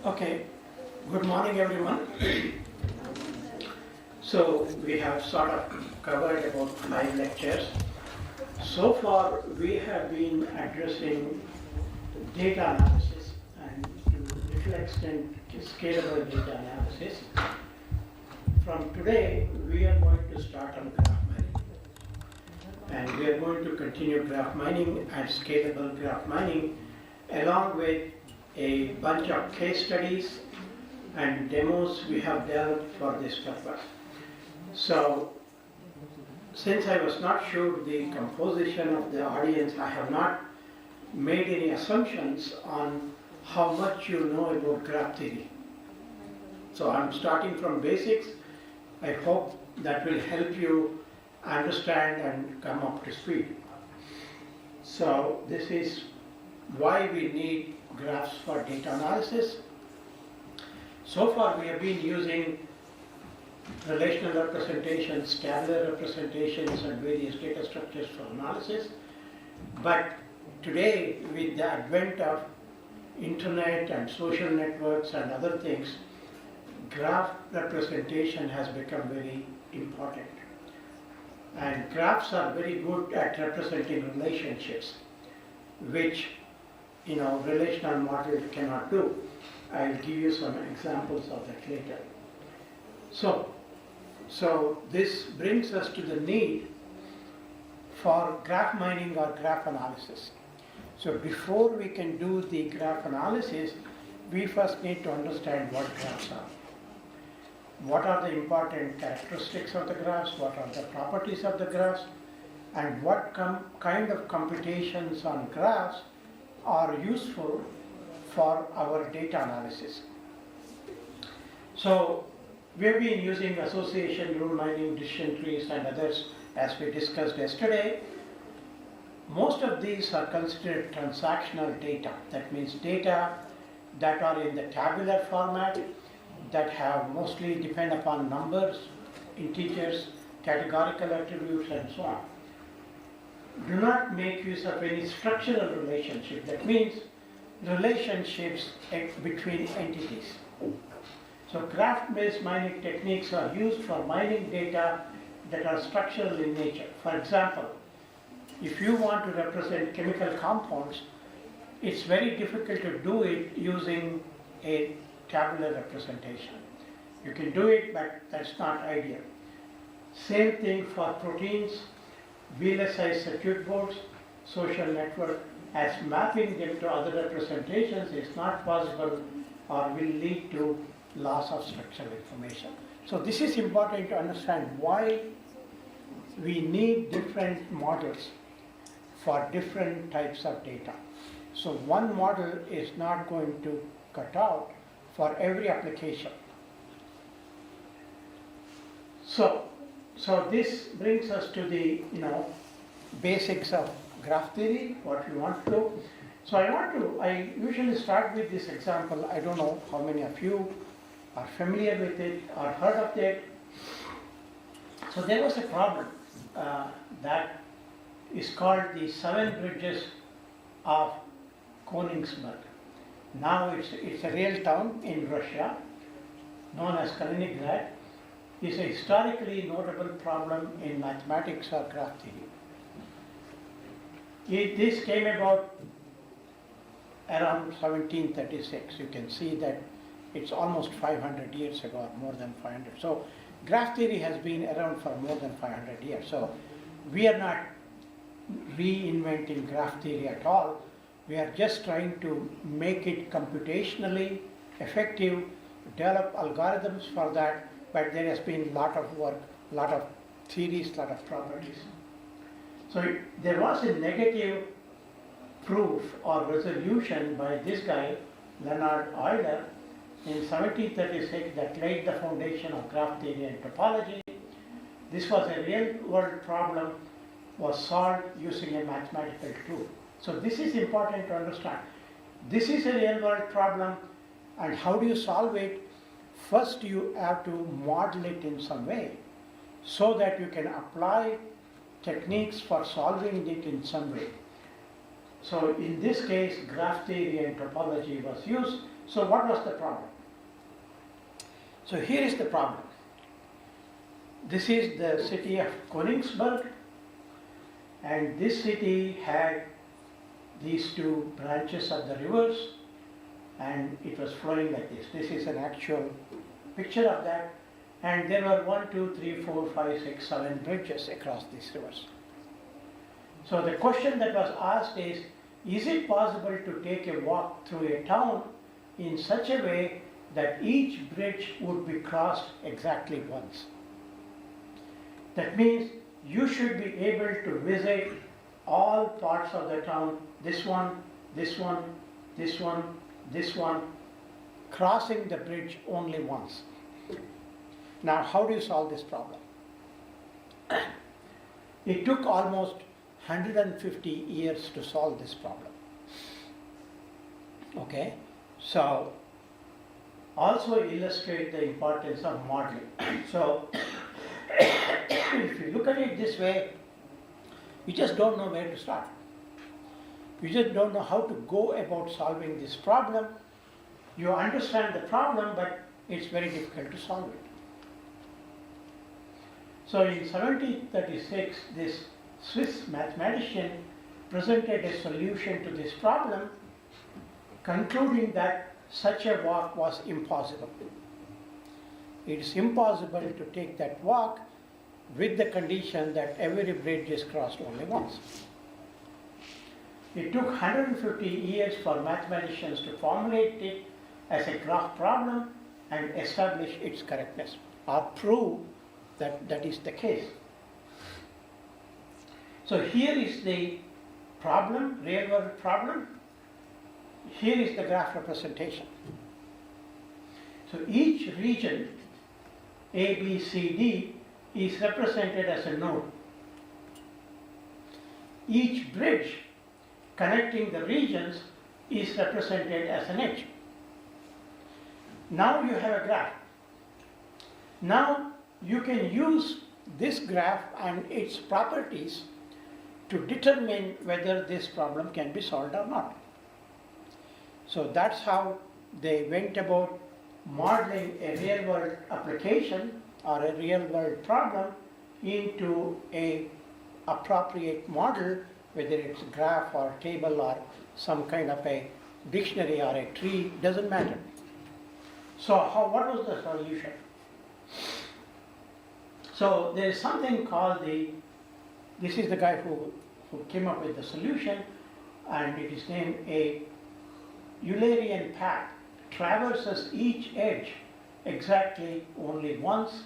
Okay, good morning everyone. So we have sort of covered about 5 lectures. So far we have been addressing data analysis and to little extent scalable data analysis. From today we are going to start on graph mining. And we are going to continue graph mining and scalable graph mining along with a bunch of case studies and demos we have developed for this purpose. So, since I was not sure the composition of the audience, I have not made any assumptions on how much you know about graph theory. So I'm starting from basics. I hope that will help you understand and come up to speed. So this is why we need graphs for data analysis. So far we have been using relational representations, tabular representations, and various data structures for analysis. But today, with the advent of internet and social networks and other things, graph representation has become very important. And graphs are very good at representing relationships, which relational models cannot do. I'll give you some examples of that later. So this brings us to the need for graph mining or graph analysis. So before we can do the graph analysis, we first need to understand what graphs are. What are the important characteristics of the graphs, what are the properties of the graphs, and what kind of computations on graphs are useful for our data analysis. So we have been using association, rule mining, decision trees, and others as we discussed yesterday. Most of these are considered transactional data. That means data that are in the tabular format, that have mostly depend upon numbers, integers, categorical attributes, and so on. Do not make use of any structural relationship. That means relationships between entities. So graph-based mining techniques are used for mining data that are structural in nature. For example, if you want to represent chemical compounds, it's very difficult to do it using a tabular representation. You can do it, but that's not ideal. Same thing for proteins, VLSI circuit boards, social network, as mapping them to other representations is not possible or will lead to loss of structural information. So this is important to understand why we need different models for different types of data. So one model is not going to cut out for every application. So this brings us to the basics of graph theory, what we want to do. So I usually start with this example. I don't know how many of you are familiar with it or heard of it. So there was a problem that is called the 7 Bridges of Königsberg. Now it's a real town in Russia, known as Kaliningrad. It's a historically notable problem in mathematics or graph theory. This came about around 1736. You can see that it's almost 500 years ago, or more than 500. So graph theory has been around for more than 500 years. So we are not reinventing graph theory at all. We are just trying to make it computationally effective, develop algorithms for that, but there has been a lot of work, a lot of theories, a lot of properties. So there was a negative proof or resolution by this guy, Leonhard Euler, in 1736 that laid the foundation of graph theory and topology. This was a real world problem, was solved using a mathematical tool. So this is important to understand. This is a real world problem, and how do you solve it? First you have to model it in some way so that you can apply techniques for solving it in some way. So in this case, graph theory and topology was used, So what was the problem? So here is the problem. This is the city of Königsberg, and this city had these two branches of the rivers, and it was flowing like this. This is an actual picture of that, and there were 1, 2, 3, 4, 5, 6, 7 bridges across these rivers. So the question that was asked is it possible to take a walk through a town in such a way that each bridge would be crossed exactly once? That means you should be able to visit all parts of the town, this one, this one, this one, this one, crossing the bridge only once. Now, how do you solve this problem? It took almost 150 years to solve this problem. Okay, so also illustrate the importance of modeling. So if you look at it this way, you just don't know where to start. You just don't know how to go about solving this problem. You understand the problem, but it's very difficult to solve it. So in 1736, this Swiss mathematician presented a solution to this problem, concluding that such a walk was impossible. It is impossible to take that walk with the condition that every bridge is crossed only once. It took 150 years for mathematicians to formulate it as a graph problem and establish its correctness, or prove that that is the case. So here is the problem, real world problem. Here is the graph representation. So each region, A, B, C, D, is represented as a node. Each bridge connecting the regions is represented as an edge. Now you have a graph. Now you can use this graph and its properties to determine whether this problem can be solved or not. So that's how they went about modeling a real world application or a real world problem into a appropriate model, whether it's a graph or table or some kind of a dictionary or a tree, doesn't matter. So what was the solution? So there is something called this is the guy who came up with the solution, and it is named a Eulerian path, traverses each edge exactly only once.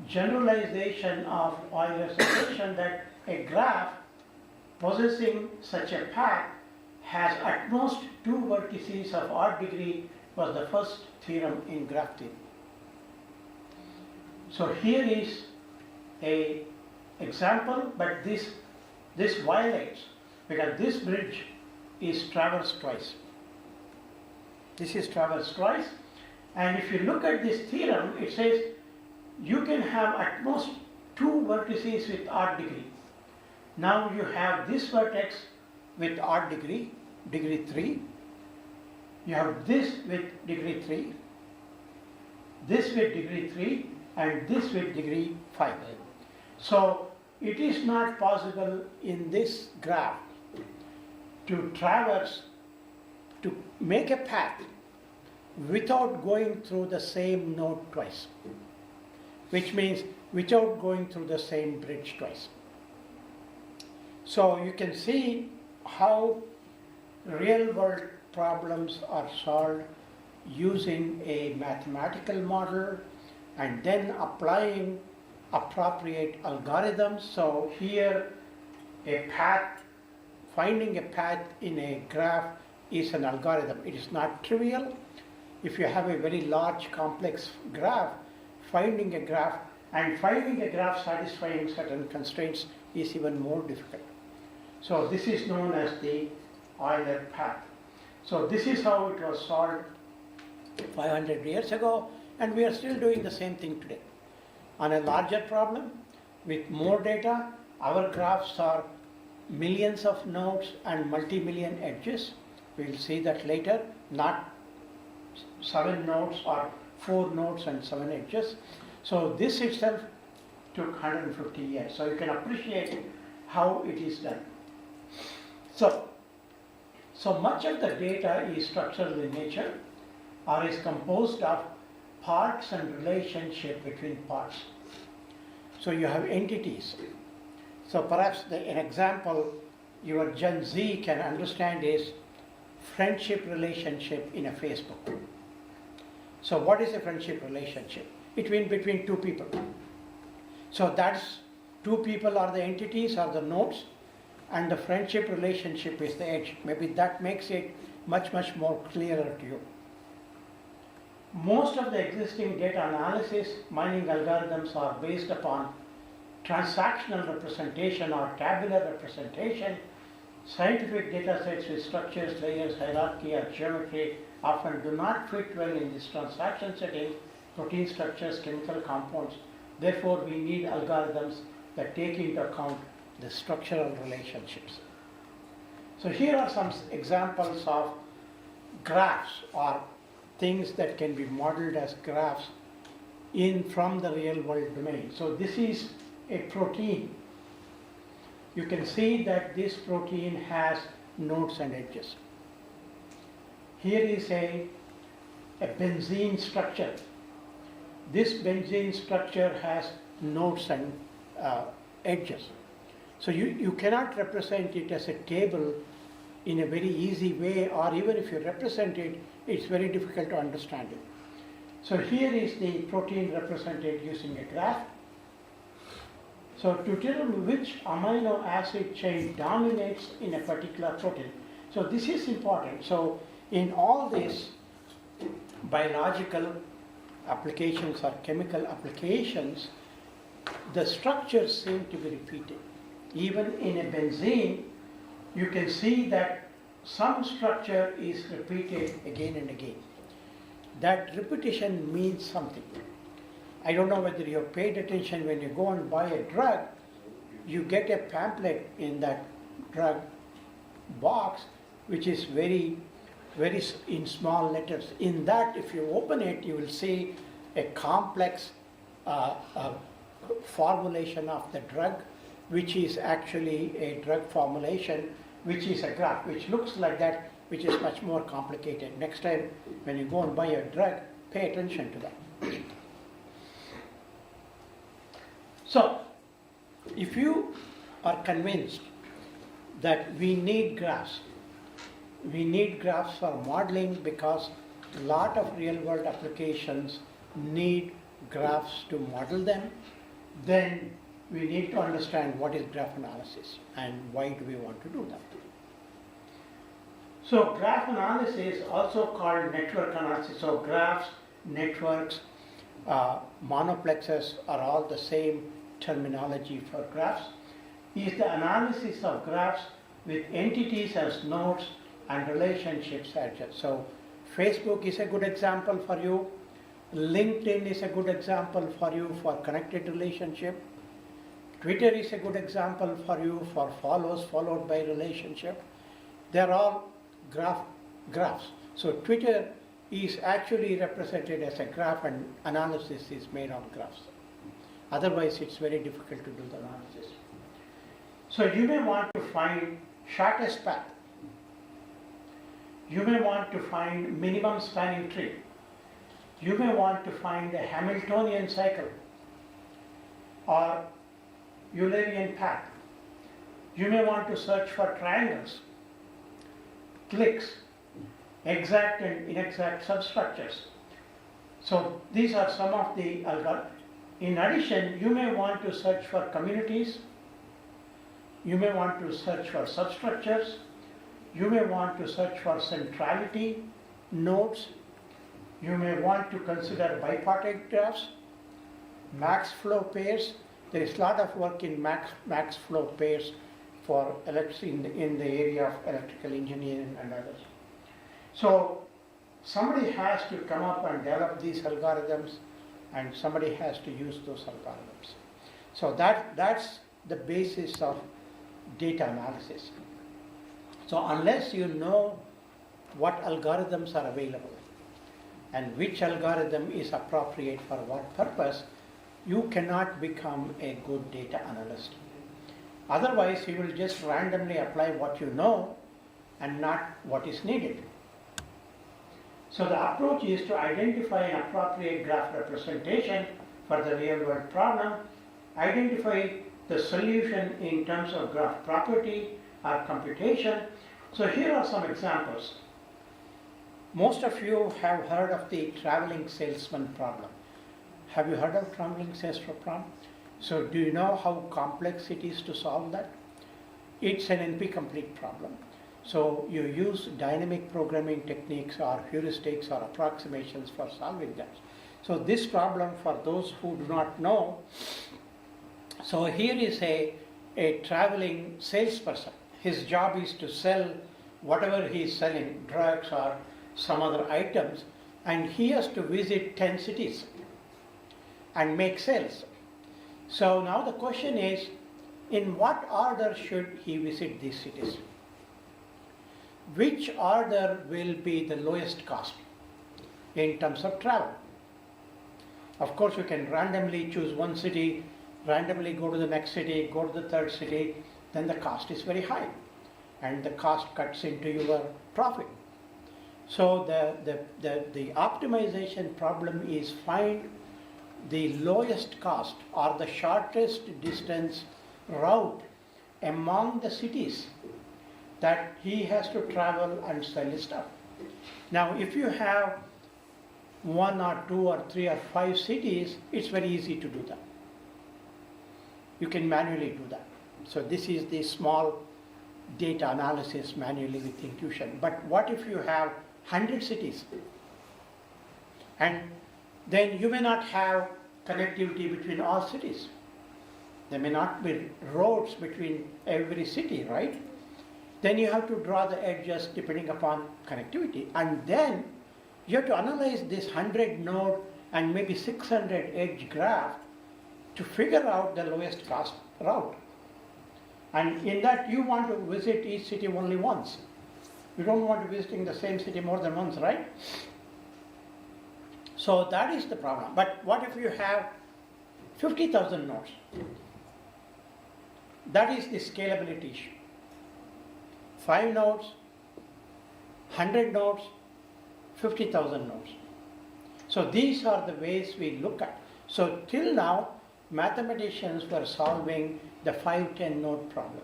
Generalization of Euler's equation that a graph possessing such a path has at most two vertices of odd degree was the first theorem in graph theory. So here is a example, but this violates, because this bridge is traversed twice. This is traversed twice, and if you look at this theorem, it says you can have at most two vertices with odd degree. Now you have this vertex with odd degree, degree 3. You have this with degree 3, this with degree 3, and this with degree 5. So it is not possible in this graph to traverse, to make a path without going through the same node twice, which means without going through the same bridge twice. So you can see how real world problems are solved using a mathematical model and then applying appropriate algorithms. So here a path, finding a path in a graph is an algorithm. It is not trivial. If you have a very large complex graph, finding a graph satisfying certain constraints is even more difficult. So this is known as the Euler path. So this is how it was solved 500 years ago, and we are still doing the same thing today. On a larger problem, with more data, our graphs are millions of nodes and multi-million edges. We'll see that later, not 7 nodes or 4 nodes and 7 edges. So this itself took 150 years. So you can appreciate how it is done. So much of the data is structural in nature or is composed of parts and relationship between parts. So you have entities. So perhaps an example your Gen Z can understand is friendship relationship in a Facebook. So what is a friendship relationship? Between two people. So that's two people are the entities or the nodes, and the friendship relationship is the edge. Maybe that makes it much more clearer to you. Most of the existing data analysis mining algorithms are based upon transactional representation or tabular representation. Scientific data sets with structures, layers, hierarchy, or geometry often do not fit well in this transaction setting, protein structures, chemical compounds. Therefore, we need algorithms that take into account the structural relationships. So here are some examples of graphs or things that can be modeled as graphs from the real world domain. So this is a protein. You can see that this protein has nodes and edges. Here is a benzene structure. This benzene structure has nodes and edges. So you cannot represent it as a table in a very easy way, or even if you represent it, it's very difficult to understand it. So here is the protein represented using a graph. So to determine which amino acid chain dominates in a particular protein. So this is important. So in all these biological applications or chemical applications, the structures seem to be repeated. Even in a benzene, you can see that some structure is repeated again and again. That repetition means something. I don't know whether you have paid attention when you go and buy a drug, you get a pamphlet in that drug box which is very in small letters. In that, if you open it, you will see a complex formulation of the drug, which is actually a drug formulation, which is a graph, which looks like that, which is much more complicated. Next time when you go and buy a drug, pay attention to that. So, if you are convinced that we need graphs for modeling because a lot of real world applications need graphs to model them, then we need to understand what is graph analysis and why do we want to do that. So graph analysis, also called network analysis, so graphs, networks, monoplexes are all the same terminology for graphs, is the analysis of graphs with entities as nodes and relationships as edges. So Facebook is a good example for you. LinkedIn is a good example for you for connected relationship. Twitter is a good example for you for follows followed by relationship. They're all graphs. So Twitter is actually represented as a graph and analysis is made on graphs. Otherwise, it's very difficult to do the analysis. So you may want to find shortest path. You may want to find minimum spanning tree. You may want to find a Hamiltonian cycle or Eulerian path. You may want to search for triangles, cliques, exact and inexact substructures. So these are some of the algorithms. In addition, you may want to search for communities. You may want to search for substructures. You may want to search for centrality nodes. You may want to consider bipartite graphs, max flow pairs. There is a lot of work in max flow pairs for in the area of electrical engineering and others. So somebody has to come up and develop these algorithms, and somebody has to use those algorithms. So that's the basis of data analysis. So unless you know what algorithms are available, and which algorithm is appropriate for what purpose, you cannot become a good data analyst. Otherwise, you will just randomly apply what you know and not what is needed. So the approach is to identify an appropriate graph representation for the real world problem, identify the solution in terms of graph property or computation. So here are some examples. Most of you have heard of the traveling salesman problem. Have you heard of traveling salesman problem? So do you know how complex it is to solve that? It's an NP-complete problem. So you use dynamic programming techniques or heuristics or approximations for solving that. So this problem, for those who do not know, so here is a traveling salesperson. His job is to sell whatever he is selling, drugs or some other items, and he has to visit 10 cities and make sales. So now the question is, in what order should he visit these cities? Which order will be the lowest cost in terms of travel? Of course, you can randomly choose one city, randomly go to the next city, go to the third city, then the cost is very high and the cost cuts into your profit. So the optimization problem is find the lowest cost or the shortest distance route among the cities that he has to travel and sell his stuff. Now, if you have 1 or 2 or 3 or 5 cities, it's very easy to do that. You can manually do that. So this is the small data analysis manually with intuition. But what if you have 100 cities? And then you may not have connectivity between all cities. There may not be roads between every city, right? Then you have to draw the edges depending upon connectivity. And then you have to analyze this 100 node and maybe 600 edge graph to figure out the lowest cost route. And in that, you want to visit each city only once. You don't want to visiting the same city more than once, right? So that is the problem. But what if you have 50,000 nodes? That is the scalability issue. 5 nodes, 100 nodes, 50,000 nodes. So these are the ways we look at. So till now, mathematicians were solving the 5-10 node problem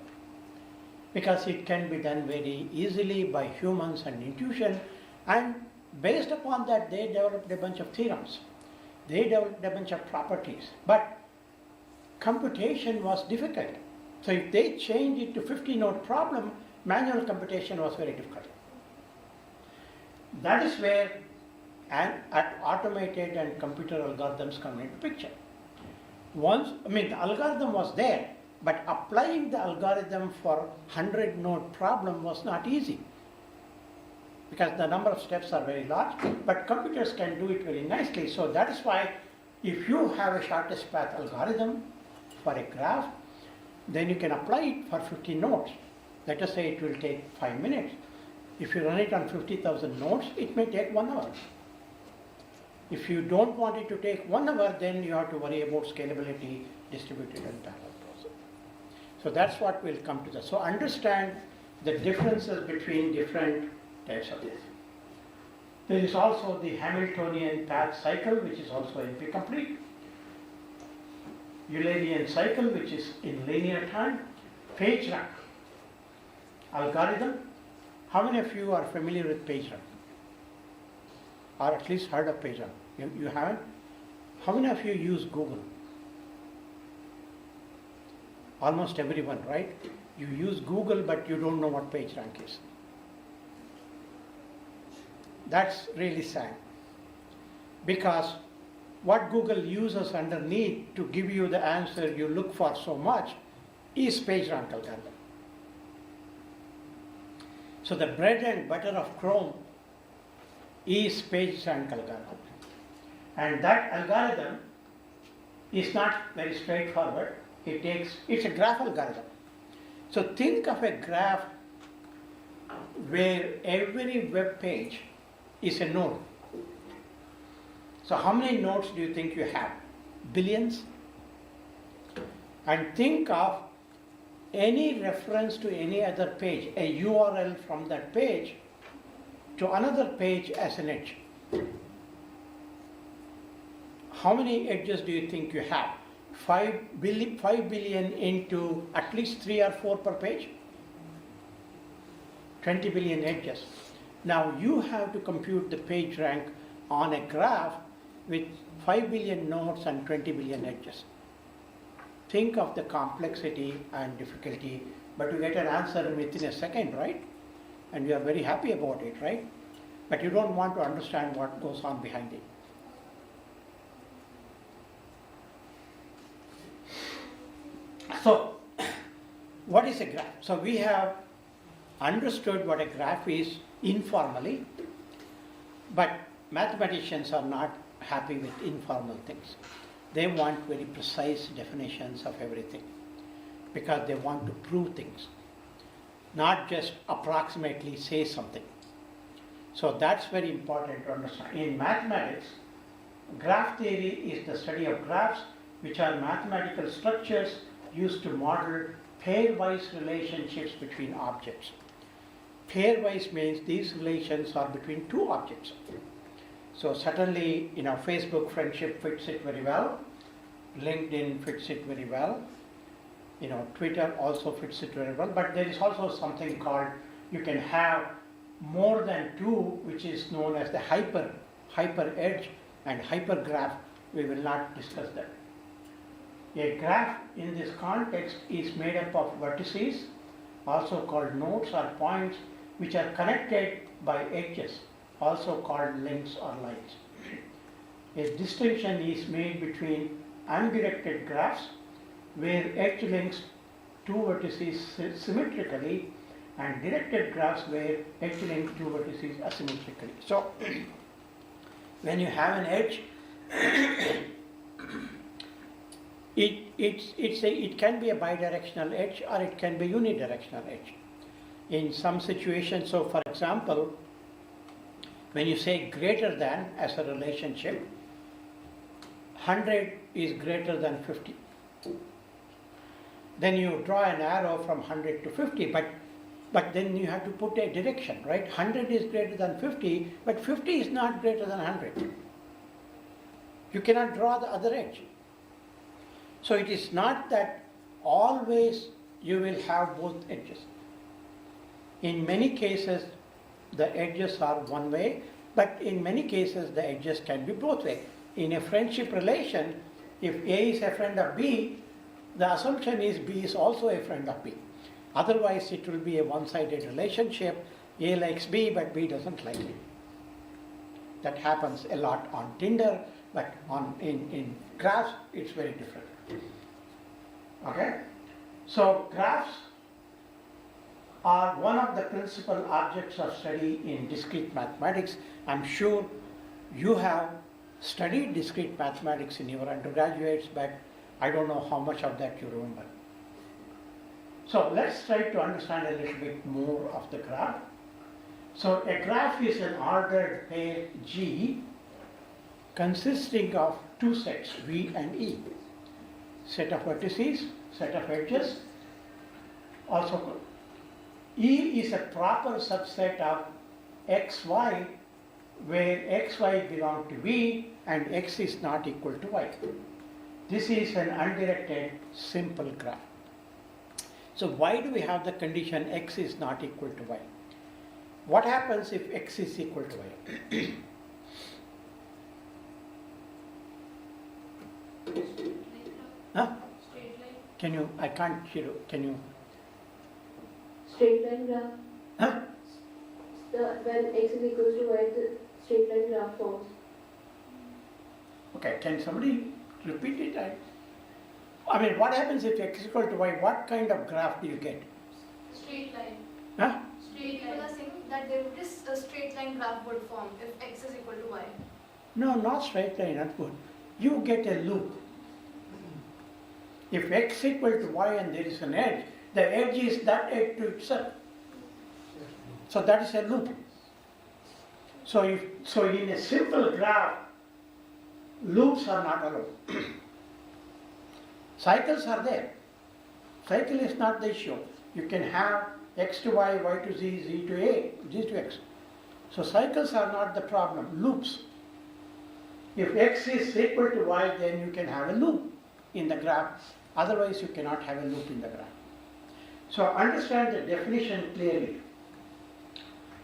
because it can be done very easily by humans and intuition, and based upon that they developed a bunch of theorems. They developed a bunch of properties, but computation was difficult. So if they changed it to 50 node problem, manual computation was very difficult. That is where automated and computer algorithms come into picture. The algorithm was there, but applying the algorithm for 100 node problem was not easy because the number of steps are very large, but computers can do it very nicely. So that is why if you have a shortest path algorithm for a graph, then you can apply it for 50 nodes. Let us say it will take 5 minutes. If you run it on 50,000 nodes, it may take 1 hour. If you don't want it to take 1 hour, then you have to worry about scalability, distributed and parallel processing. So that's what will come to that. So understand the differences between different types of this. There is also the Hamiltonian path cycle, which is also NP-complete. Eulerian cycle, which is in linear time. PageRank algorithm. How many of you are familiar with PageRank? Or at least heard of PageRank? You haven't? How many of you use Google? Almost everyone, right? You use Google, but you don't know what PageRank is. That's really sad. Because what Google uses underneath to give you the answer you look for so much is PageRank algorithm. So the bread and butter of Chrome is PageRank algorithm. And that algorithm is not very straightforward. It's a graph algorithm. So think of a graph where every web page is a node. So how many nodes do you think you have? Billions? And think of any reference to any other page, a URL from that page to another page as an edge. How many edges do you think you have? 5 billion into at least 3 or 4 per page? 20 billion edges. Now you have to compute the page rank on a graph with 5 billion nodes and 20 billion edges. Think of the complexity and difficulty, but you get an answer within a second, right? And you are very happy about it, right? But you don't want to understand what goes on behind it. So, what is a graph? So we have understood what a graph is informally, but mathematicians are not happy with informal things. They want very precise definitions of everything because they want to prove things, not just approximately say something. So that's very important to understand. In mathematics, graph theory is the study of graphs, which are mathematical structures used to model pairwise relationships between objects. Pairwise means these relations are between two objects. So certainly, Facebook friendship fits it very well. LinkedIn fits it very well. Twitter also fits it very well. But there is also something called, you can have more than two, which is known as the hyper edge and hypergraph. We will not discuss that. A graph in this context is made up of vertices, also called nodes or points, which are connected by edges, also called links or lines. A distinction is made between undirected graphs, where edge links two vertices symmetrically, and directed graphs where edge links two vertices asymmetrically. So, when you have an edge, it can be a bidirectional edge or it can be unidirectional edge. In some situations, so for example, when you say greater than as a relationship, 100 is greater than 50. Then you draw an arrow from 100 to 50, but then you have to put a direction, right? 100 is greater than 50, but 50 is not greater than 100. You cannot draw the other edge. So it is not that always you will have both edges. In many cases, the edges are one way, but in many cases, the edges can be both way. In a friendship relation, if A is a friend of B, the assumption is B is also a friend of B. Otherwise, it will be a one-sided relationship. A likes B, but B doesn't like him. That happens a lot on Tinder, but in graphs, it's very different. Okay? So graphs are one of the principal objects of study in discrete mathematics. I'm sure you have studied discrete mathematics in your undergraduates, but I don't know how much of that you remember. So let's try to understand a little bit more of the graph. So a graph is an ordered pair G consisting of two sets, V and E. Set of vertices, set of edges. Also, E is a proper subset of xy, where xy belong to V and x is not equal to y. This is an undirected simple graph. So why do we have the condition x is not equal to y? What happens if x is equal to y? Huh? Straight line. Can you, I can't hear you, can you? Straight line graph. Huh? When x is equal to y, the straight line graph forms. Okay, can somebody repeat it? I mean, what happens if x is equal to y? What kind of graph do you get? Straight line. Huh? Straight line. People are saying that this straight line graph would form if x is equal to y. No, not straight line, not good. You get a loop. If x is equal to y and there is an edge, the edge is that edge to itself. So that is a loop. So in a simple graph, loops are not allowed. Cycles are there. Cycle is not the issue. You can have x to y, y to z, z to a, z to x. So cycles are not the problem, loops. If x is equal to y, then you can have a loop in the graph. Otherwise, you cannot have a loop in the graph. So understand the definition clearly.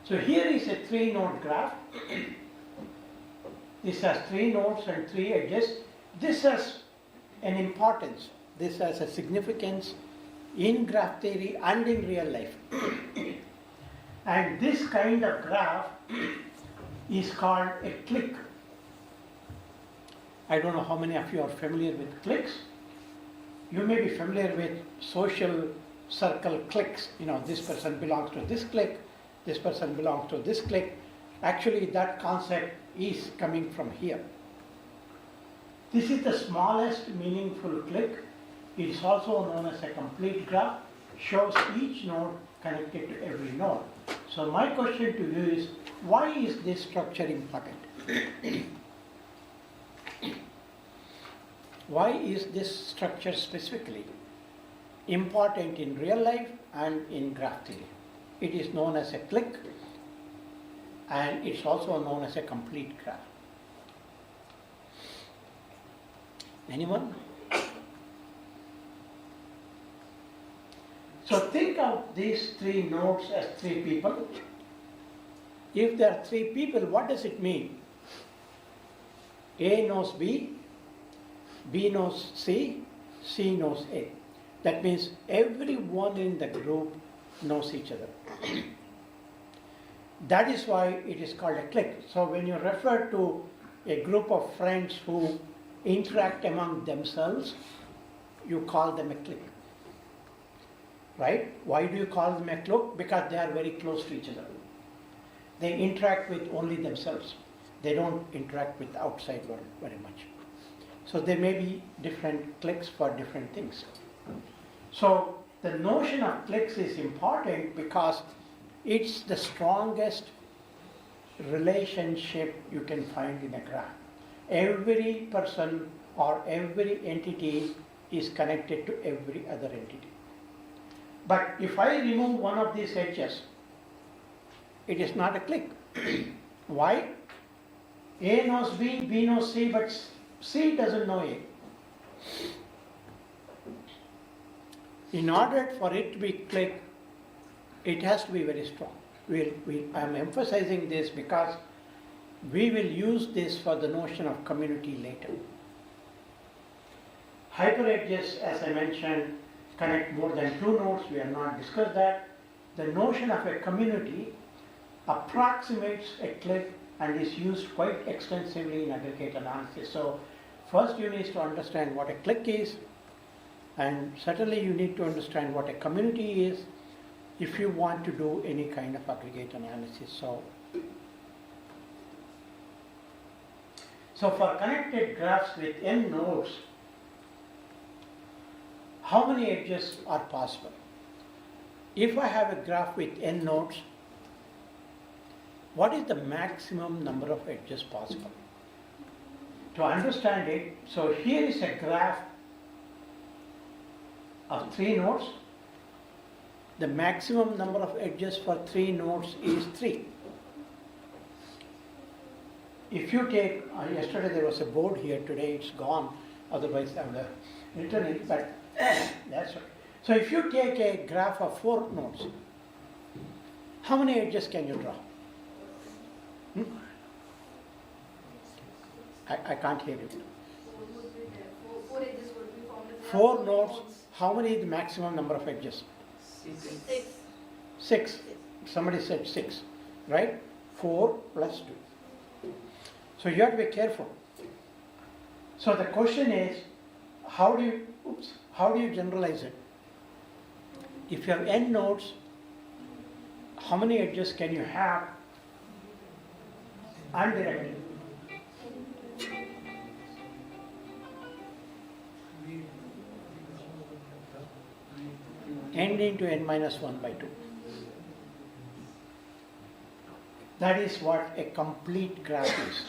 So here is a 3-node graph. This has 3 nodes and 3 edges. This has an importance. This has a significance in graph theory and in real life. And this kind of graph is called a clique. I don't know how many of you are familiar with cliques. You may be familiar with social circle cliques. You know, this person belongs to this clique, this person belongs to this clique. Actually, that concept is coming from here. This is the smallest meaningful clique. It is also known as a complete graph, shows each node connected to every node. So my question to you is, why is this structure important? Why is this structure specifically important in real life and in graph theory? It is known as a clique, and it's also known as a complete graph. Anyone? So think of these 3 nodes as 3 people. If there are 3 people, what does it mean? A knows B, B knows C, C knows A. That means everyone in the group knows each other. That is why it is called a clique. So when you refer to a group of friends who interact among themselves, you call them a clique. Right? Why do you call them a clique? Because they are very close to each other. They interact with only themselves. They don't interact with the outside world very much. So there may be different cliques for different things. So the notion of cliques is important because it's the strongest relationship you can find in a graph. Every person or every entity is connected to every other entity. But if I remove one of these edges, it is not a clique. Why? A knows B, B knows C, but C doesn't know A. In order for it to be clique, it has to be very strong. I am emphasizing this because we will use this for the notion of community later. Hyperedges, as I mentioned, connect more than 2 nodes. We have not discussed that. The notion of a community approximates a clique and is used quite extensively in aggregate analysis. So first you need to understand what a clique is, and certainly you need to understand what a community is if you want to do any kind of aggregate analysis. So for connected graphs with n nodes, how many edges are possible? If I have a graph with n nodes, what is the maximum number of edges possible? To understand it, so here is a graph of 3 nodes. The maximum number of edges for 3 nodes is 3. If you take, yesterday there was a board here, today it's gone, otherwise I would have written it, but that's right. So if you take a graph of 4 nodes, how many edges can you draw? I can't hear you. 4 edges would be formed. 4 nodes, how many is the maximum number of edges? 6. 6. Somebody said 6, right? 4 plus 2. So you have to be careful. So the question is, how do you generalize it? If you have n nodes, how many edges can you have undirected? N into n minus 1 by 2. That is what a complete graph is.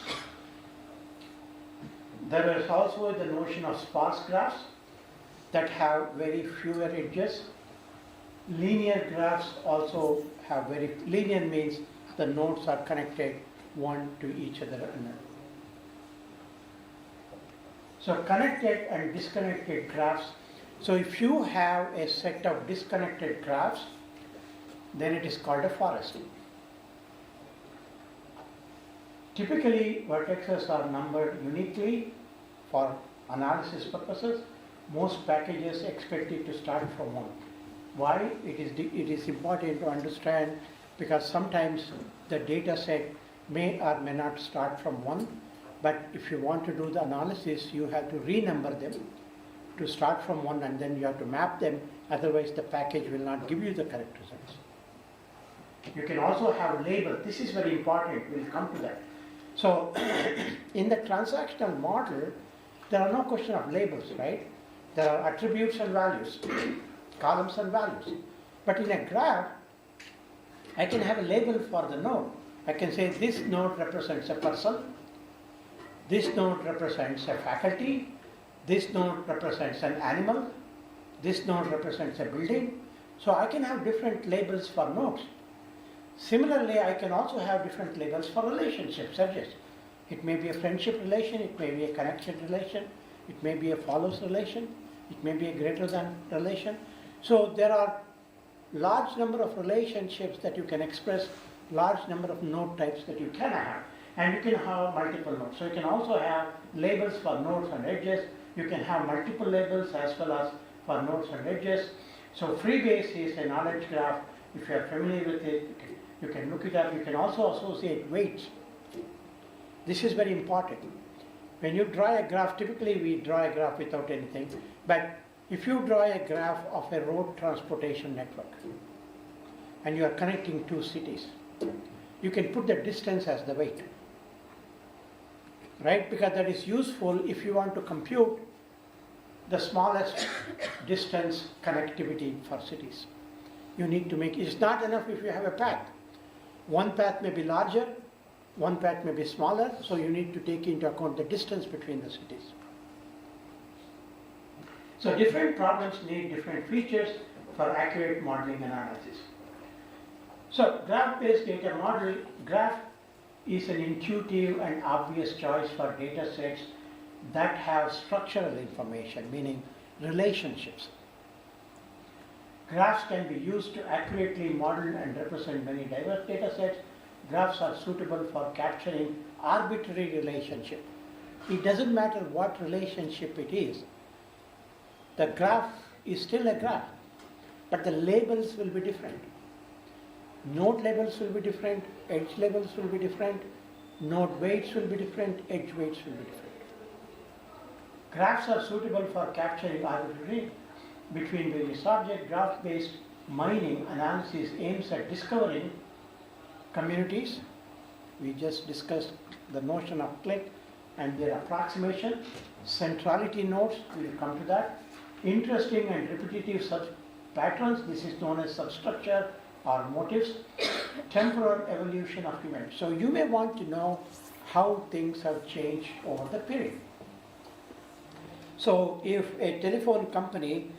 There is also the notion of sparse graphs that have very fewer edges. Linear graphs also have linear means the nodes are connected one to each other. So connected and disconnected graphs. So if you have a set of disconnected graphs, then it is called a forest. Typically, vertices are numbered uniquely for analysis purposes. Most packages expect it to start from 1. Why? It is important to understand because sometimes the data set may or may not start from 1, but if you want to do the analysis, you have to renumber them to start from 1 and then you have to map them, otherwise the package will not give you the correct results. You can also have labels. This is very important, we'll come to that. So in the transactional model, there are no question of labels, right? There are attributes and values, columns and values. But in a graph, I can have a label for the node. I can say this node represents a person, this node represents a faculty, this node represents an animal, this node represents a building. So I can have different labels for nodes. Similarly, I can also have different labels for relationships, edges. It may be a friendship relation, it may be a connection relation, it may be a follows relation, it may be a greater than relation. So there are large number of relationships that you can express, large number of node types that you can have. And you can have multiple nodes. So you can also have labels for nodes and edges. You can have multiple labels as well as for nodes and edges. So Freebase is a knowledge graph. If you are familiar with it, you can look it up. You can also associate weights. This is very important. When you draw a graph, typically we draw a graph without anything, but if you draw a graph of a road transportation network and you are connecting two cities, you can put the distance as the weight, right? Because that is useful if you want to compute the smallest distance connectivity for cities. You need to make, it's not enough if you have a path. One path may be larger, one path may be smaller, so you need to take into account the distance between the cities. So different problems need different features for accurate modeling analysis. So graph-based data model, graph is an intuitive and obvious choice for data sets that have structural information, meaning relationships. Graphs can be used to accurately model and represent many diverse data sets. Graphs are suitable for capturing arbitrary relationship. It doesn't matter what relationship it is. The graph is still a graph, but the labels will be different. Node labels will be different, edge labels will be different, node weights will be different, edge weights will be different. Graphs are suitable for capturing arbitrary between various objects. Graph-based mining analysis aims at discovering communities. We just discussed the notion of click and their approximation. Centrality nodes, we will come to that. Interesting and repetitive patterns, this is known as substructure or motifs. Temporal evolution of events. So you may want to know how things have changed over the period. So if a telephone company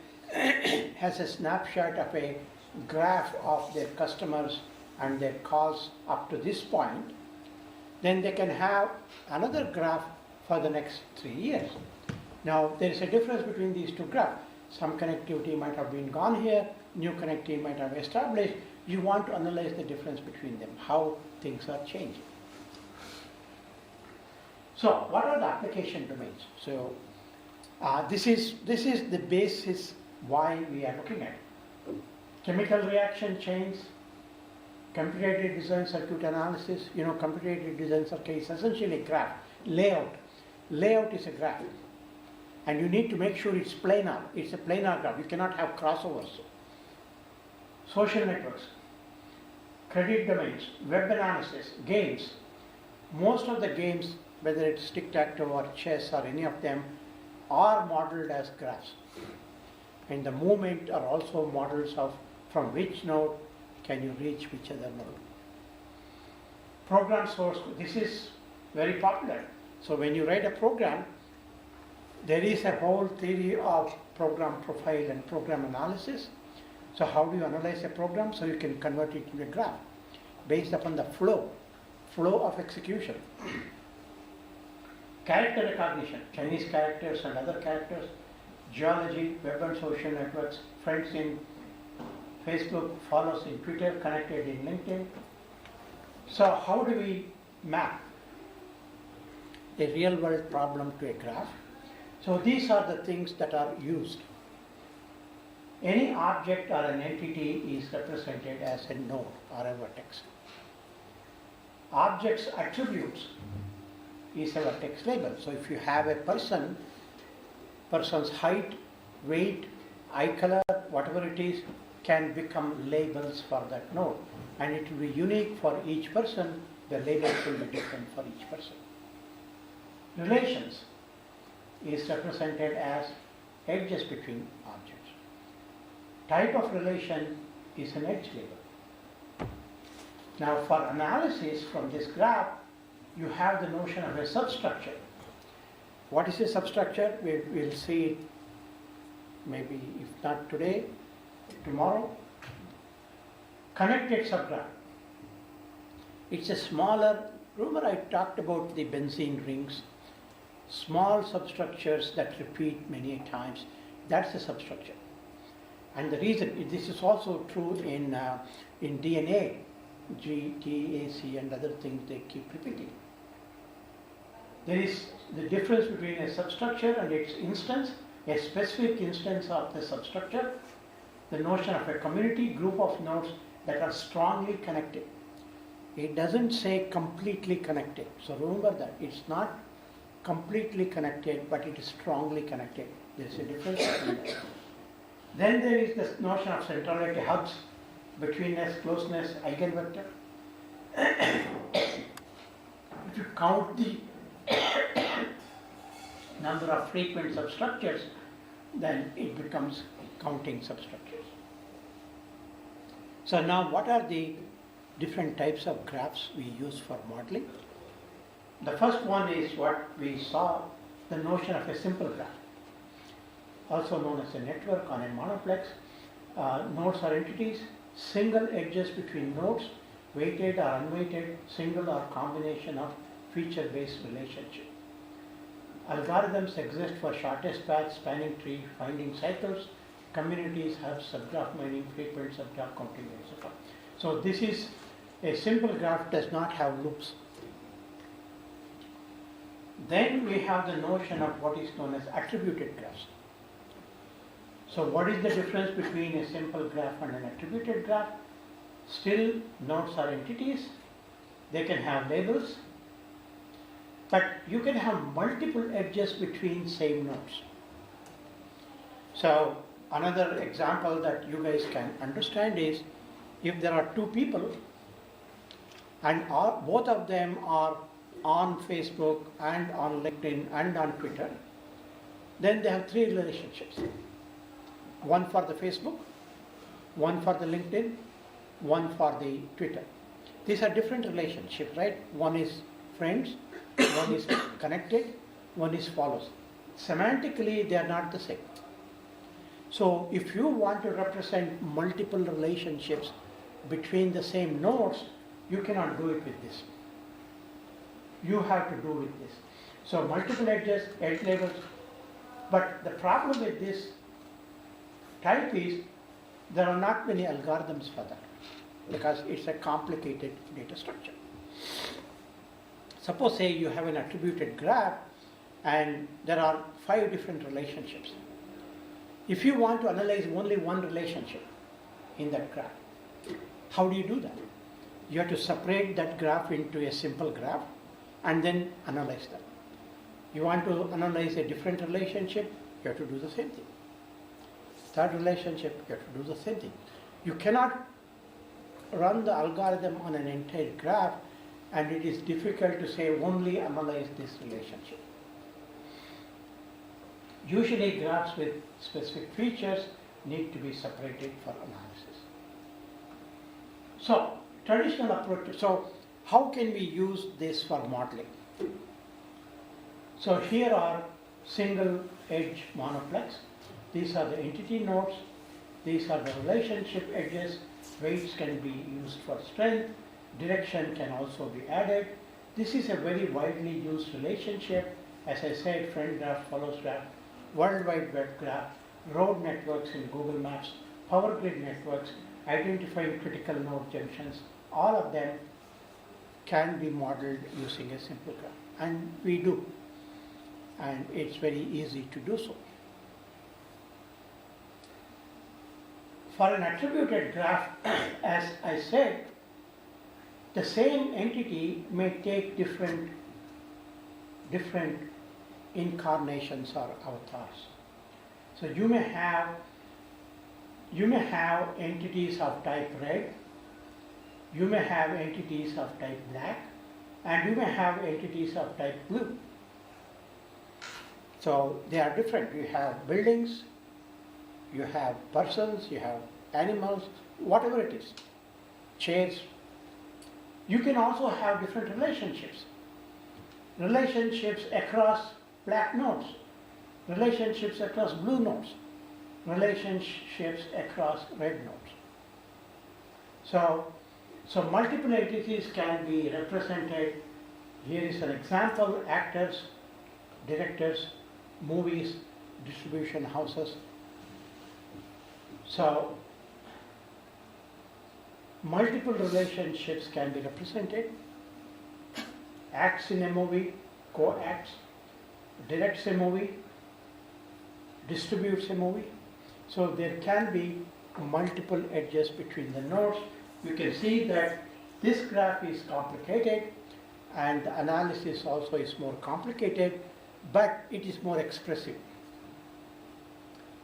has a snapshot of a graph of their customers and their calls up to this point, then they can have another graph for the next 3 years. Now there is a difference between these two graphs. Some connectivity might have been gone here, new connectivity might have established. You want to analyze the difference between them, how things are changing. So what are the application domains? So this is the basis why we are looking at it. Chemical reaction chains, computer-aided design circuit analysis. Computer-aided design circuit is essentially a graph. Layout is a graph. And you need to make sure it's planar. It's a planar graph. You cannot have crossovers. Social networks, credit domains, web analysis, games. Most of the games, whether it's tic-tac-toe or chess or any of them, are modeled as graphs. And the movement are also models of from which node can you reach which other node. Program source, this is very popular. So when you write a program, there is a whole theory of program profile and program analysis. So how do you analyze a program? So you can convert it into a graph based upon the flow of execution. Character recognition, Chinese characters and other characters, geology, web and social networks, friends in Facebook, follows in Twitter, connected in LinkedIn. So how do we map a real world problem to a graph? So these are the things that are used. Any object or an entity is represented as a node or a vertex. Object's attributes is a vertex label. So if you have a person's height, weight, eye color, whatever it is, can become labels for that node. And it will be unique for each person. The labels will be different for each person. Relations is represented as edges between objects. Type of relation is an edge label. Now for analysis from this graph, you have the notion of a substructure. What is a substructure? We'll see it maybe, if not today, tomorrow. Connected subgraph. It's a smaller, remember I talked about the benzene rings, small substructures that repeat many times. That's a substructure. And the reason, this is also true in DNA, GTAC and other things, they keep repeating. There is the difference between a substructure and its instance, a specific instance of the substructure, the notion of a community, group of nodes that are strongly connected. It doesn't say completely connected. So remember that. It's not completely connected, but it is strongly connected. There is a difference between that. Then there is this notion of centrality, hubs, betweenness, closeness, eigenvector. If you count the number of frequent substructures, then it becomes counting substructures. So now what are the different types of graphs we use for modeling? The first one is what we saw, the notion of a simple graph, also known as a network on a monoplex. Nodes are entities, single edges between nodes, weighted or unweighted, single or combination of feature-based relationship. Algorithms exist for shortest path, spanning tree, finding cycles, communities have subgraph mining, frequent subgraph counting, etc. So this is a simple graph, does not have loops. Then we have the notion of what is known as attributed graphs. So what is the difference between a simple graph and an attributed graph? Still, nodes are entities, they can have labels, but you can have multiple edges between same nodes. So another example that you guys can understand is, if there are two people and both of them are on Facebook and on LinkedIn and on Twitter, then they have three relationships. One for the Facebook, one for the LinkedIn, one for the Twitter. These are different relationships, right? One is friends, one is connected, one is follows. Semantically, they are not the same. So if you want to represent multiple relationships between the same nodes, you cannot do it with this. You have to do with this. So multiple edges, edge labels. But the problem with this type is there are not many algorithms for that because it's a complicated data structure. Suppose say you have an attributed graph and there are 5 different relationships. If you want to analyze only one relationship in that graph, how do you do that? You have to separate that graph into a simple graph and then analyze that. You want to analyze a different relationship, you have to do the same thing. Third relationship, you have to do the same thing. You cannot run the algorithm on an entire graph, and it is difficult to say only analyze this relationship. Usually graphs with specific features need to be separated for analysis. So traditional approach, so how can we use this for modeling? So here are single edge monoplex. These are the entity nodes. These are the relationship edges. Weights can be used for strength. Direction can also be added. This is a very widely used relationship. As I said, friend graph, follows graph, World Wide Web graph, road networks in Google Maps, power grid networks, identifying critical node junctions. All of them can be modeled using a simple graph. And we do. And it's very easy to do so. For an attributed graph, as I said, the same entity may take different incarnations or avatars. So you may have entities of type red, you may have entities of type black, and you may have entities of type blue. So they are different. You have buildings, you have persons, you have animals, whatever it is, chairs. You can also have different relationships. Relationships across black nodes, relationships across blue nodes, relationships across red nodes. So multiple entities can be represented. Here is an example: actors, directors, movies, distribution houses. So multiple relationships can be represented. Acts in a movie, co-acts, directs a movie, distributes a movie. So there can be multiple edges between the nodes. You can see that this graph is complicated and the analysis also is more complicated, but it is more expressive.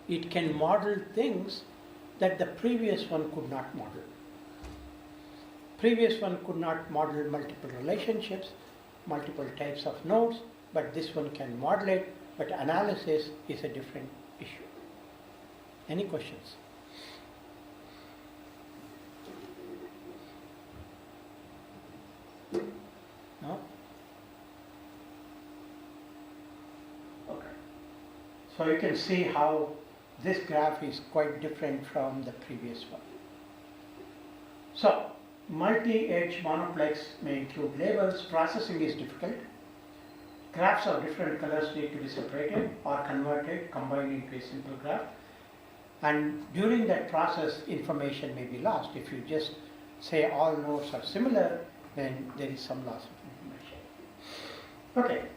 It can model things that the previous one could not model. Previous one could not model multiple relationships, multiple types of nodes, but this one can model it, but analysis is a different issue. Any questions? No? Okay. So you can see how this graph is quite different from the previous one. So, multi-edge monoplex may include labels. Processing is difficult. Graphs of different colors need to be separated or converted, combined into a simple graph. And during that process, information may be lost. If you just say all nodes are similar, then there is some loss of information. Okay.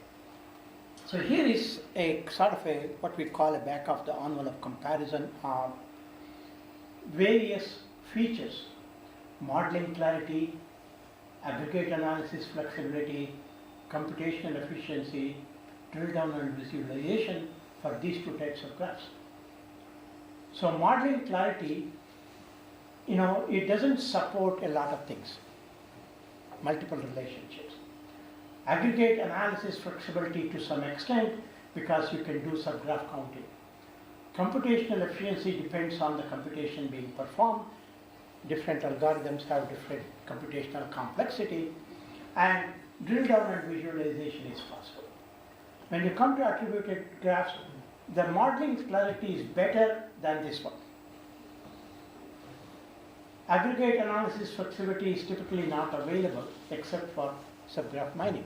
So here is a sort of a what we call a back of the envelope comparison of various features: modeling clarity, aggregate analysis flexibility, computational efficiency, drill down and visualization for these two types of graphs. So modeling clarity, it doesn't support a lot of things, multiple relationships. Aggregate analysis flexibility to some extent because you can do subgraph counting. Computational efficiency depends on the computation being performed. Different algorithms have different computational complexity, and drill down and visualization is possible. When you come to attributed graphs, the modeling clarity is better than this one. Aggregate analysis flexibility is typically not available except for subgraph mining.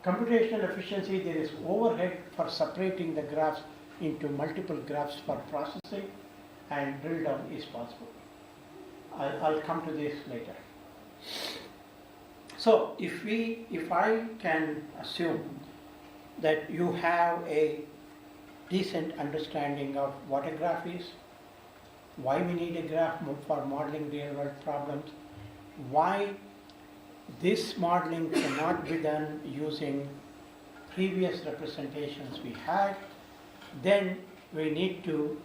Computational efficiency, there is overhead for separating the graphs into multiple graphs for processing, and drill down is possible. I'll come to this later. So if I can assume that you have a decent understanding of what a graph is, why we need a graph for modeling real world problems, why this modeling cannot be done using previous representations we had, then we need to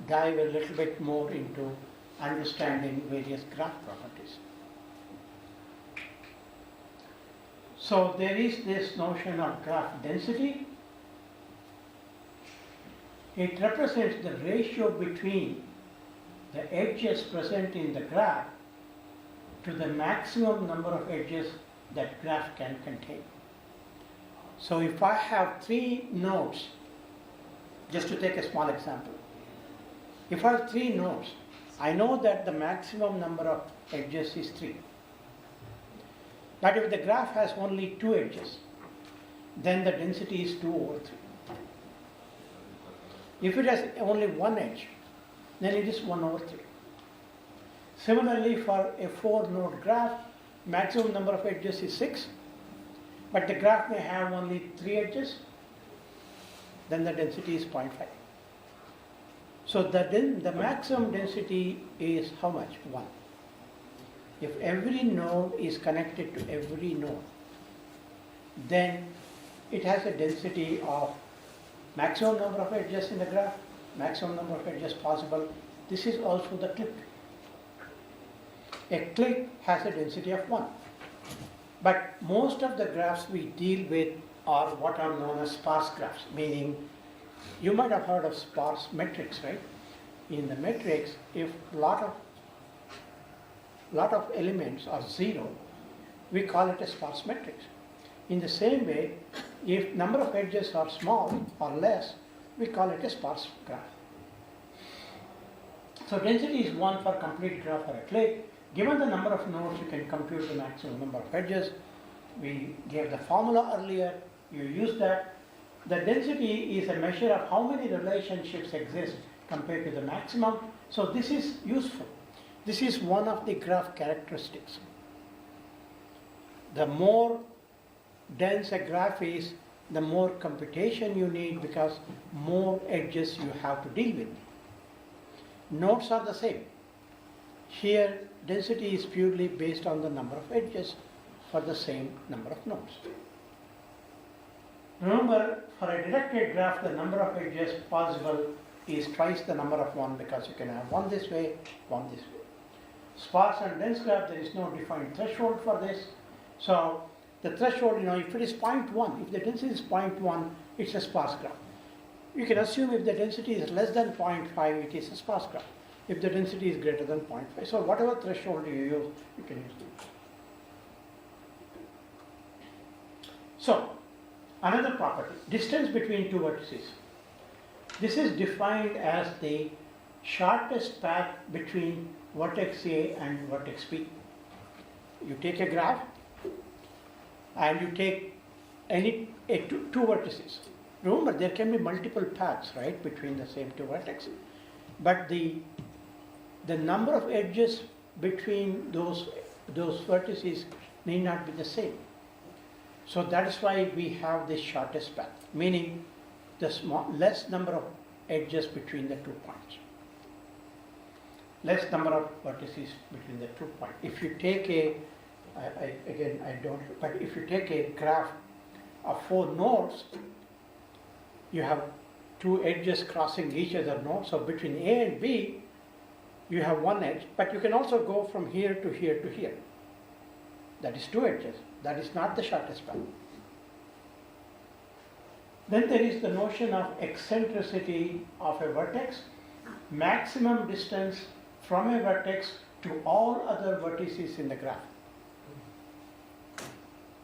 dive a little bit more into understanding various graph properties. So there is this notion of graph density. It represents the ratio between the edges present in the graph to the maximum number of edges that graph can contain. So if I have 3 nodes, just to take a small example, if I have 3 nodes, I know that the maximum number of edges is 3. But if the graph has only 2 edges, then the density is 2 over 3. If it has only 1 edge, then it is 1 over 3. Similarly, for a 4-node graph, maximum number of edges is 6, but the graph may have only 3 edges, then the density is 0.5. So the maximum density is how much? 1. If every node is connected to every node, then it has a density of maximum number of edges in the graph, maximum number of edges possible. This is also the click. A click has a density of 1. But most of the graphs we deal with are what are known as sparse graphs, meaning you might have heard of sparse metrics, right? In the matrix, if lot of elements are 0, we call it a sparse matrix. In the same way, if number of edges are small or less, we call it a sparse graph. So density is 1 for complete graph or a click. Given the number of nodes, you can compute the maximum number of edges. We gave the formula earlier, you use that. The density is a measure of how many relationships exist compared to the maximum. So this is useful. This is one of the graph characteristics. The more dense a graph is, the more computation you need because more edges you have to deal with. Nodes are the same. Here, density is purely based on the number of edges for the same number of nodes. Remember, for a directed graph, the number of edges possible is twice the number of 1 because you can have 1 this way, 1 this way. Sparse and dense graph, there is no defined threshold for this. So the threshold, if it is 0.1, if the density is 0.1, it's a sparse graph. You can assume if the density is less than 0.5, it is a sparse graph. If the density is greater than 0.5. So whatever threshold you use, you can use it. So, another property, distance between 2 vertices. This is defined as the shortest path between vertex A and vertex B. You take a graph and you take two vertices. Remember, there can be multiple paths, right, between the same 2 vertices. But the number of edges between those vertices need not be the same. So that is why we have the shortest path, meaning the less number of edges between the 2 points. Less number of vertices between the 2 points. If you take if you take a graph of 4 nodes, you have 2 edges crossing each other node. So between A and B, you have 1 edge, but you can also go from here to here to here. That is 2 edges. That is not the shortest path. Then there is the notion of eccentricity of a vertex, maximum distance from a vertex to all other vertices in the graph.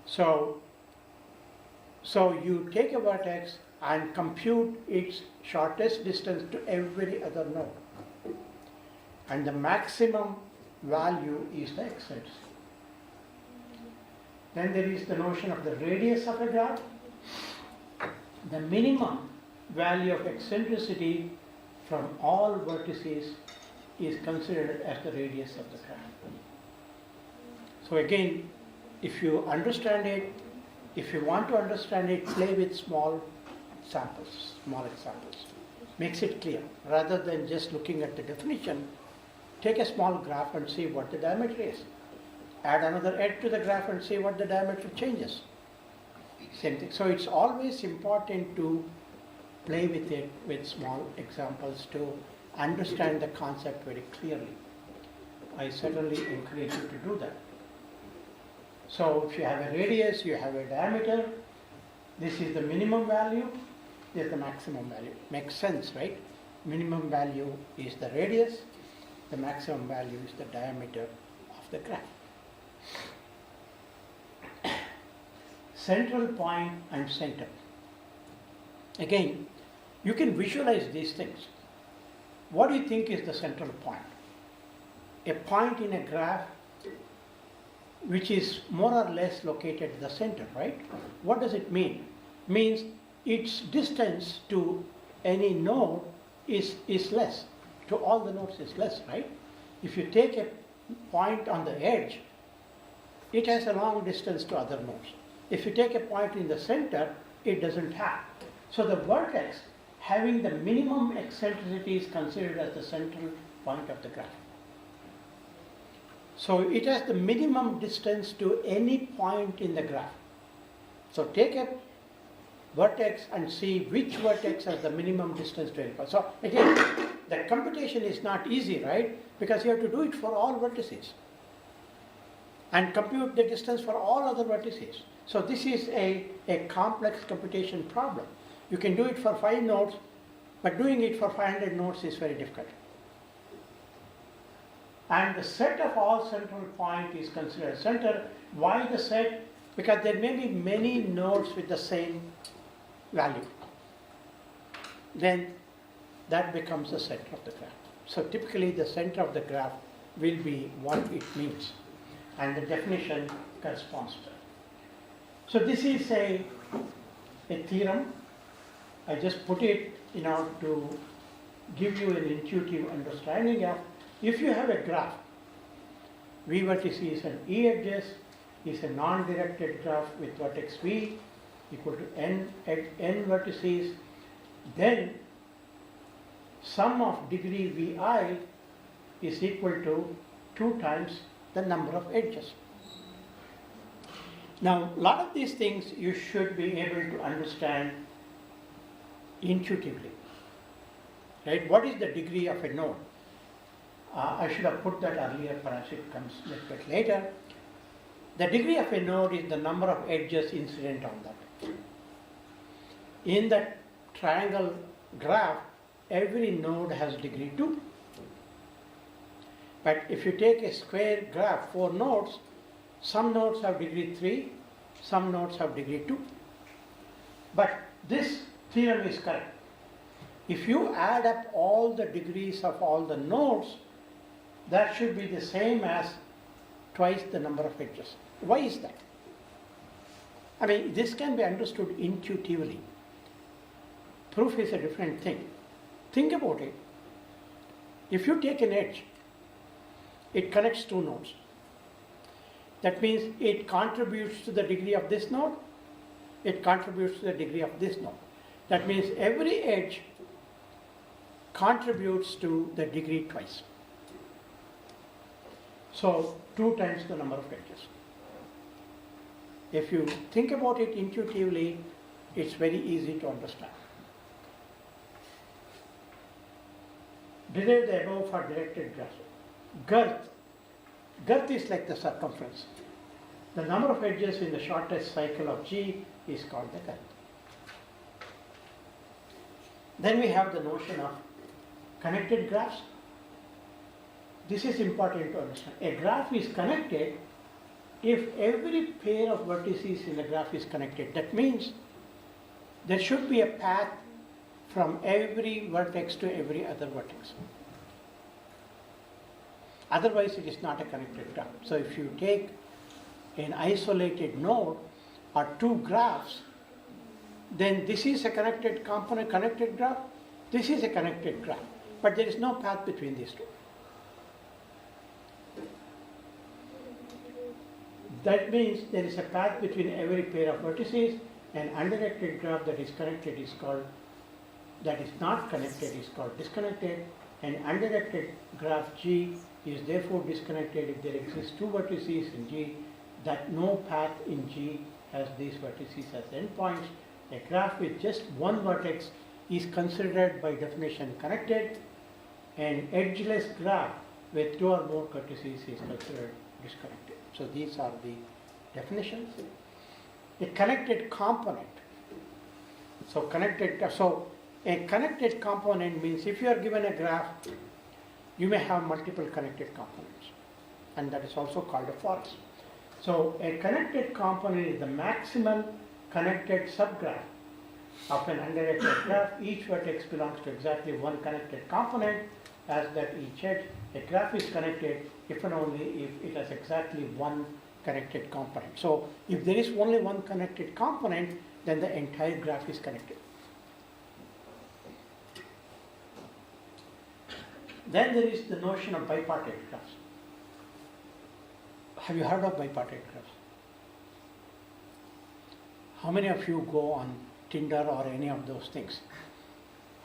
So you take a vertex and compute its shortest distance to every other node. And the maximum value is the eccentricity. Then there is the notion of the radius of a graph. The minimum value of eccentricity from all vertices is considered as the radius of the graph. So again, if you understand it, if you want to understand it, play with small samples, small examples. Makes it clear. Rather than just looking at the definition, take a small graph and see what the diameter is. Add another edge to the graph and see what the diameter changes. Same thing. So it's always important to play with it with small examples to understand the concept very clearly. I certainly encourage you to do that. So if you have a radius, you have a diameter, this is the minimum value, this is the maximum value. Makes sense, right? Minimum value is the radius, the maximum value is the diameter of the graph. central point and center. Again, you can visualize these things. What do you think is the central point? A point in a graph which is more or less located at the center, right? What does it mean? Means its distance to any node is less. To all the nodes is less, right? If you take a point on the edge, it has a long distance to other nodes. If you take a point in the center, it doesn't have. So the vertex having the minimum eccentricity is considered as the central point of the graph. So it has the minimum distance to any point in the graph. So take a vertex and see which vertex has the minimum distance to any point. So again, the computation is not easy, right? Because you have to do it for all vertices and compute the distance for all other vertices. So this is a complex computation problem. You can do it for 5 nodes, but doing it for 500 nodes is very difficult. And the set of all central point is considered center. Why the set? Because there may be many nodes with the same value. Then that becomes the center of the graph. So typically the center of the graph will be what it means, and the definition corresponds to it. So this is a theorem. I just put it to give you an intuitive understanding of, if you have a graph, V vertices and E edges is a non-directed graph with vertex V equal to n vertices, then sum of degree Vi is equal to 2 times the number of edges. Now, a lot of these things you should be able to understand intuitively, right? What is the degree of a node? I should have put that earlier, perhaps it comes a little bit later. The degree of a node is the number of edges incident on that. In that triangle graph, every node has degree 2. But if you take a square graph, 4 nodes, some nodes have degree 3, some nodes have degree 2. But this theorem is correct. If you add up all the degrees of all the nodes, that should be the same as twice the number of edges. Why is that? I mean, this can be understood intuitively. Proof is a different thing. Think about it. If you take an edge, it connects 2 nodes. That means it contributes to the degree of this node, it contributes to the degree of this node. That means every edge contributes to the degree twice. So 2 times the number of edges. If you think about it intuitively, it's very easy to understand. Derive the above for directed graphs. Girth. Girth is like the circumference. The number of edges in the shortest cycle of G is called the girth. Then we have the notion of connected graphs. This is important to understand. A graph is connected if every pair of vertices in the graph is connected. That means there should be a path from every vertex to every other vertex. Otherwise, it is not a connected graph. So if you take an isolated node or 2 graphs, then this is a connected component, connected graph, this is a connected graph, but there is no path between these 2. That means there is a path between every pair of vertices. An undirected graph that is connected is called, that is not connected is called disconnected. An undirected graph G is therefore disconnected if there exist 2 vertices in G, that no path in G has these vertices as endpoints. A graph with just 1 vertex is considered by definition connected. An edgeless graph with 2 or more vertices is considered disconnected. So these are the definitions. A connected component. So a connected component means if you are given a graph, you may have multiple connected components, and that is also called a forest. So a connected component is the maximal connected subgraph of an undirected graph. Each vertex belongs to exactly one connected component, as that each edge. A graph is connected if and only if it has exactly one connected component. So if there is only one connected component, then the entire graph is connected. Then there is the notion of bipartite graphs. Have you heard of bipartite graphs? How many of you go on Tinder or any of those things?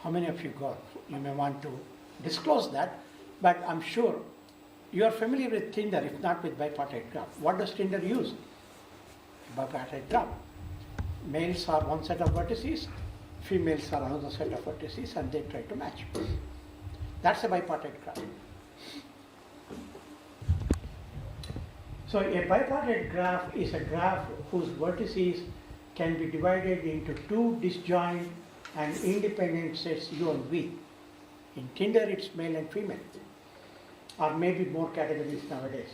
How many of you go? You may want to disclose that, but I'm sure you are familiar with Tinder, if not with bipartite graph. What does Tinder use? Bipartite graph. Males are one set of vertices, females are another set of vertices, and they try to match. That's a bipartite graph. So a bipartite graph is a graph whose vertices can be divided into two disjoint and independent sets U and V. In Tinder, it's male and female, or maybe more categories nowadays,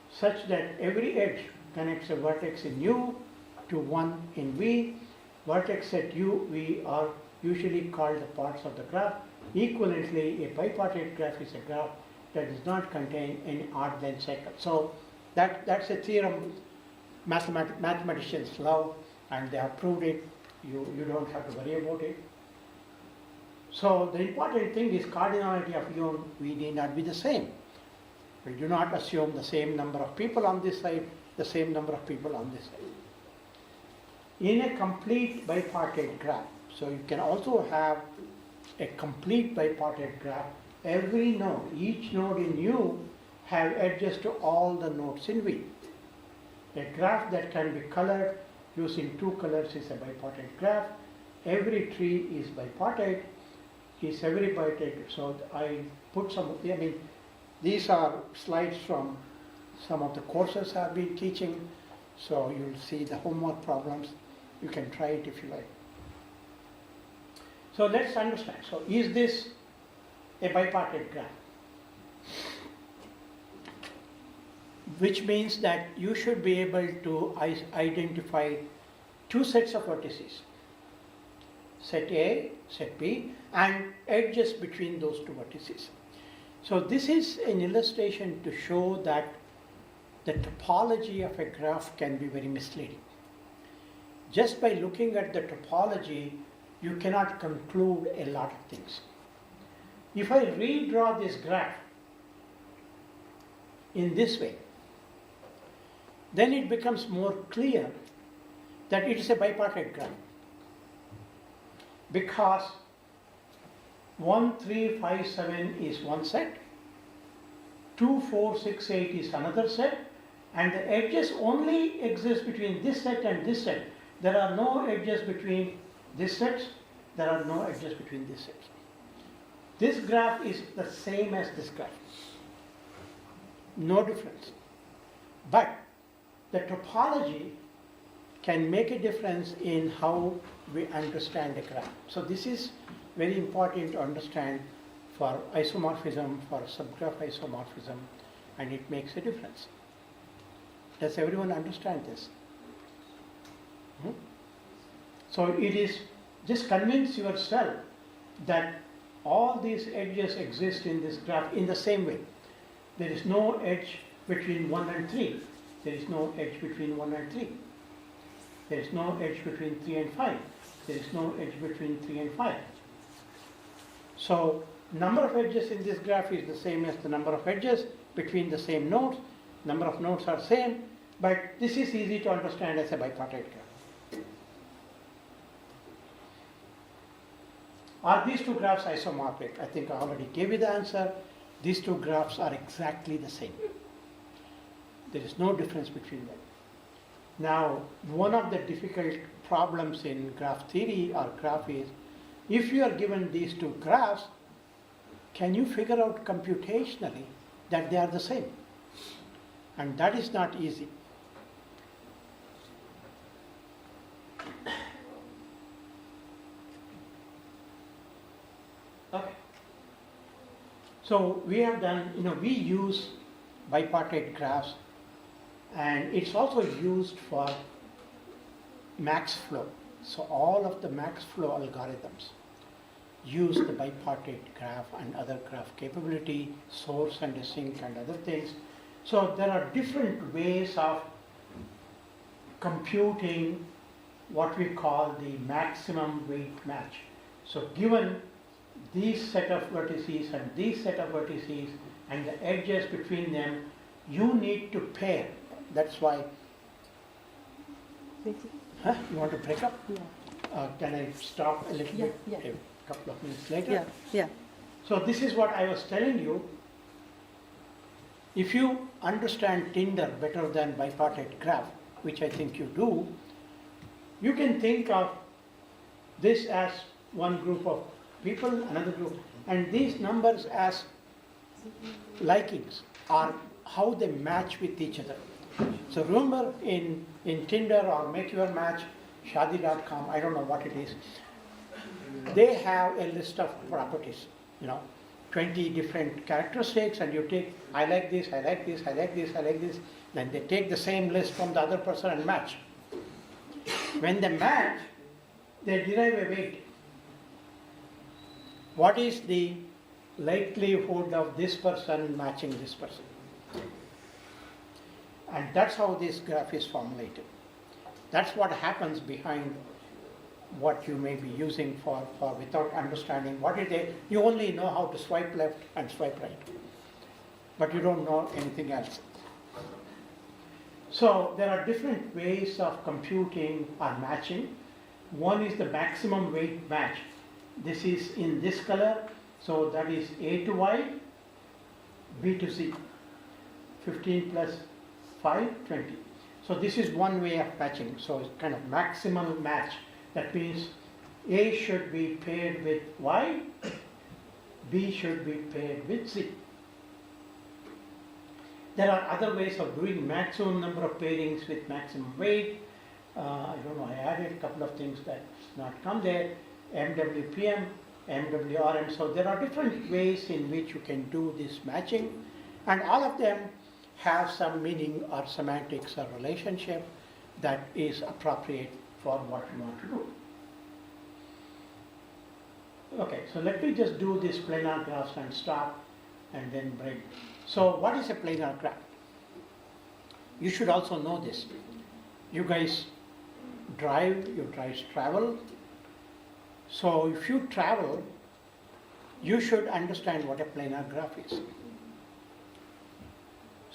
such that every edge connects a vertex in U to one in V. Vertex at U, V are usually called the parts of the graph. Equivalently, a bipartite graph is a graph that does not contain any odd length cycle. So that's a theorem mathematicians love, and they have proved it. You don't have to worry about it. So the important thing is cardinality of U and V need not be the same. We do not assume the same number of people on this side, the same number of people on this side. In a complete bipartite graph, so you can also have a complete bipartite graph, every node, each node in U have edges to all the nodes in V. A graph that can be colored using two colors is a bipartite graph. Every tree is bipartite. Is every bipartite? So I put some, these are slides from some of the courses I've been teaching. So you'll see the homework problems. You can try it if you like. So let's understand. So is this a bipartite graph? Which means that you should be able to identify two sets of vertices, set A, set B, and edges between those two vertices. So this is an illustration to show that the topology of a graph can be very misleading. Just by looking at the topology, you cannot conclude a lot of things. If I redraw this graph in this way, then it becomes more clear that it is a bipartite graph. Because 1, 3, 5, 7 is one set, 2, 4, 6, 8 is another set, and the edges only exist between this set and this set. There are no edges between these sets, there are no edges between these sets. This graph is the same as this graph. No difference. But the topology can make a difference in how we understand a graph. So this is very important to understand for isomorphism, for subgraph isomorphism, and it makes a difference. Does everyone understand this? So it is, just convince yourself that all these edges exist in this graph in the same way. There is no edge between 1 and 3. There is no edge between 1 and 3. There is no edge between 3 and 5. There is no edge between 3 and 5. So number of edges in this graph is the same as the number of edges between the same nodes. Number of nodes are same, but this is easy to understand as a bipartite graph. Are these two graphs isomorphic? I think I already gave you the answer. These two graphs are exactly the same. There is no difference between them. Now, one of the difficult problems in graph theory or graph is, if you are given these two graphs, can you figure out computationally that they are the same? And that is not easy. Okay. So we have done, we use bipartite graphs And it's also used for max flow. So all of the max flow algorithms use the bipartite graph and other graph capability, source and a sink and other things. So there are different ways of computing what we call the maximum weight match. So given these set of vertices and these set of vertices and the edges between them, you need to pair. That's why. Huh? You want to break up? Yeah. Can I stop a little bit? Yeah. A couple of minutes later? Yeah. So this is what I was telling you. If you understand Tinder better than bipartite graph, which I think you do, you can think of this as one group of people, another group, and these numbers as likings or how they match with each other. So remember in Tinder or Make Your Match, Shadi.com, I don't know what it is, they have a list of properties, 20 different characteristics, and you take, I like this, I like this, I like this, I like this, then they take the same list from the other person and match. When they match, they derive a weight. What is the likelihood of this person matching this person? And that's how this graph is formulated. That's what happens behind what you may be using for without understanding what it is. You only know how to swipe left and swipe right, but you don't know anything else. So there are different ways of computing or matching. One is the maximum weight match. This is in this color, so that is A to Y, B to C, 15 plus 5, 20. So this is one way of matching. So it's kind of maximum match. That means A should be paired with Y, B should be paired with C. There are other ways of doing maximum number of pairings with maximum weight. I don't know, I added a couple of things that's not come there. MWPM, MWRM. So there are different ways in which you can do this matching, and all of them have some meaning or semantics or relationship that is appropriate for what you want to do. Okay, so let me just do this planar graphs and stop and then break. So what is a planar graph? You should also know this. You guys drive, you guys travel. So if you travel, you should understand what a planar graph is.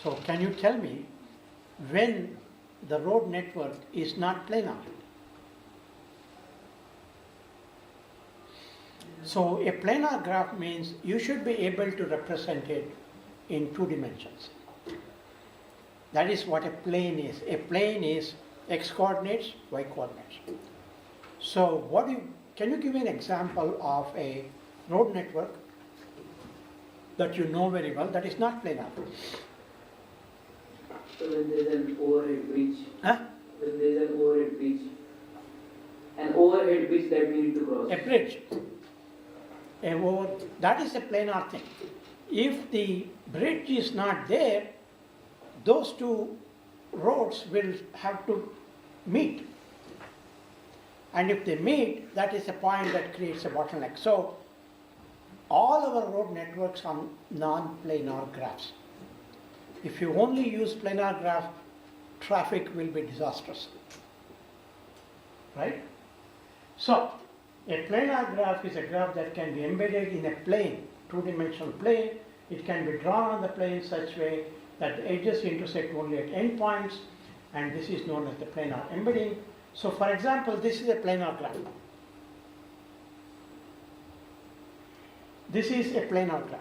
So can you tell me when the road network is not planar? So a planar graph means you should be able to represent it in 2 dimensions. That is what a plane is. A plane is x coordinates, y coordinates. So can you give me an example of a road network that you know very well that is not planar? So when there is an overhead bridge, Huh? when there is an overhead bridge that we need to cross. A bridge. That is a planar thing. If the bridge is not there, those 2 roads will have to meet. And if they meet, that is a point that creates a bottleneck. So all our road networks are non-planar graphs. If you only use planar graph, traffic will be disastrous. Right? So a planar graph is a graph that can be embedded in a plane, 2-dimensional plane. It can be drawn on the plane such way that the edges intersect only at endpoints, and this is known as the planar embedding. So for example, this is a planar graph. This is a planar graph.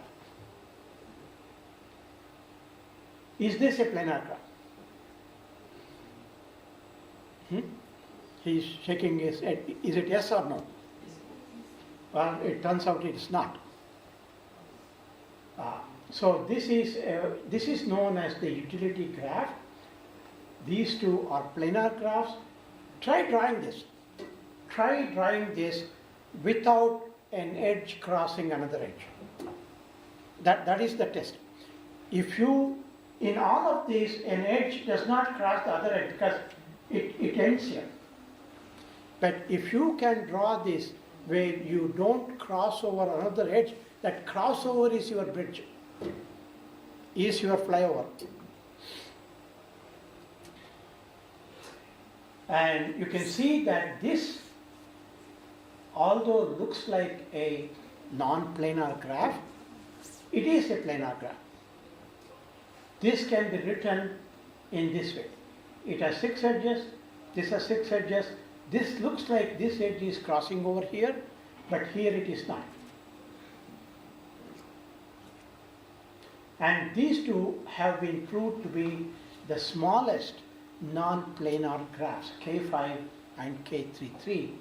Is this a planar graph? He's shaking his head. Is it yes or no? Well, it turns out it is not. So this is known as the utility graph. These 2 are planar graphs. Try drawing this. Try drawing this without an edge crossing another edge. That is the test. If you In all of these, an edge does not cross the other edge because it ends here. But if you can draw this where you don't cross over another edge, that crossover is your bridge, is your flyover. And you can see that this, although looks like a non-planar graph, it is a planar graph. This can be written in this way. It has 6 edges, this has 6 edges. This looks like this edge is crossing over here, but here it is not. And these two have been proved to be the smallest non-planar graphs, K5 and K33,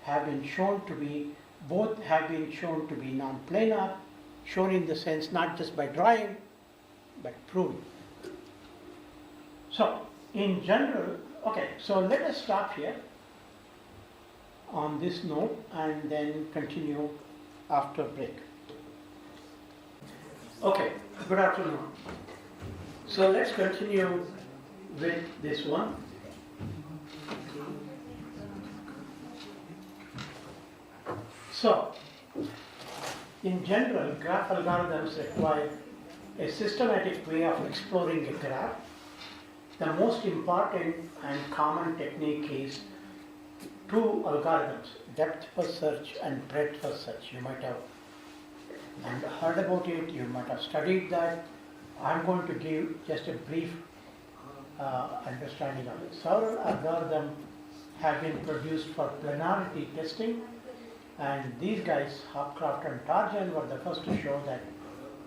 have been shown to be, both have been shown to be non-planar, shown in the sense not just by drawing, but proving. So, in general, okay, so let us stop here on this note and then continue after break. Okay, good afternoon. So let's continue with this one. So, in general, graph algorithms require a systematic way of exploring a graph. The most important and common technique is two algorithms, depth first search and breadth first search. You might have heard about it, you might have studied that. I'm going to give just a brief understanding of it. Several algorithms have been produced for planarity testing, and these guys, Hopcroft and Tarjan, were the first to show that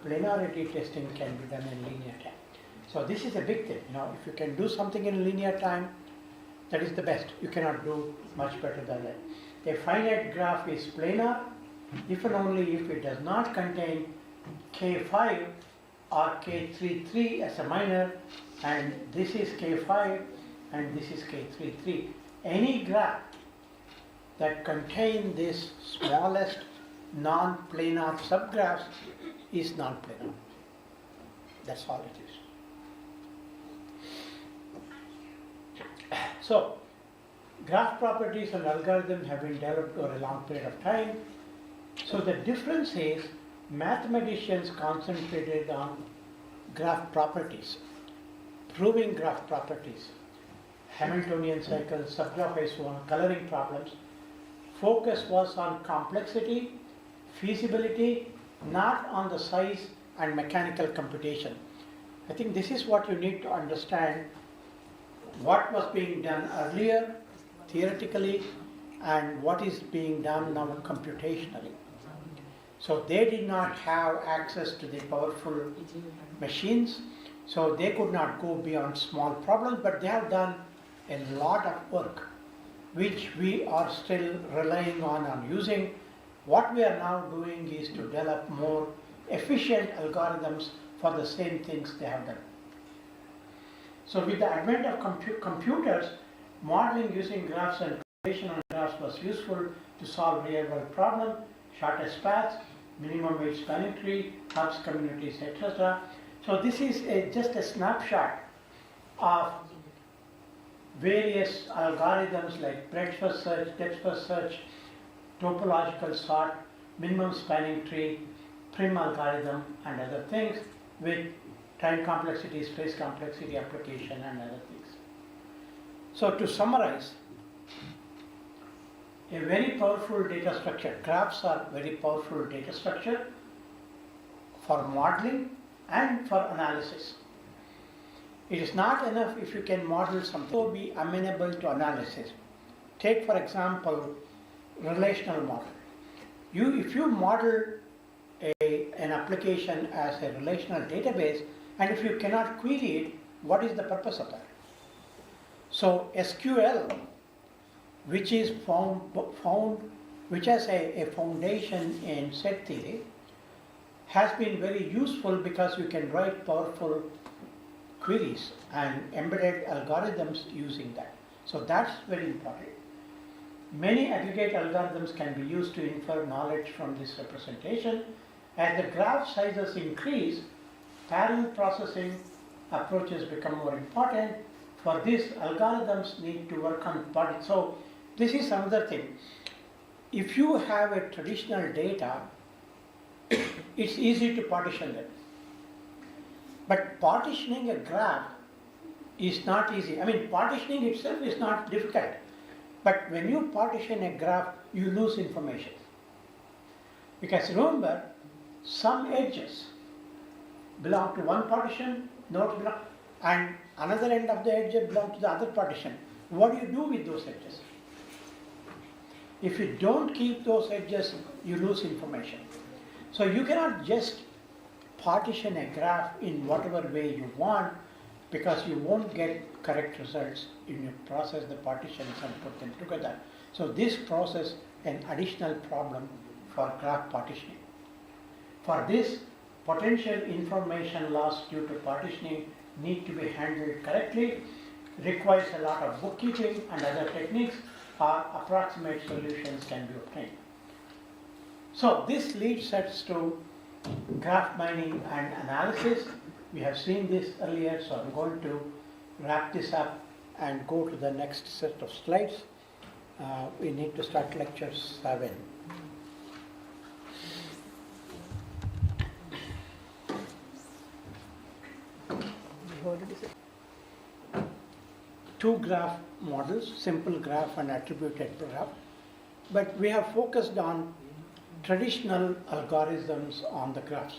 planarity testing can be done in linear time. So this is a big thing. If you can do something in linear time, that is the best. You cannot do much better than that. A finite graph is planar if and only if it does not contain K5 or K33 as a minor, and this is K5 and this is K33. Any graph that contains this smallest non-planar subgraphs is non-planar. That's all it is. So, graph properties and algorithms have been developed over a long period of time. So the difference is mathematicians concentrated on graph properties, proving graph properties, Hamiltonian cycles, subgraph S1, coloring problems. Focus was on complexity, feasibility, not on the size and mechanical computation. I think this is what you need to understand, what was being done earlier theoretically and what is being done now computationally. So they did not have access to the powerful machines, so they could not go beyond small problems, but they have done a lot of work which we are still relying on using. What we are now doing is to develop more efficient algorithms for the same things they have done. So with the advent of computers, modeling using graphs and computation on graphs was useful to solve real-world problems, shortest paths, minimum weight spanning tree, hubs, communities, etc. So this is just a snapshot of various algorithms like breadth first search, depth first search, topological sort, minimum spanning tree, prim algorithm, and other things with time complexity, space complexity, application, and other things. So to summarize, a very powerful data structure. Graphs are very powerful data structure for modeling and for analysis. It is not enough if you can model something to be amenable to analysis. Take for example, relational model. If you model an application as a relational database, and if you cannot query it, what is the purpose of that? So SQL, which is which has a foundation in set theory, has been very useful because you can write powerful queries and embedded algorithms using that. So that's very important. Many aggregate algorithms can be used to infer knowledge from this representation. As the graph sizes increase, parallel processing approaches become more important. For this, algorithms need to work on partition. So this is another thing. If you have a traditional data, it's easy to partition them. But partitioning a graph is not easy. I mean, partitioning itself is not difficult. But when you partition a graph, you lose information. Because remember, some edges belong to one partition, nodes belong, and another end of the edge belong to the other partition. What do you do with those edges? If you don't keep those edges, you lose information. So you cannot just partition a graph in whatever way you want, because you won't get correct results in your process the partitions and put them together. So this poses an additional problem for graph partitioning. For this, potential information loss due to partitioning need to be handled correctly, requires a lot of bookkeeping and other techniques, or approximate solutions can be obtained. So this leads us to graph mining and analysis. We have seen this earlier, so I'm going to wrap this up and go to the next set of slides. We need to start lecture 7. Two graph models, simple graph and attributed graph, but we have focused on traditional algorithms on the graphs: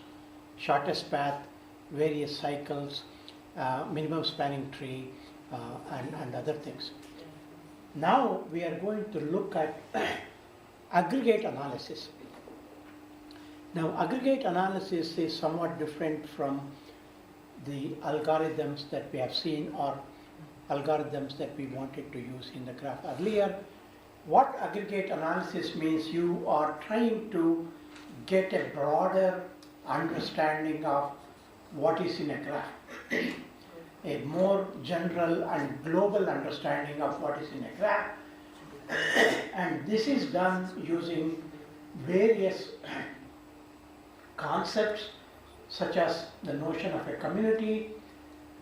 shortest path, various cycles, minimum spanning tree, and other things. Now we are going to look at aggregate analysis. Now aggregate analysis is somewhat different from the algorithms that we have seen, or algorithms that we wanted to use in the graph earlier. What aggregate analysis means, you are trying to get a broader understanding of what is in a graph, a more general and global understanding of what is in a graph, and this is done using various concepts such as the notion of a community,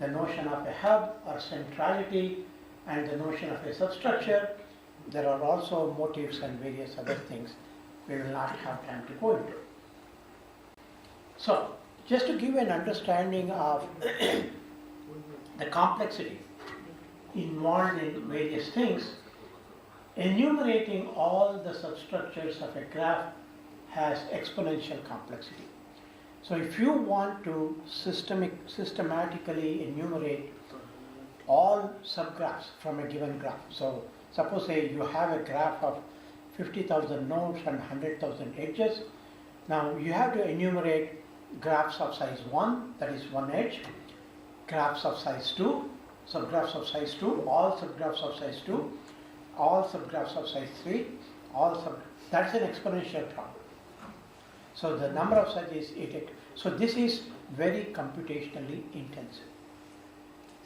the notion of a hub or centrality, and the notion of a substructure. There are also motifs and various other things we will not have time to go into. So, just to give you an understanding of the complexity involved in various things, enumerating all the substructures of a graph has exponential complexity. So if you want to systematically enumerate all subgraphs from a given graph, so suppose say you have a graph of 50,000 nodes and 100,000 edges. Now you have to enumerate graphs of size 1, that is one edge, graphs of size 2, subgraphs of size 2, all subgraphs of size 2, all subgraphs of size 3, that's an exponential problem. So the number of such is 8. So this is very computationally intensive.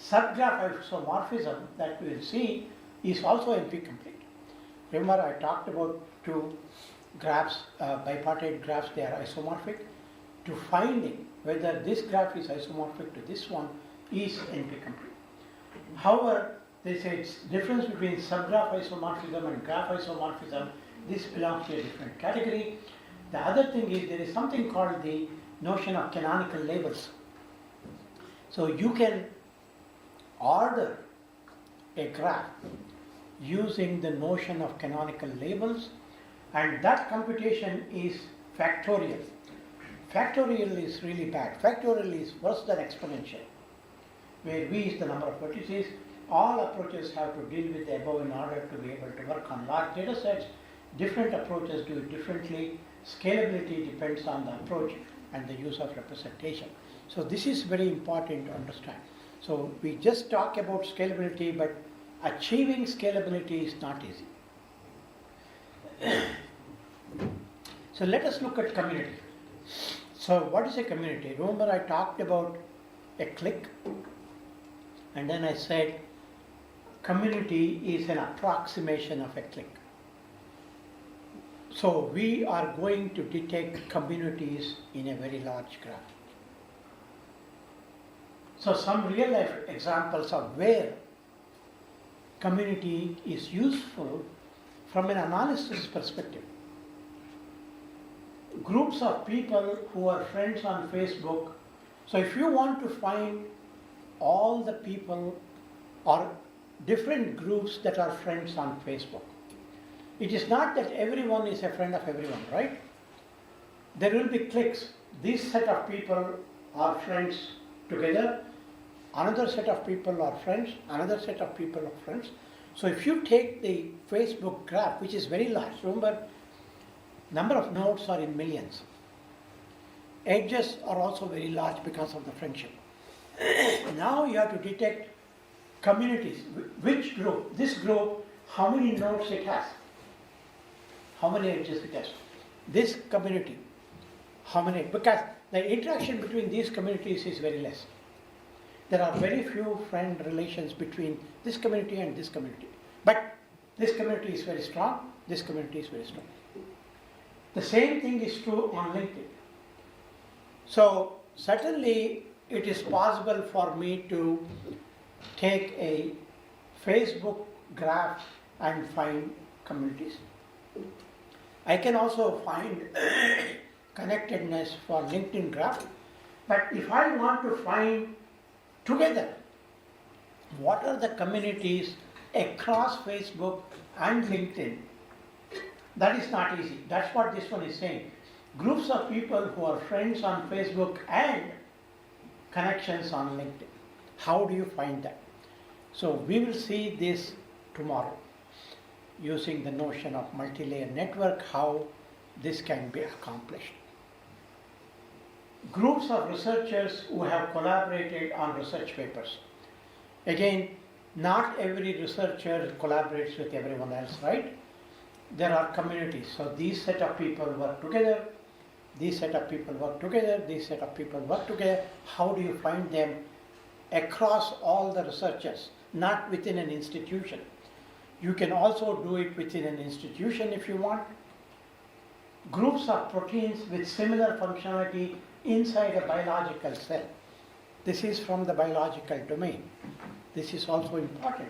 Subgraph isomorphism that we will see is also NP complete. Remember I talked about two graphs, bipartite graphs, they are isomorphic. To finding whether this graph is isomorphic to this one is NP complete. However, there is a difference between subgraph isomorphism and graph isomorphism. This belongs to a different category. The other thing is there is something called the notion of canonical labels. So you can order a graph using the notion of canonical labels, and that computation is factorial. Factorial is really bad. Factorial is worse than exponential, where V is the number of vertices. All approaches have to deal with the above in order to be able to work on large data sets. Different approaches do it differently. Scalability depends on the approach and the use of representation. So this is very important to understand. So we just talk about scalability, but achieving scalability is not easy. So let us look at community. So what is a community? Remember I talked about a clique, and then I said community is an approximation of a clique. So we are going to detect communities in a very large graph. So some real life examples of where community is useful from an analysis perspective. Groups of people who are friends on Facebook. So if you want to find all the people or different groups that are friends on Facebook, it is not that everyone is a friend of everyone, right? There will be cliques. This set of people are friends together, another set of people are friends, another set of people are friends. So if you take the Facebook graph, which is very large, remember, number of nodes are in millions. Edges are also very large because of the friendship. Now you have to detect communities. Which group? This group, how many nodes it has? How many edges it has? This community, how many? Because the interaction between these communities is very less. There are very few friend relations between this community and this community. But this community is very strong, this community is very strong. The same thing is true on LinkedIn. So certainly it is possible for me to take a Facebook graph and find communities. I can also find connectedness for LinkedIn graph. But if I want to find together what are the communities across Facebook and LinkedIn, that is not easy. That's what this one is saying. Groups of people who are friends on Facebook and connections on LinkedIn. How do you find that? So we will see this tomorrow using the notion of multi-layer network, how this can be accomplished. Groups of researchers who have collaborated on research papers. Again, not every researcher collaborates with everyone else, right? There are communities. So these set of people work together, these set of people work together, these set of people work together. How do you find them across all the researchers, not within an institution? You can also do it within an institution if you want. Groups of proteins with similar functionality inside a biological cell. This is from the biological domain. This is also important.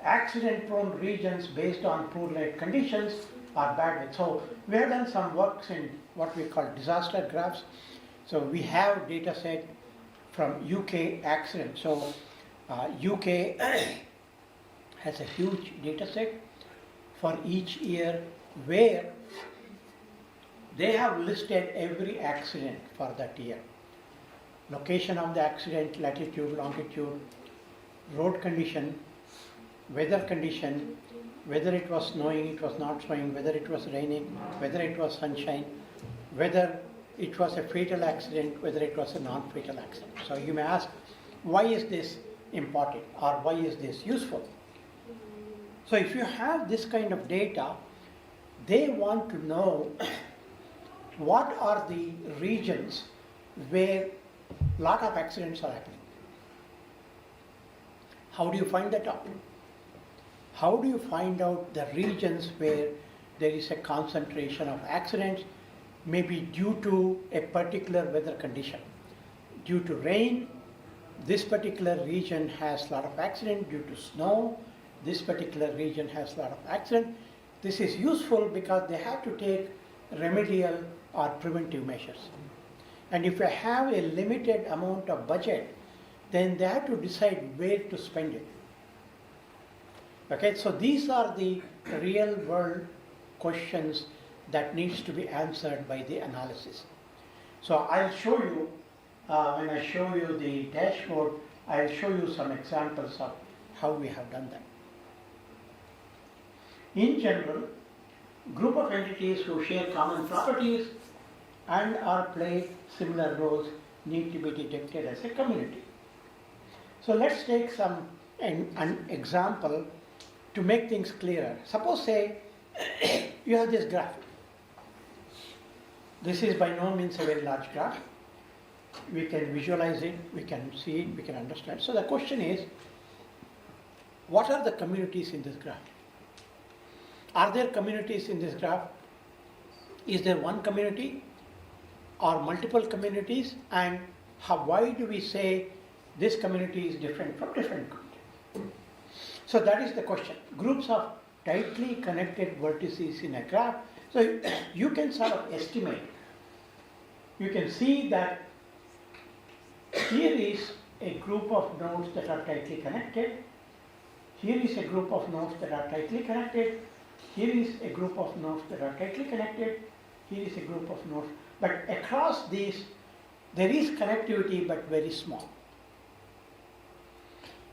Accident-prone regions based on poor light conditions are bad with. So we have done some works in what we call disaster graphs. So we have data set from UK accident. So UK has a huge data set for each year where they have listed every accident for that year. Location of the accident, latitude, longitude, road condition, weather condition, whether it was snowing, it was not snowing, whether it was raining, whether it was sunshine, whether it was a fatal accident, whether it was a non-fatal accident. So you may ask, why is this important or why is this useful? So if you have this kind of data, they want to know what are the regions where a lot of accidents are happening. How do you find that out? How do you find out the regions where there is a concentration of accidents, maybe due to a particular weather condition? Due to rain, this particular region has a lot of accident. Due to snow, this particular region has a lot of accident. This is useful because they have to take remedial or preventive measures. And if you have a limited amount of budget, then they have to decide where to spend it. Okay, so these are the real world questions that needs to be answered by the analysis. So I'll show you, when I show you the dashboard, I'll show you some examples of how we have done that. In general, group of entities who share common properties and or play similar roles need to be detected as a community. So let's take an example to make things clearer. Suppose say you have this graph. This is by no means a very large graph. We can visualize it, we can see it, we can understand. So the question is, what are the communities in this graph? Are there communities in this graph? Is there one community or multiple communities? And why do we say this community is different from different community. So that is the question. Groups of tightly connected vertices in a graph. So you can sort of estimate. You can see that here is a group of nodes that are tightly connected. Here is a group of nodes that are tightly connected. Here is a group of nodes that are tightly connected. Here is a group of nodes. But across these, there is connectivity, but very small.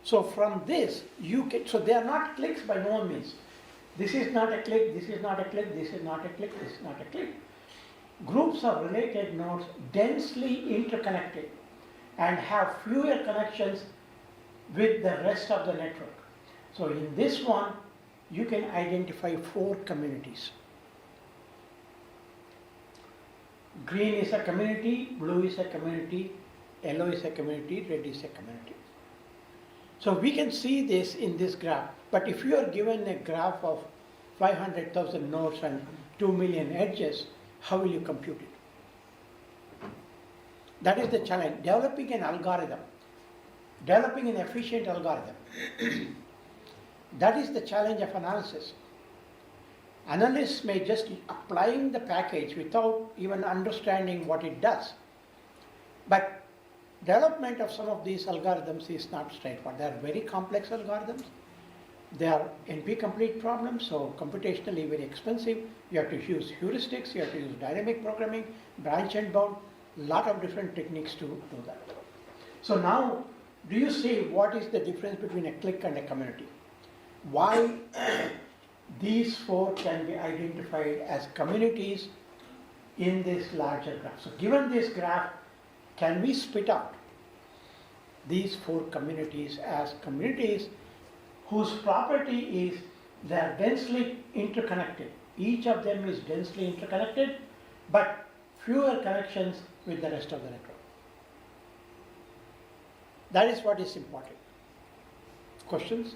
So from this, you can, so they are not clicks by no means. This is not a click, this is not a click, this is not a click, this is not a click. Groups of related nodes densely interconnected and have fewer connections with the rest of the network. So in this one, you can identify 4 communities. Green is a community, blue is a community, yellow is a community, red is a community. So we can see this in this graph, but if you are given a graph of 500,000 nodes and 2 million edges, how will you compute it? That is the challenge. Developing an algorithm, developing an efficient algorithm. That is the challenge of analysis. Analysts may just applying the package without even understanding what it does. But development of some of these algorithms is not straightforward. They are very complex algorithms. They are NP-complete problems, so computationally very expensive. You have to use heuristics, you have to use dynamic programming, branch and bound, lot of different techniques to do that. So now, do you see what is the difference between a click and a community? Why these 4 can be identified as communities in this larger graph. So given this graph, can we spit out these 4 communities as communities whose property is they are densely interconnected. Each of them is densely interconnected, but fewer connections with the rest of the network. That is what is important. Questions?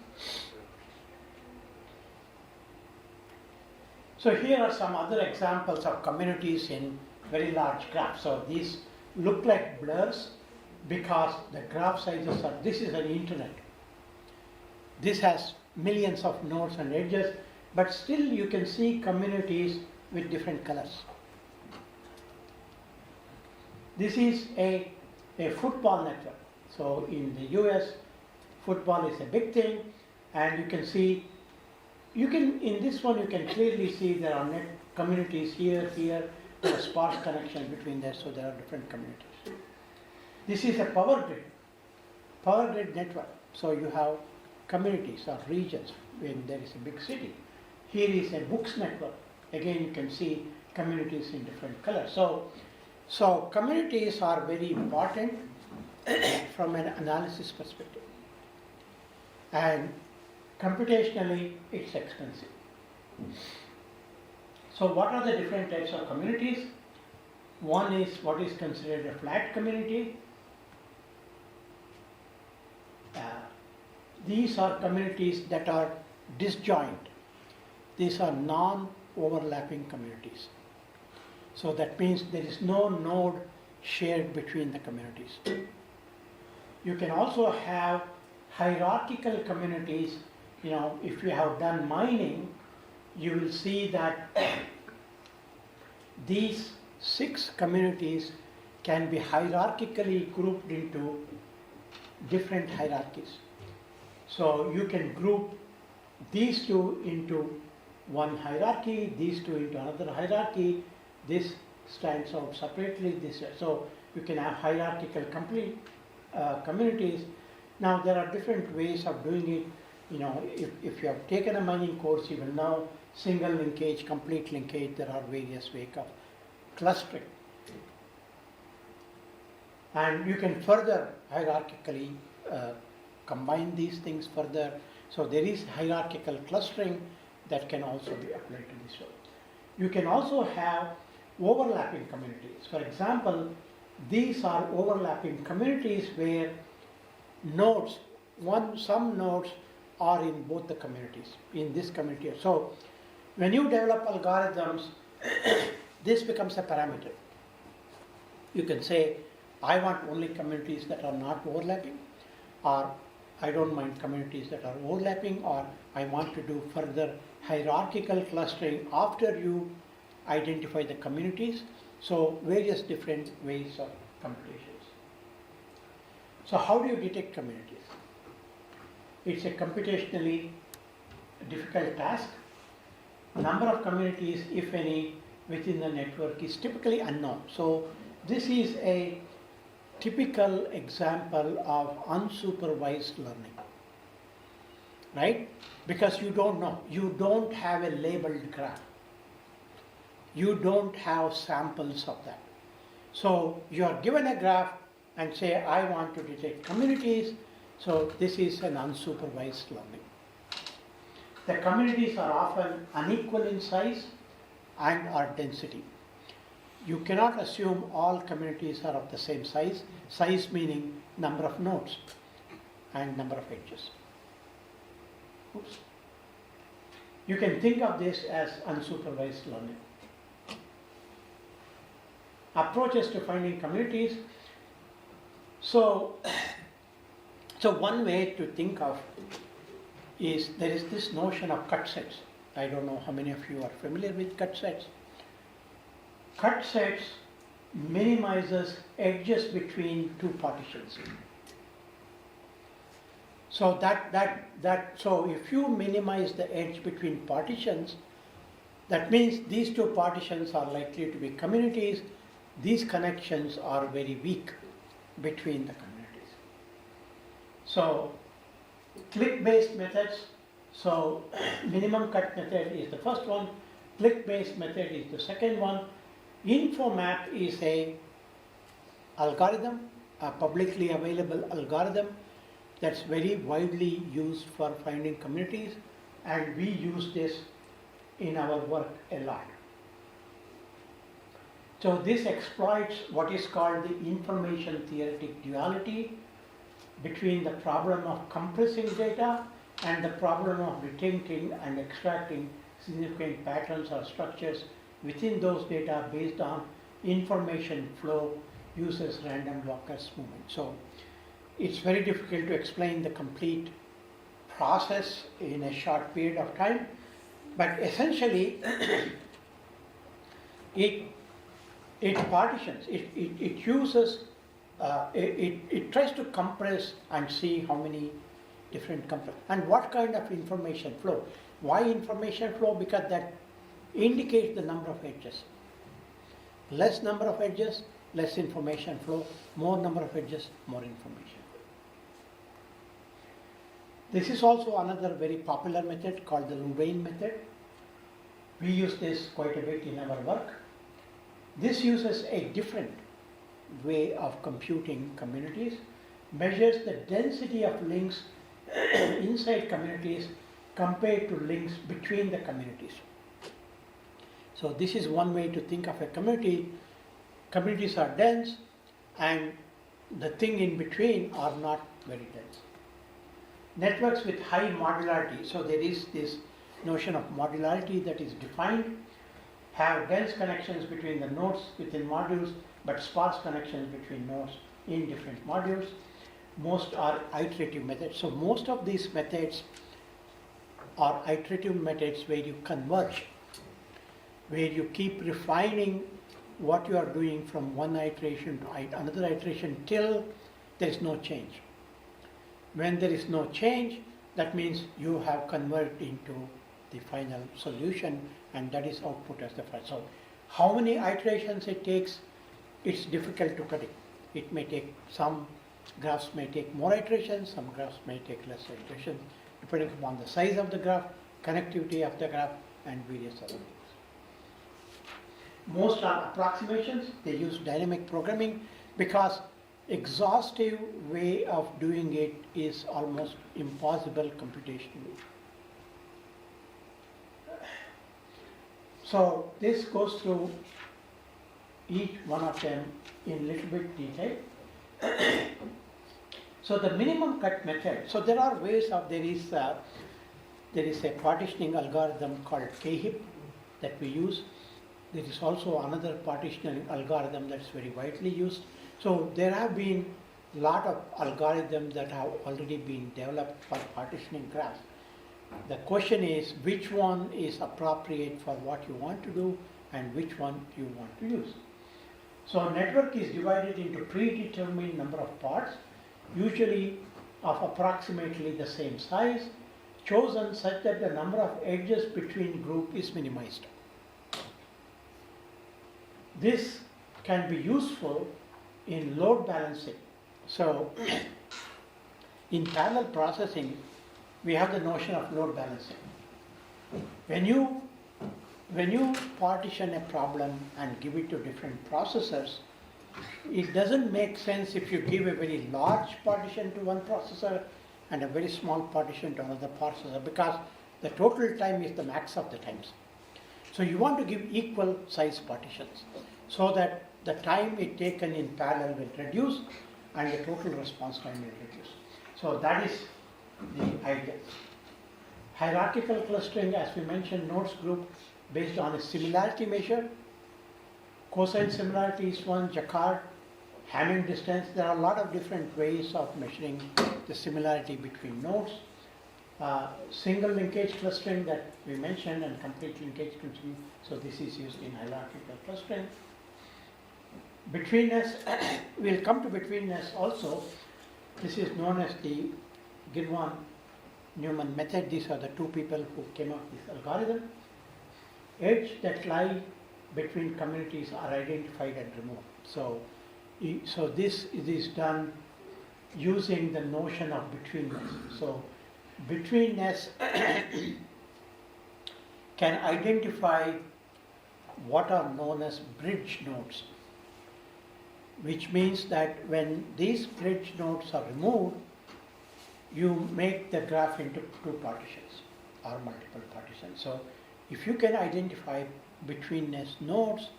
So here are some other examples of communities in very large graphs. So these look like blurs because the graph sizes are, this is an internet. This has millions of nodes and edges, but still you can see communities with different colors. This is a football network. So in the US, football is a big thing, and you can see, in this one you can clearly see there are net communities here, there are sparse connections between there, so there are different communities. This is a power grid network. So you have communities or regions when there is a big city. Here is a books network. Again, you can see communities in different colors. So communities are very important from an analysis perspective. And computationally, it's expensive. So what are the different types of communities? One is what is considered a flat community. These are communities that are disjoint. These are non-overlapping communities. So that means there is no node shared between the communities. You can also have hierarchical communities. You know, if you have done mining, you will see that these 6 communities can be hierarchically grouped into different hierarchies. So you can group these 2 into one hierarchy, these 2 into another hierarchy, this stands out separately, this. So you can have hierarchical complete communities. Now there are different ways of doing it. You know, if you have taken a mining course, you will know single linkage, complete linkage, there are various ways of clustering. And you can further hierarchically combine these things further. So there is hierarchical clustering that can also be applied to this one. You can also have overlapping communities. For example, these are overlapping communities where nodes, some nodes are in both the communities, in this community. So when you develop algorithms, this becomes a parameter. You can say, I want only communities that are not overlapping. or I don't mind communities that are overlapping, or I want to do further hierarchical clustering after you identify the communities. So various different ways of computations. So how do you detect communities? It's a computationally difficult task. Number of communities, if any, within the network is typically unknown. So this is a typical example of unsupervised learning, right? Because you don't know, you don't have a labeled graph. You don't have samples of that. So you are given a graph and say, I want to detect communities. So this is an unsupervised learning. The communities are often unequal in size and or density. You cannot assume all communities are of the same size. Size meaning number of nodes and number of edges. Oops. You can think of this as unsupervised learning. Approaches to finding communities. So one way to think of is there is this notion of cut sets. I don't know how many of you are familiar with cut sets. Cut sets minimizes edges between two partitions. So so if you minimize the edge between partitions, that means these two partitions are likely to be communities. These connections are very weak between the communities. So click-based methods. So minimum cut method is the first one. Click-based method is the second one. Infomap is a algorithm, a publicly available algorithm that's very widely used for finding communities, and we use this in our work a lot. So this exploits what is called the information theoretic duality between the problem of compressing data and the problem of detecting and extracting significant patterns or structures within those data based on information flow uses random locus movement. So it's very difficult to explain the complete process in a short period of time, but essentially it partitions, it uses, it tries to compress and see how many different and what kind of information flow. Why information flow? Because that indicates the number of edges. Less number of edges, less information flow. More number of edges, more information flow. This is also another very popular method called the Louvain method. We use this quite a bit in our work. This uses a different way of computing communities, measures the density of links inside communities compared to links between the communities. So this is one way to think of a community. Communities are dense and the thing in between are not very dense. Networks with high modularity, so there is this notion of modularity that is defined, have dense connections between the nodes within modules, but sparse connections between nodes in different modules. Most are iterative methods. So most of these methods are iterative methods where you converge, where you keep refining what you are doing from one iteration to another iteration till there is no change. When there is no change, that means you have converged into the final solution, and that is output as the first. So how many iterations it takes, it's difficult to predict. It may take, some graphs may take more iterations, some graphs may take less iterations, depending upon the size of the graph, connectivity of the graph, and various other things. Most are approximations. They use dynamic programming because exhaustive way of doing it is almost impossible computationally. So this goes through each one of them in little bit detail. So the minimum cut method, so there are ways of, there is a partitioning algorithm called KHIP that we use. There is also another partitioning algorithm that's very widely used. So there have been lot of algorithms that have already been developed for partitioning graphs. The question is which one is appropriate for what you want to do and which one you want to use. So a network is divided into predetermined number of parts, usually of approximately the same size, chosen such that the number of edges between group is minimized. This can be useful in load balancing. So in parallel processing, we have the notion of load balancing. When you partition a problem and give it to different processors, it doesn't make sense if you give a very large partition to one processor and a very small partition to another processor, because the total time is the max of the times. So you want to give equal size partitions so that the time it taken in parallel will reduce and the total response time will reduce. So that is the idea. Hierarchical clustering, as we mentioned, nodes group based on a similarity measure. Cosine similarity is one, Jacquard, Hamming distance. There are a lot of different ways of measuring the similarity between nodes. Single linkage clustering that we mentioned, and complete linkage clustering. So this is used in hierarchical clustering. Betweenness, we'll come to betweenness also. This is known as the Gilman-Newman method. These are the two people who came up with this algorithm. Edge that lie between communities are identified and removed. So this is done using the notion of betweenness. So betweenness can identify what are known as bridge nodes, which means that when these bridge nodes are removed, you make the graph into two partitions or multiple partitions. So if you can identify betweenness nodes,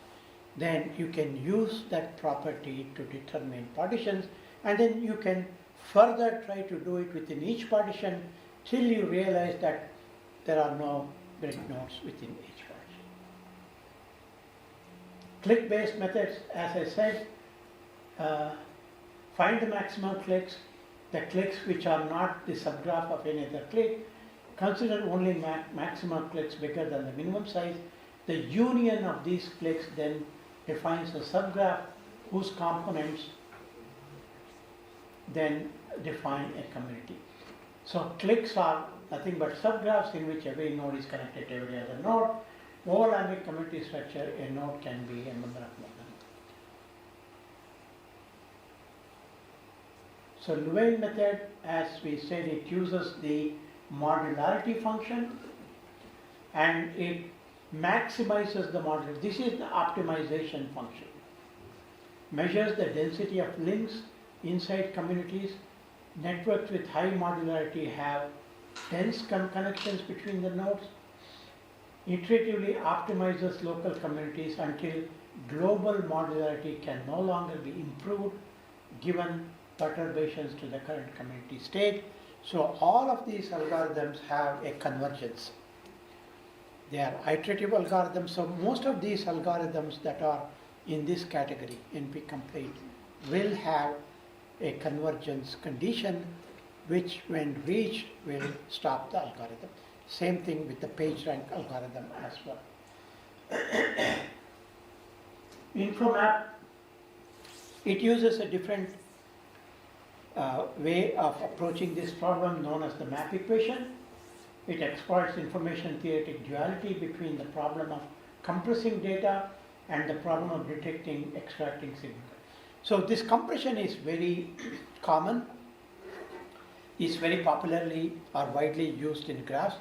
then you can use that property to determine partitions, and then you can further try to do it within each partition till you realize that there are no bridge nodes within each partition. Click-based methods, as I said, find the maximum clicks, the clicks which are not the subgraph of any other click, consider only maximum clicks bigger than the minimum size. The union of these clicks then defines a subgraph whose components then define a community. So clicks are nothing but subgraphs in which every node is connected to every other node. Overlapping community structure, a node can be a member of more than one. So Louvain method, as we said, it uses the modularity function and it maximizes the modularity. This is the optimization function. Measures the density of links inside communities. Networks with high modularity have dense connections between the nodes. Iteratively optimizes local communities until global modularity can no longer be improved given perturbations to the current community state. So all of these algorithms have a convergence. They are iterative algorithms. So most of these algorithms that are in this category, NP complete, will have a convergence condition which when reached will stop the algorithm. Same thing with the PageRank algorithm as well. Infomap, it uses a different way of approaching this problem known as the map equation. It exploits information theoretic duality between the problem of compressing data and the problem of detecting, extracting signal. So this compression is very common, is very popularly or widely used in graphs.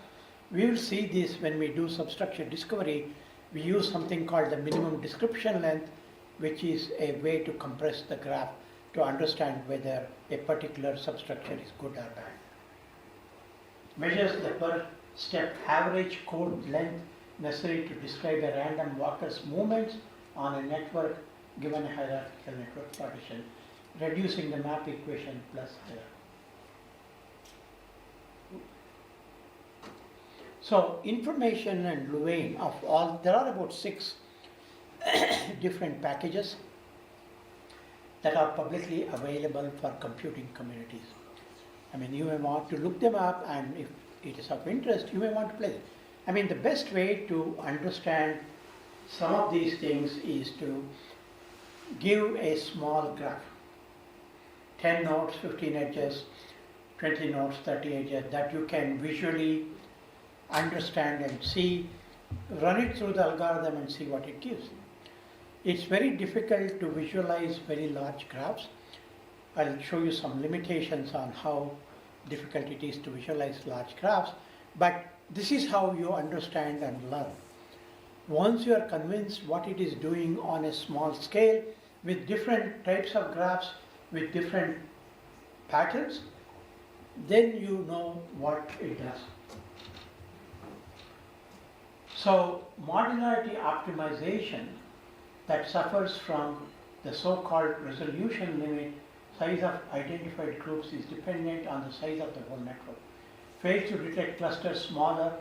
We will see this when we do substructure discovery. We use something called the minimum description length, which is a way to compress the graph to understand whether a particular substructure is good or bad. Measures the per step average code length necessary to describe a random walker's movements on a network given a hierarchical network partition, reducing the map equation plus error. So information and Louvain of all, there are about 6 different packages that are publicly available for computing communities. I mean, you may want to look them up, and if it is of interest, you may want to play them. I mean, the best way to understand some of these things is to give a small graph. 10 nodes, 15 edges, 20 nodes, 30 edges, that you can visually understand and see, run it through the algorithm and see what it gives. It's very difficult to visualize very large graphs. I'll show you some limitations on how difficult it is to visualize large graphs, but this is how you understand and learn. Once you are convinced what it is doing on a small scale with different types of graphs, with different patterns, then you know what it does. So modularity optimization that suffers from the so-called resolution limit, size of identified groups is dependent on the size of the whole network. Fails to detect clusters smaller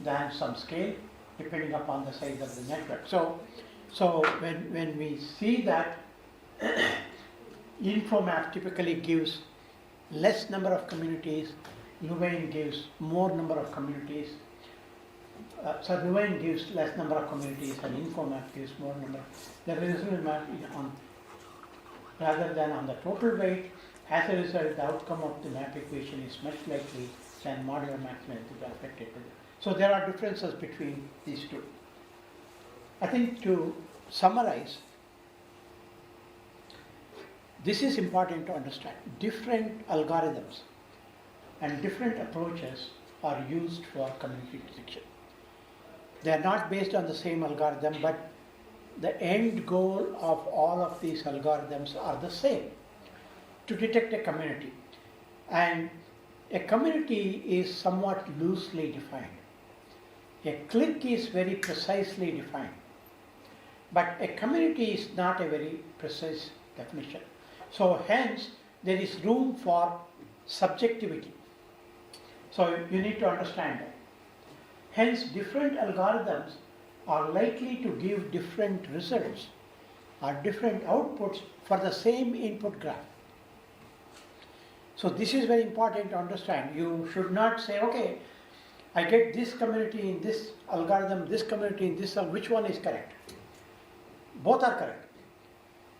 than some scale depending upon the size of the network. So when we see that InfoMap typically gives less number of communities, Louvain gives more number of communities. So Louvain gives less number of communities and InfoMap gives more number. The result map is on rather than on the total weight. As a result, the outcome of the map equation is much likely than modular max length is affected. So there are differences between these two. I think to summarize, this is important to understand. Different algorithms and different approaches are used for community detection. They are not based on the same algorithm, but the end goal of all of these algorithms are the same, to detect a community. And a community is somewhat loosely defined. A clique is very precisely defined. But a community is not a very precise definition. So hence, there is room for subjectivity. So you need to understand that. Hence, different algorithms are likely to give different results or different outputs for the same input graph. So this is very important to understand. You should not say, okay, I get this community in this algorithm, this community in this, which one is correct? Both are correct.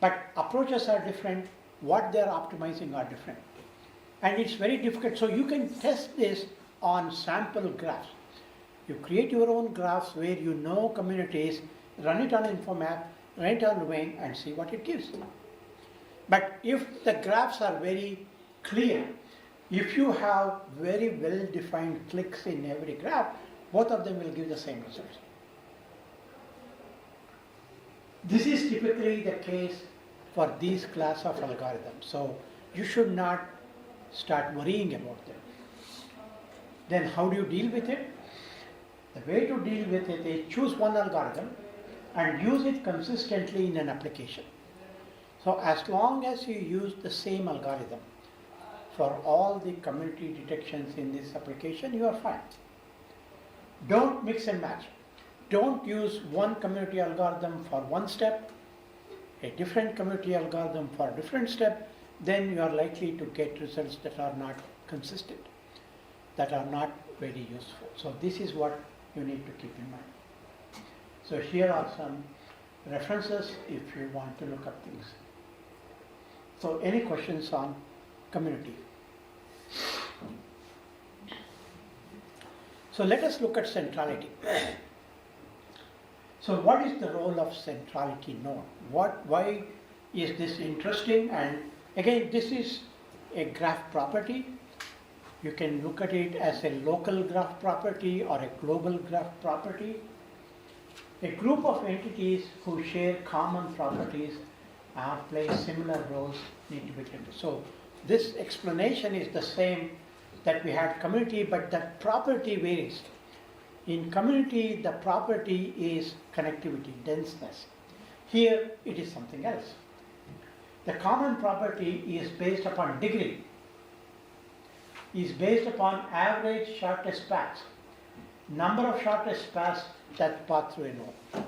But approaches are different, what they are optimizing are different. And it's very difficult. So you can test this on sample graphs. You create your own graphs where you know communities, run it on InfoMap, run it on Louvain, and see what it gives. But if the graphs are very clear, if you have very well-defined clicks in every graph, both of them will give the same results. This is typically the case for these class of algorithms. So you should not start worrying about them. Then how do you deal with it? The way to deal with it is choose one algorithm and use it consistently in an application. So as long as you use the same algorithm for all the community detections in this application, you are fine. Don't mix and match. Don't use one community algorithm for one step, a different community algorithm for a different step, then you are likely to get results that are not consistent, that are not very useful. So this is what you need to keep in mind. So here are some references if you want to look up things. So any questions on community? So let us look at centrality. So what is the role of centrality node? Why is this interesting? And again, this is a graph property. You can look at it as a local graph property or a global graph property. A group of entities who share common properties play similar roles need to be treated. So this explanation is the same that we had community, but the property varies. In community, the property is connectivity, denseness. Here, it is something else. The common property is based upon degree, is based upon average shortest paths, number of shortest paths that pass through a node.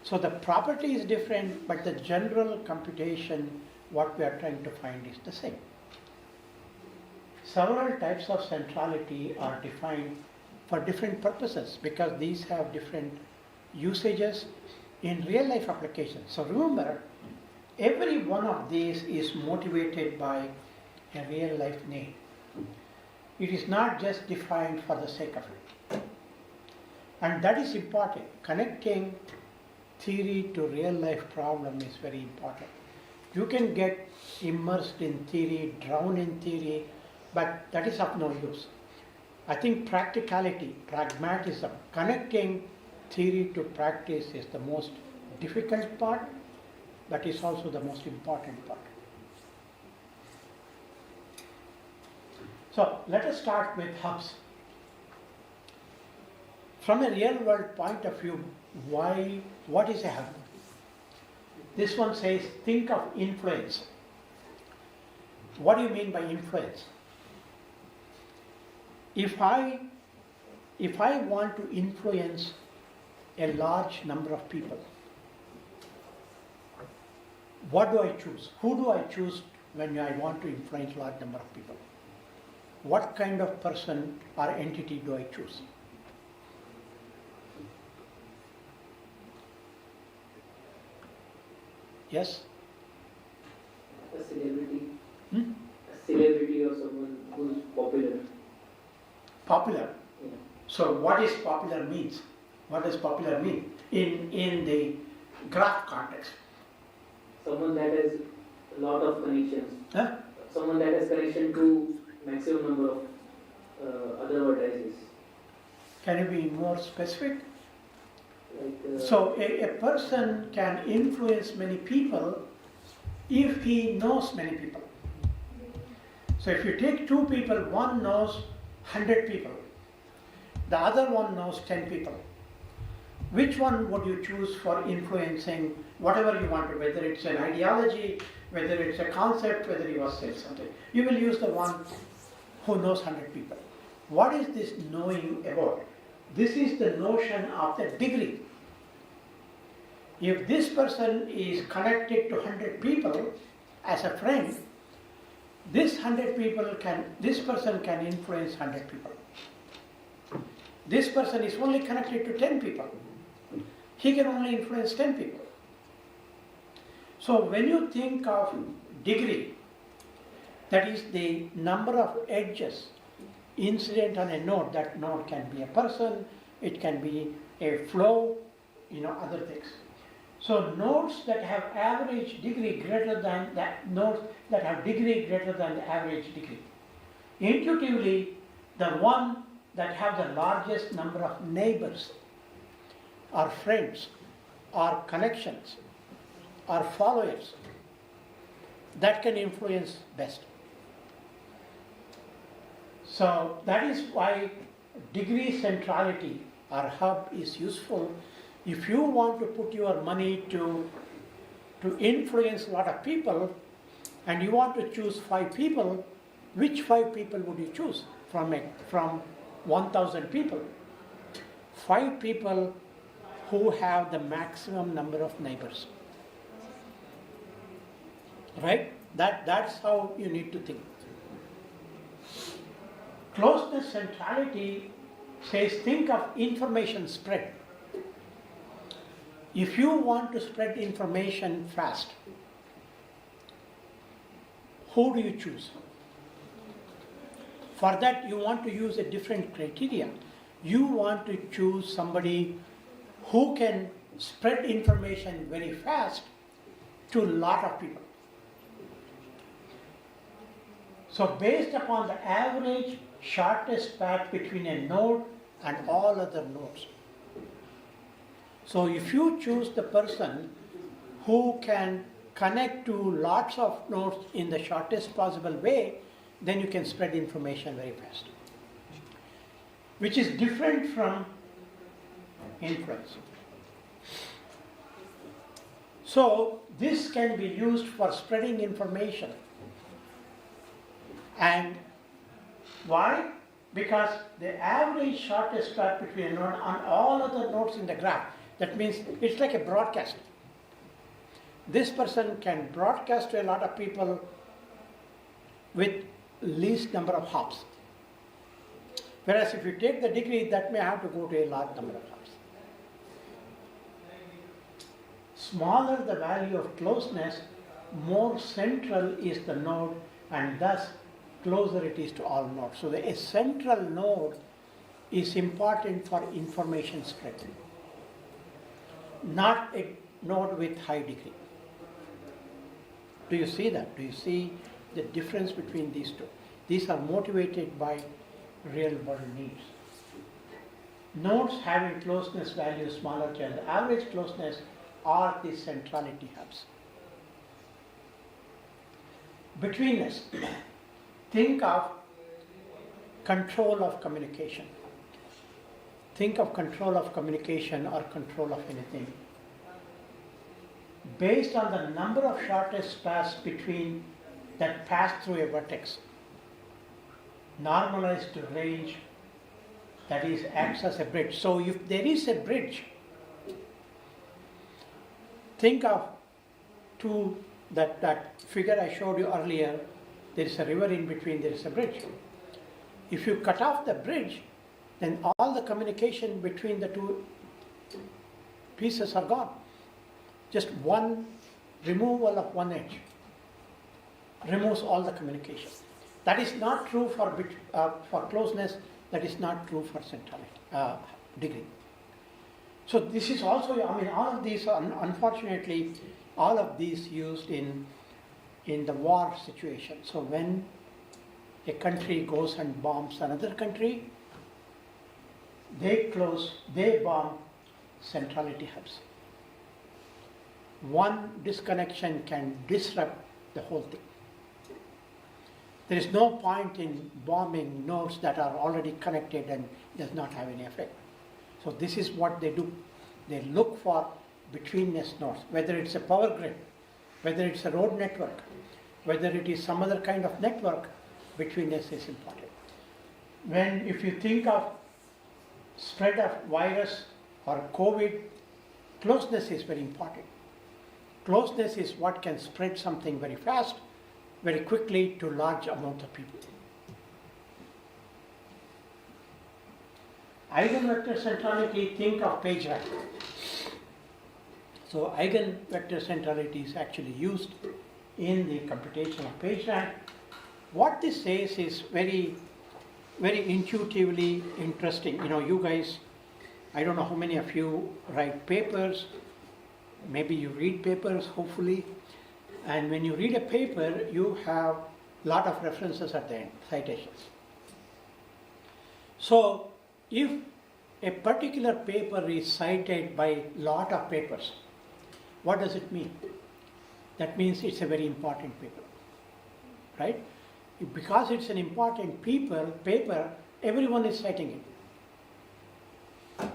So the property is different, but the general computation what we are trying to find is the same. Several types of centrality are defined for different purposes because these have different usages in real life applications. So remember, every one of these is motivated by a real life need. It is not just defined for the sake of it. And that is important. Connecting theory to real life problem is very important. You can get immersed in theory, drown in theory, but that is of no use. I think practicality, pragmatism, connecting theory to practice is the most difficult part, but is also the most important part. So let us start with hubs. From a real world point of view, what is a hub? This one says, think of influence. What do you mean by influence? If I want to influence a large number of people, what do I choose? Who do I choose when I want to influence a large number of people? What kind of person or entity do I choose? Yes? A celebrity. Hmm? A celebrity or someone who's popular. Popular. Yeah. So what is popular means? What does popular mean in the graph context? Someone that has a lot of connections. Huh? Someone that has connection to maximum number of other advertisers. Can you be more specific? Like, So a person can influence many people if he knows many people. So if you take two people, one knows 100 people, the other one knows 10 people. Which one would you choose for influencing whatever you want to, whether it's an ideology, whether it's a concept, whether you want to say something? You will use the one who knows 100 people. What is this knowing about? This is the notion of the degree. If this person is connected to 100 people as a friend, this person can influence 100 people. This person is only connected to 10 people. He can only influence 10 people. So when you think of degree, that is the number of edges incident on a node. That node can be a person, it can be a flow, other things. So nodes that have average degree greater than that, nodes that have degree greater than the average degree. Intuitively, the one that have the largest number of neighbors or friends or connections or followers, that can influence best. So that is why degree centrality or hub is useful. If you want to put your money to influence a lot of people and you want to choose 5 people, which 5 people would you choose from 1,000 people? 5 people who have the maximum number of neighbors. Right? That's how you need to think. Closeness centrality says think of information spread. If you want to spread information fast, who do you choose? For that, you want to use a different criteria. You want to choose somebody who can spread information very fast to a lot of people. So based upon the average shortest path between a node and all other nodes. So if you choose the person who can connect to lots of nodes in the shortest possible way, then you can spread information very fast. Which is different from influence. So this can be used for spreading information. And why? Because the average shortest path between a node and all other nodes in the graph, that means it's like a broadcast. this person can broadcast to a lot of people with least number of hops. Whereas if you take the degree, that may have to go to a large number of hops. Smaller the value of closeness, more central is the node, and thus closer it is to all nodes. So a central node is important for information spread, not a node with high degree. Do you see that? Do you see the difference between these two? These are motivated by real world needs. Nodes having closeness values smaller than the average closeness are the centrality hubs. Betweenness. Think of control of communication. Think of control of communication or control of anything. Based on the number of shortest paths between that pass through a vertex, normalized to range, that is acts as a bridge. So if there is a bridge, think of that figure I showed you earlier, there is a river in between, there is a bridge. If you cut off the bridge, then all the communication between the two pieces are gone. Just one removal of one edge removes all the communication. That is not true for closeness, that is not true for centrality, degree. So this is also, all of these are, unfortunately, all of these used in the war situation. So when a country goes and bombs another country, they bomb centrality hubs. One disconnection can disrupt the whole thing. There is no point in bombing nodes that are already connected and does not have any effect. So this is what they do. They look for betweenness nodes, whether it's a power grid, whether it's a road network, whether it is some other kind of network, betweenness is important. If you think of spread of virus or COVID, closeness is very important. Closeness is what can spread something very fast, very quickly to large amount of people. Eigenvector centrality, think of PageRank. So eigenvector centrality is actually used in the computation of PageRank. What this says is very, very intuitively interesting. You guys, I don't know how many of you write papers. Maybe you read papers, hopefully. And when you read a paper, you have a lot of references at the end, citations. So if a particular paper is cited by a lot of papers, what does it mean? That means it's a very important paper, right? Because it's an important paper, everyone is citing it.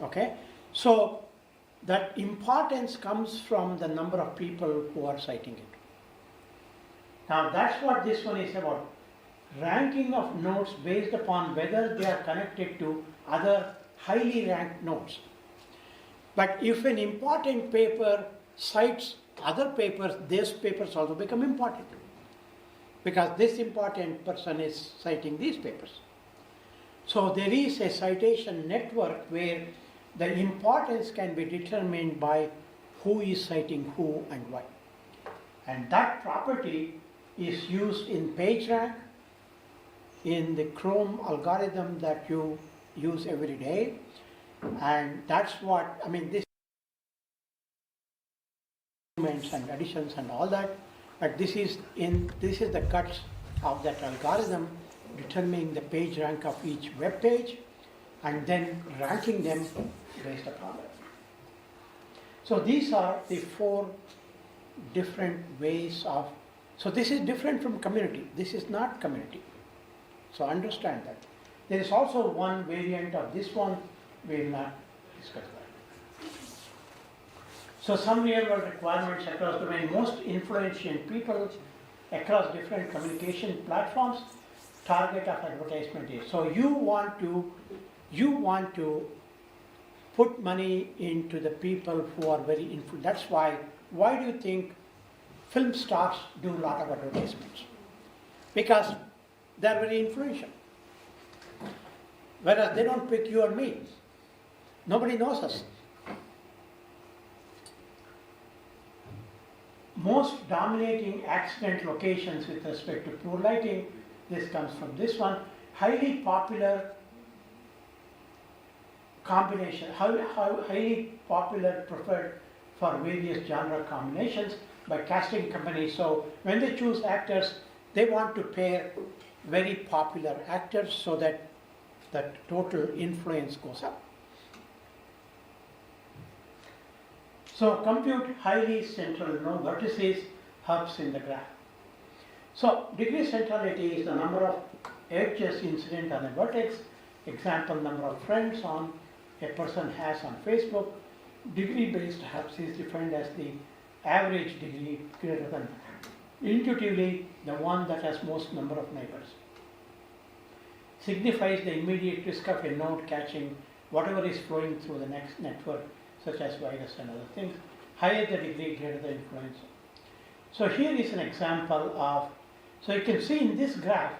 Okay? So that importance comes from the number of people who are citing it. Now that's what this one is about. Ranking of nodes based upon whether they are connected to other highly ranked nodes. But if an important paper cites other papers, these papers also become important, because this important person is citing these papers. So there is a citation network where the importance can be determined by who is citing who and why. And that property is used in PageRank, in the Chrome algorithm that you use every day. And that's what, this and additions and all that, but this is the guts of that algorithm, determining the page rank of each web page and then ranking them based upon it. So these are the 4 different ways of, so this is different from community. This is not community. So understand that. There is also one variant of this one, we will not discuss that. So some real world requirements across the domain. Most influential people across different communication platforms, target of advertisement is. So you want to put money into the people who are very influential. That's why why do you think film stars do a lot of advertisements? Because they're very influential. Whereas they don't pick you or me. Nobody knows us. Most dominating accident locations with respect to poor lighting, this comes from this one, highly popular combination, highly popular preferred for various genre combinations by casting companies. So when they choose actors, they want to pair very popular actors so that total influence goes up. So compute highly central, no vertices, hubs in the graph. So degree centrality is the number of edges incident on a vertex, example number of friends on a person has on Facebook. Degree based hubs is defined as the average degree greater than intuitively the one that has most number of neighbors. Signifies the immediate risk of a node catching whatever is flowing through the next network, such as virus and other things. Higher the degree, greater the influence. So here is an example of, so you can see in this graph,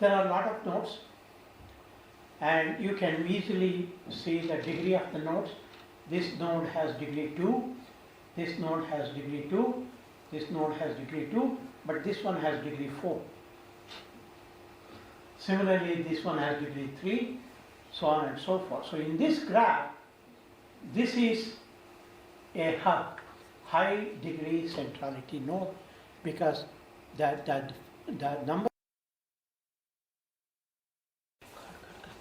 there are a lot of nodes, and you can easily see the degree of the nodes. This node has degree 2, this node has degree 2, this node has degree 2, but this one has degree 4. Similarly, this one has degree 3, so on and so forth. So in this graph, this is a hub, high degree centrality node, because the number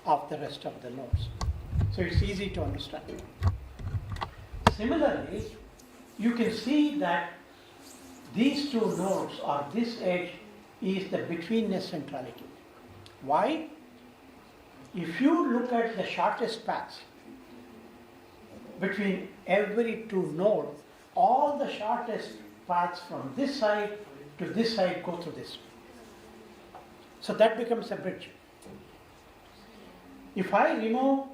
of the rest of the nodes. So it's easy to understand. Similarly, you can see that these two nodes or this edge is the betweenness centrality. Why? If you look at the shortest paths between every two nodes, all the shortest paths from this side to this side go through this. So that becomes a bridge. If I remove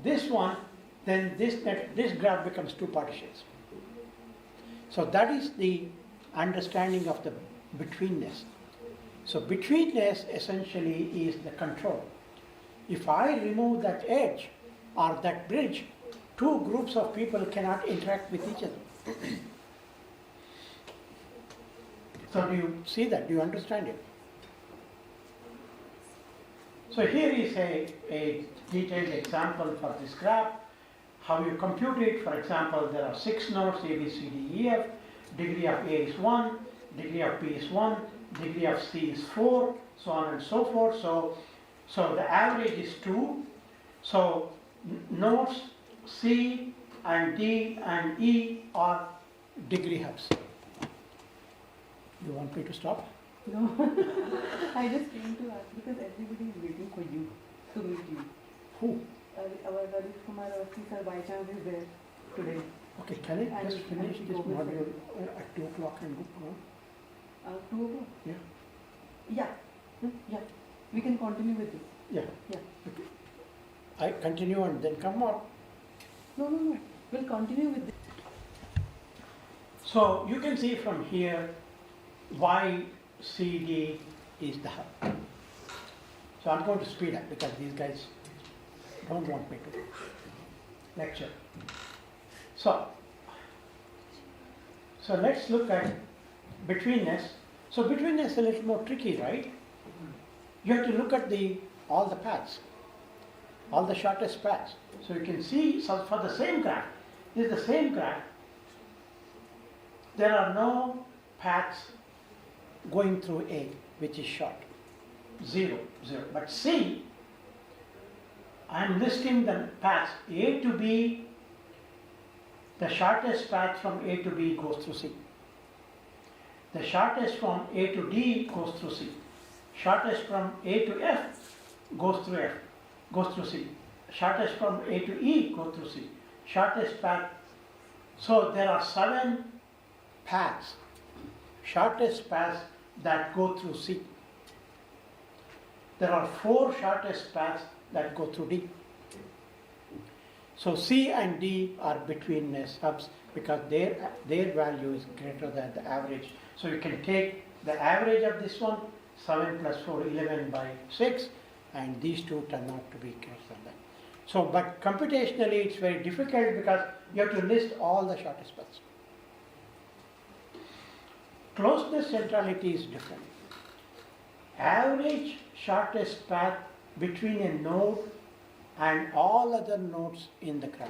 this one, then this graph becomes two partitions. So that is the understanding of the betweenness. So betweenness essentially is the control. If I remove that edge or that bridge, two groups of people cannot interact with each other. So do you see that? Do you understand it? So here is a detailed example for this graph. How you compute it, for example, there are 6 nodes, A, B, C, D, E, F. Degree of A is 1, degree of B is 1, degree of C is 4, so on and so forth. So the average is 2. So nodes C and D and E are degree hubs. You want me to stop? No, I just came to ask because everybody is waiting for you to meet you. Who? Our Ravi Kumar Awasthi sir by chance is there today. Okay, can I just finish this module at 2 o'clock and go home? 2 o'clock? Yeah. Yeah. Yeah. We can continue with this. Yeah. Yeah. Okay. I continue and then come up. No. We'll continue with this. So you can see from here why CD is the hub. So I'm going to speed up because these guys don't want me to lecture. So let's look at betweenness. So betweenness is a little more tricky, right? You have to look at all the paths, all the shortest paths. So you can see, so for the same graph, this is the same graph, there are no paths going through A, which is short, 0, 0. But C, I am listing the paths A to B, the shortest path from A to B goes through C. The shortest from A to D goes through C. Shortest from A to F goes through C. Shortest from A to E goes through C. Shortest path, so there are 7 paths, shortest paths that go through C. There are 4 shortest paths that go through D. So C and D are betweenness hubs because their value is greater than the average. So you can take the average of this one, 7 plus 4, 11 by 6, and these two turn out to be greater than that. So, but computationally it's very difficult because you have to list all the shortest paths. Closeness centrality is different. Average shortest path between a node and all other nodes in the graph.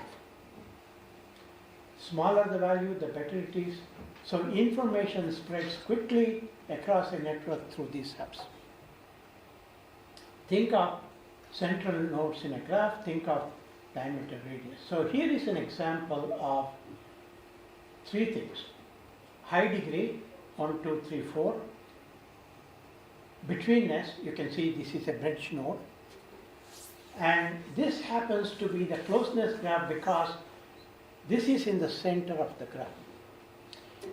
Smaller the value, the better it is. So information spreads quickly across a network through these hubs. Think of central nodes in a graph, think of diameter radius. So here is an example of 3 things. High degree, 1, 2, 3, 4. Betweenness, you can see this is a bridge node. And this happens to be the closeness graph because this is in the center of the graph.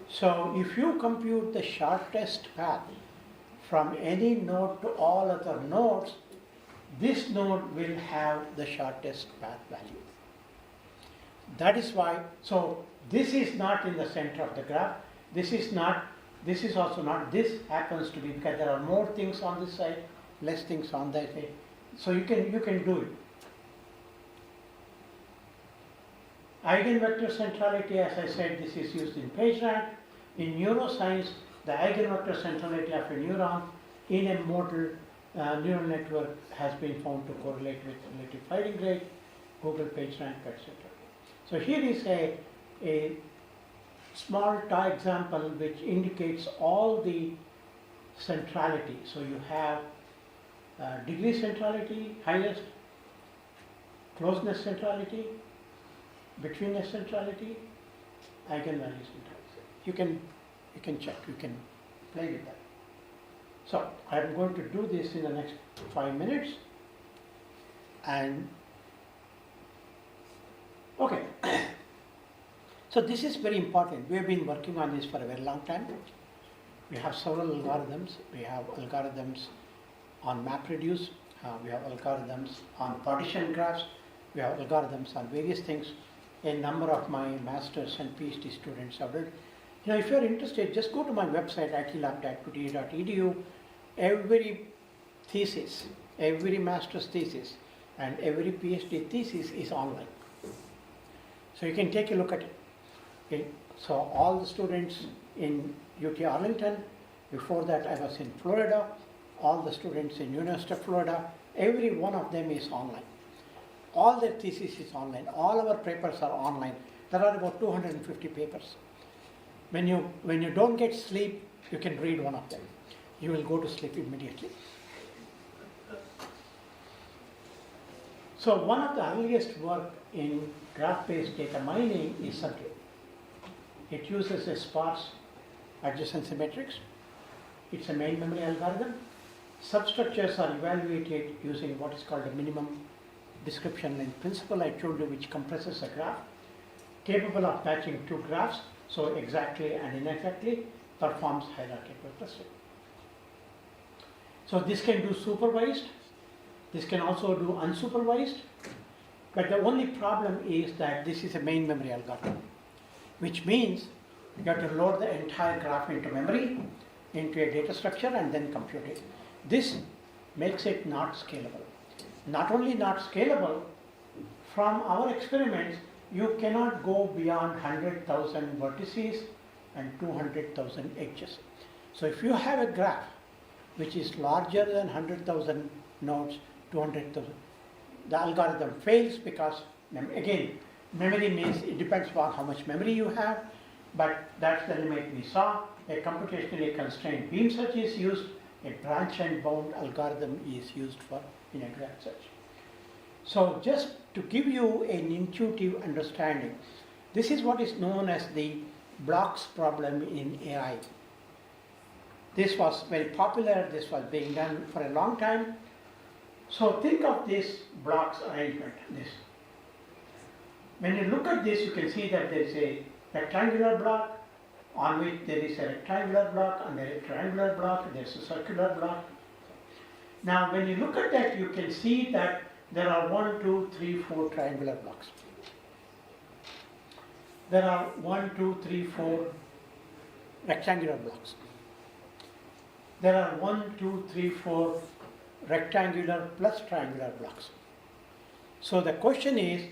So if you compute the shortest path from any node to all other nodes, this node will have the shortest path value. That is why, so this is not in the center of the graph, this is not, this is also not, this happens to be because there are more things on this side, less things on that side. So you can do it. Eigenvector centrality, as I said, this is used in PageRank. In neuroscience, the eigenvector centrality of a neuron in a model neural network has been found to correlate with relative firing rate, Google PageRank, etc. So here is a small toy example which indicates all the centrality. So you have degree centrality, highest, closeness centrality, betweenness centrality, eigenvalue centrality. You can check, you can play with that. So I'm going to do this in the next 5 minutes. And okay. So this is very important. We have been working on this for a very long time. We have several algorithms. We have algorithms on MapReduce. We have algorithms on partition graphs. We have algorithms on various things. A number of my master's and PhD students have done. You know, if you're interested, just go to my website, itlab.edu. Every thesis, every master's thesis, and every PhD thesis is online. So you can take a look at it. Okay. So all the students in UT Arlington, before that I was in Florida, all the students in University of Florida, every one of them is online. All their thesis is online. All our papers are online. There are about 250 papers. When you don't get sleep, you can read one of them. You will go to sleep immediately. So one of the earliest work in graph-based data mining is Subgrid. It uses a sparse adjacency matrix. It's a main memory algorithm. Substructures are evaluated using what is called a minimum description length principle I told you, which compresses a graph, capable of matching 2 graphs, so exactly and inexactly, performs hierarchical clustering. So this can do supervised, this can also do unsupervised, but the only problem is that this is a main memory algorithm, which means you have to load the entire graph into memory, into a data structure, and then compute it. This makes it not scalable. Not only not scalable, from our experiments, you cannot go beyond 100,000 vertices and 200,000 edges. So if you have a graph which is larger than 100,000 nodes, 200,000, the algorithm fails because, again, memory means it depends on how much memory you have, but that's the limit we saw. A computationally constrained beam search is used, a branch and bound algorithm is used for in a graph search. So just to give you an intuitive understanding, this is what is known as the blocks problem in AI. This was very popular, this was being done for a long time. So think of this blocks arrangement, this. When you look at this, you can see that there is a rectangular block, on which there is a rectangular block, and there is a triangular block, there is a circular block. Now when you look at that, you can see that there are 1, 2, 3, 4 triangular blocks. there are 1, 2, 3, 4 rectangular blocks. There are 1, 2, 3, 4 rectangular plus triangular blocks. So the question is,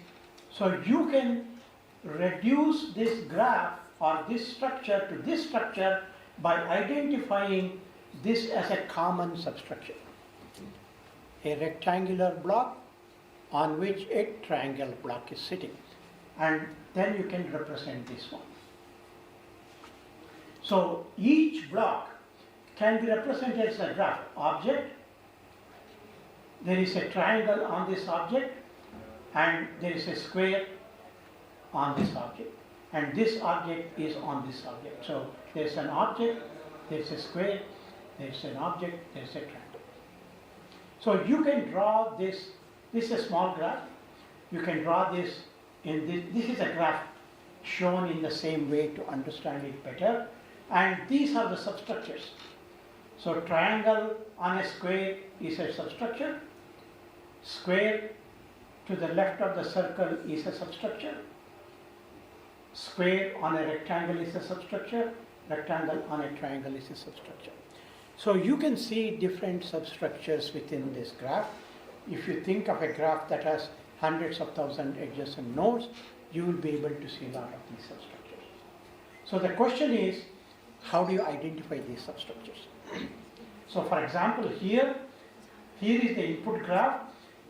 so you can reduce this graph or this structure to this structure by identifying this as a common substructure. A rectangular block on which a triangle block is sitting, and then you can represent this one. So each block can be represented as a graph object. There is a triangle on this object, and there is a square on this object, and this object is on this object. So there's an object, there's a square, there's an object, there's a triangle. So you can draw this. This is a small graph. You can draw this in this. This is a graph shown in the same way to understand it better. And these are the substructures. So triangle on a square is a substructure. Square to the left of the circle is a substructure. Square on a rectangle is a substructure. Rectangle on a triangle is a substructure. So you can see different substructures within this graph. If you think of a graph that has hundreds of thousand edges and nodes, you will be able to see a lot of these substructures. So the question is, how do you identify these substructures? So for example, here is the input graph,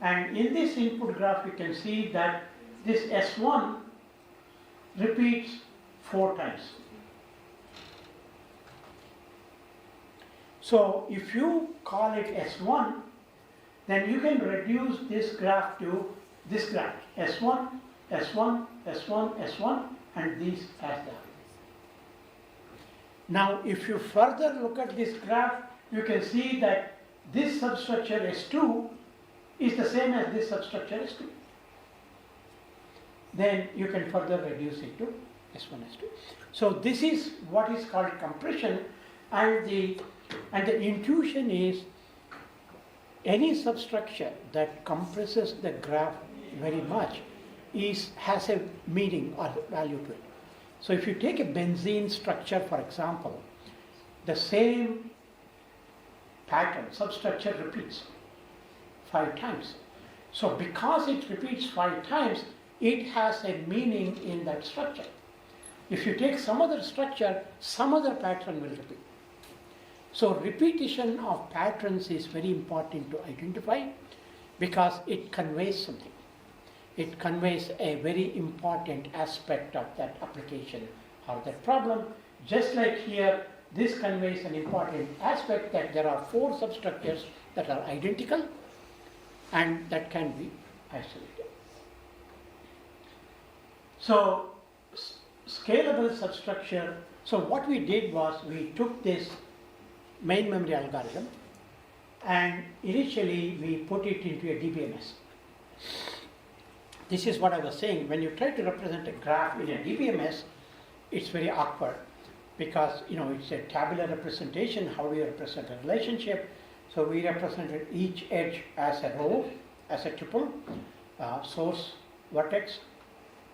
and in this input graph you can see that this S1 repeats 4 times. So if you call it S1, then you can reduce this graph to this graph, S1, S1, S1, S1, and these as that. Now, if you further look at this graph, you can see that this substructure S2 is the same as this substructure S2. Then you can further reduce it to S1, S2. So this is what is called compression, and the intuition is any substructure that compresses the graph very much has a meaning or value to it. So if you take a benzene structure, for example, the same pattern, substructure repeats 5 times. So because it repeats 5 times, it has a meaning in that structure. If you take some other structure, some other pattern will repeat. So repetition of patterns is very important to identify because it conveys something. It conveys a very important aspect of that application or that problem. Just like here, this conveys an important aspect that there are 4 substructures that are identical and that can be isolated. So scalable substructure, so what we did was we took this main memory algorithm and initially we put it into a DBMS. This is what I was saying, when you try to represent a graph in a DBMS, it's very awkward because it's a tabular representation. How do you represent a relationship? So we represented each edge as a row, as a tuple, source vertex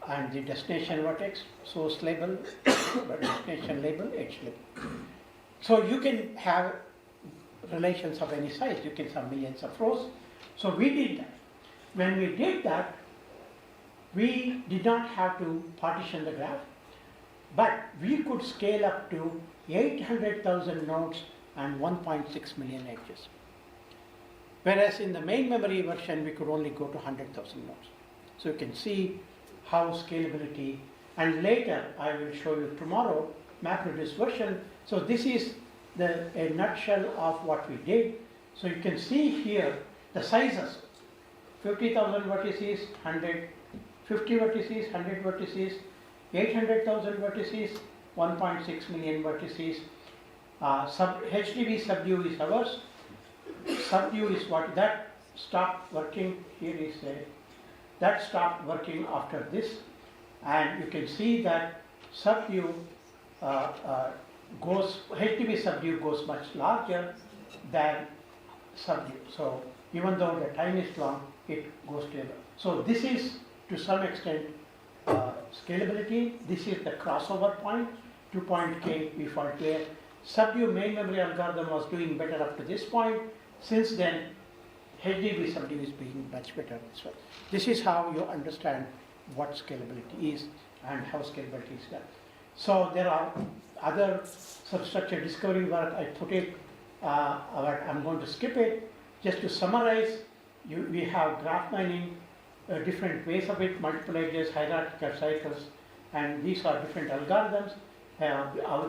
and the destination vertex, source label, destination label, edge label. So you can have relations of any size. You can have millions of rows. So we did that. When we did that, we did not have to partition the graph, but we could scale up to 800,000 nodes and 1.6 million edges. Whereas in the main memory version, we could only go to 100,000 nodes. So you can see how scalability, and later I will show you tomorrow, MapReduce version. So this is a nutshell of what we did. So you can see here the sizes, 50,000 vertices, 50 vertices, 100 vertices, 800,000 vertices, 1.6 million vertices. HDB subdue is ours. Subdue is what that stopped working. Here is that stopped working after this, and you can see that subdue HDB subdue goes much larger than subdue. So even though the time is long, it goes together. So this is to some extent scalability, this is the crossover point, 2-point K default here. Subdue main memory algorithm was doing better up to this point. Since then, HDB subdue is being much better as well. This is how you understand what scalability is and how scalability is done. So there are other substructure discovery work. I put it, but I'm going to skip it. Just to summarize, we have graph mining, different ways of it, multiple edges, hierarchical cycles, and these are different algorithms.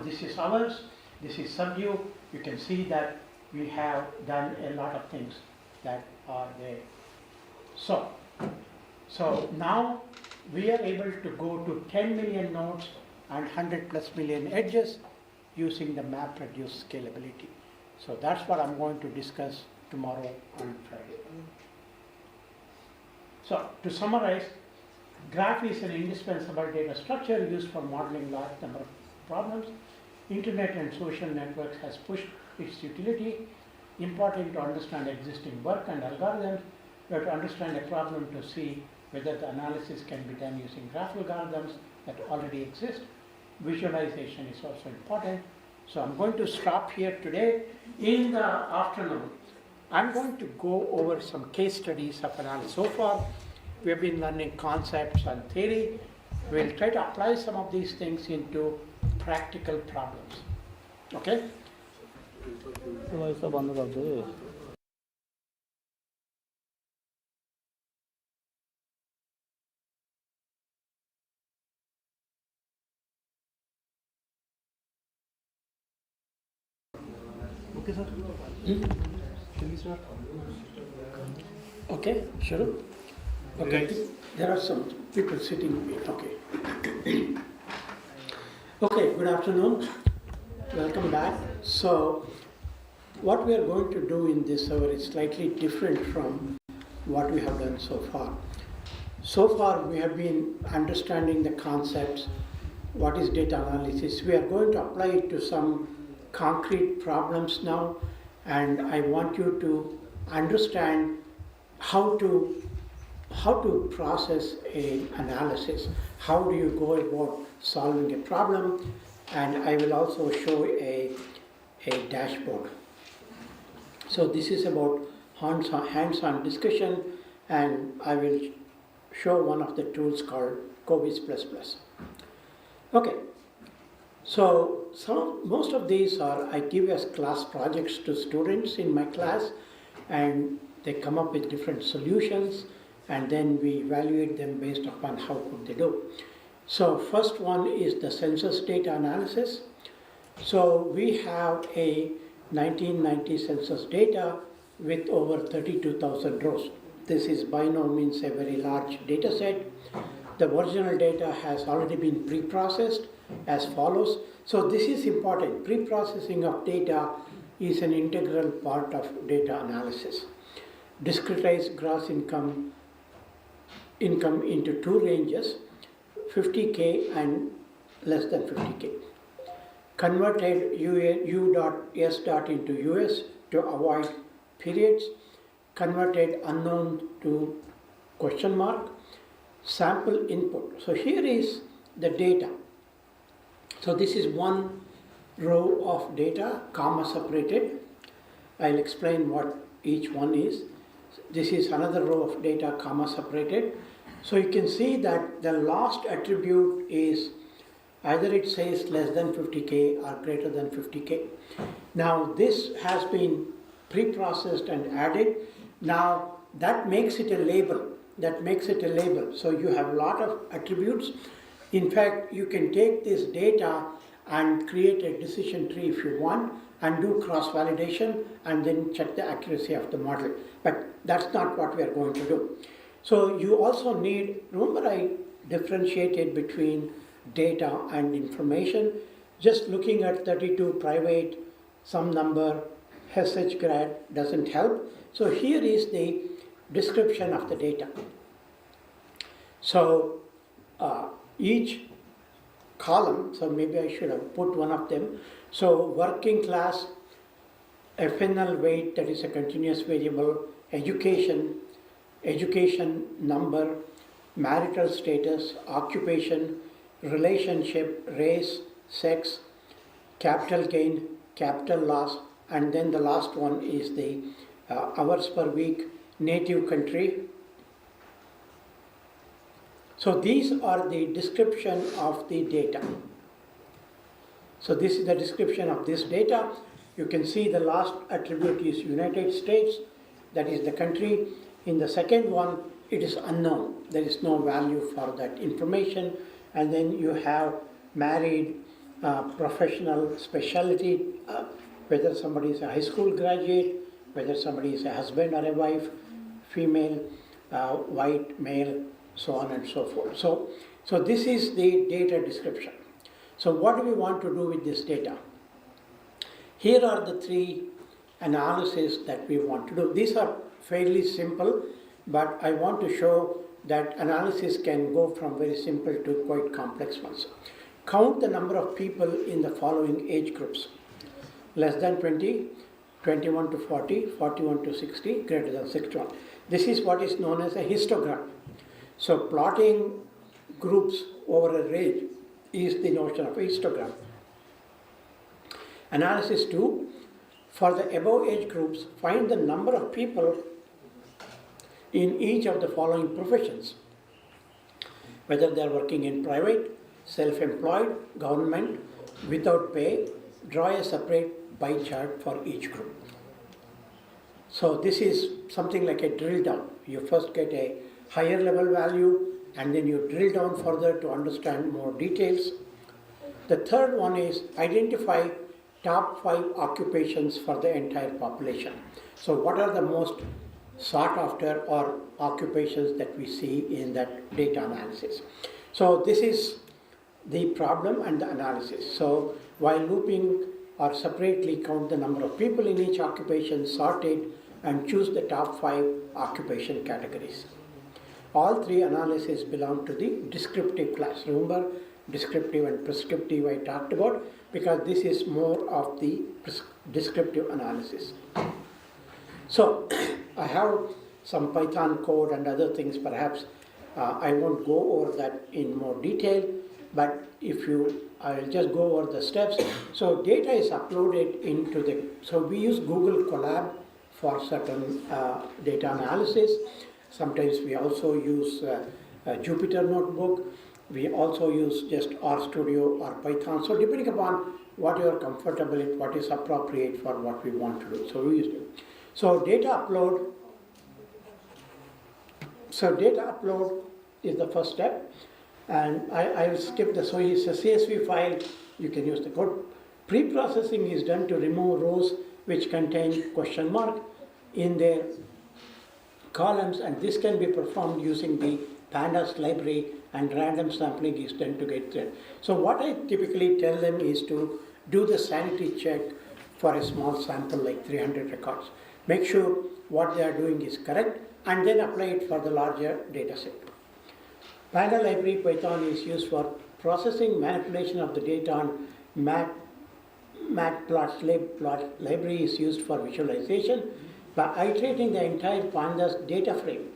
This is ours, this is subdue. You can see that we have done a lot of things that are there. So now we are able to go to 10 million nodes and 100 plus million edges using the MapReduce scalability. So that's what I'm going to discuss tomorrow on Friday. So to summarize, graph is an indispensable data structure used for modeling large number of problems. Internet and social networks has pushed its utility. Important to understand existing work and algorithms. You have to understand a problem to see whether the analysis can be done using graph algorithms that already exist. Visualization is also important. So I'm going to stop here today. In the afternoon, I'm going to go over some case studies of analysis. So far, we have been learning concepts and theory. We'll try to apply some of these things into practical problems. Okay? Okay, sir. Shall we start? Okay, sure. Okay, there are some people sitting. Okay. Okay, good afternoon. Welcome back. So, what we are going to do in this hour is slightly different from what we have done so far. So far, we have been understanding the concepts, what is data analysis. We are going to apply it to some concrete problems now, and I want you to understand how to process an analysis. How do you go about solving a problem? And I will also show a dashboard. So this is about hands-on discussion, and I will show one of the tools called COBIS++. Okay, so most of these are, I give as class projects to students in my class, and they come up with different solutions, and then we evaluate them based upon how good they do. So first one is the census data analysis. So we have a 1990 census data with over 32,000 rows. This is by no means a very large data set. The original data has already been pre-processed as follows. So this is important. Pre-processing of data is an integral part of data analysis. Discretize gross income into two ranges, 50K and less than 50K. Converted U.S. into US to avoid periods. Converted unknown to question mark. Sample input. So here is the data. So this is one row of data, comma separated. I'll explain what each one is. This is another row of data, comma separated. So you can see that the last attribute is either it says less than 50K or greater than 50K. Now this has been pre-processed and added. Now that makes it a label. So you have a lot of attributes. In fact, you can take this data and create a decision tree if you want and do cross-validation and then check the accuracy of the model. But that's not what we are going to do. So you also need, remember I differentiated between data and information. Just looking at 32 private, some number, SH grad doesn't help. So here is the description of the data. So each column, so maybe I should have put one of them. So working class, FNL weight, that is a continuous variable, education number, marital status, occupation, relationship, race, sex, capital gain, capital loss, and then the last one is the hours per week, native country. So these are the description of the data. So this is the description of this data. You can see the last attribute is United States, that is the country. In the second one, it is unknown. There is no value for that information. And then you have married, professional specialty, whether somebody is a high school graduate, whether somebody is a husband or a wife, female, white, male, so on and so forth. So this is the data description. So what do we want to do with this data? Here are the three analyses that we want to do. These are fairly simple, but I want to show that analysis can go from very simple to quite complex ones. Count the number of people in the following age groups: less than 20, 21 to 40, 41 to 60, greater than 61. This is what is known as a histogram. So plotting groups over a range is the notion of a histogram. Analysis 2, for the above age groups, find the number of people in each of the following professions, whether they are working in private, self-employed, government, without pay. Draw a separate pie chart for each group. So this is something like a drill down. You first get a higher level value and then you drill down further to understand more details. The third one is identify top 5 occupations for the entire population. So what are the most sought after or occupations that we see in that data analysis? So this is the problem and the analysis. So while looping or separately count the number of people in each occupation, sort it, and choose the top 5 occupation categories. All three analyses belong to the descriptive class. Remember, descriptive and prescriptive I talked about, because this is more of the descriptive analysis. So I have some Python code and other things. Perhaps I won't go over that in more detail, but I will just go over the steps. So data is uploaded into so we use Google Colab for certain data analysis. Sometimes we also use Jupyter Notebook. We also use just RStudio or Python. So depending upon what you are comfortable with, what is appropriate for what we want to do. So we use it. So data upload. So data upload is the first step. And I will skip so it's a CSV file. You can use the code. Pre-processing is done to remove rows which contain question mark in their columns, and this can be performed using the pandas library, and random sampling is done to get there. So what I typically tell them is to do the sanity check for a small sample like 300 records. Make sure what they are doing is correct and then apply it for the larger data set. Panda library Python is used for processing manipulation of the data on matplotlib library is used for visualization. By iterating the entire pandas data frame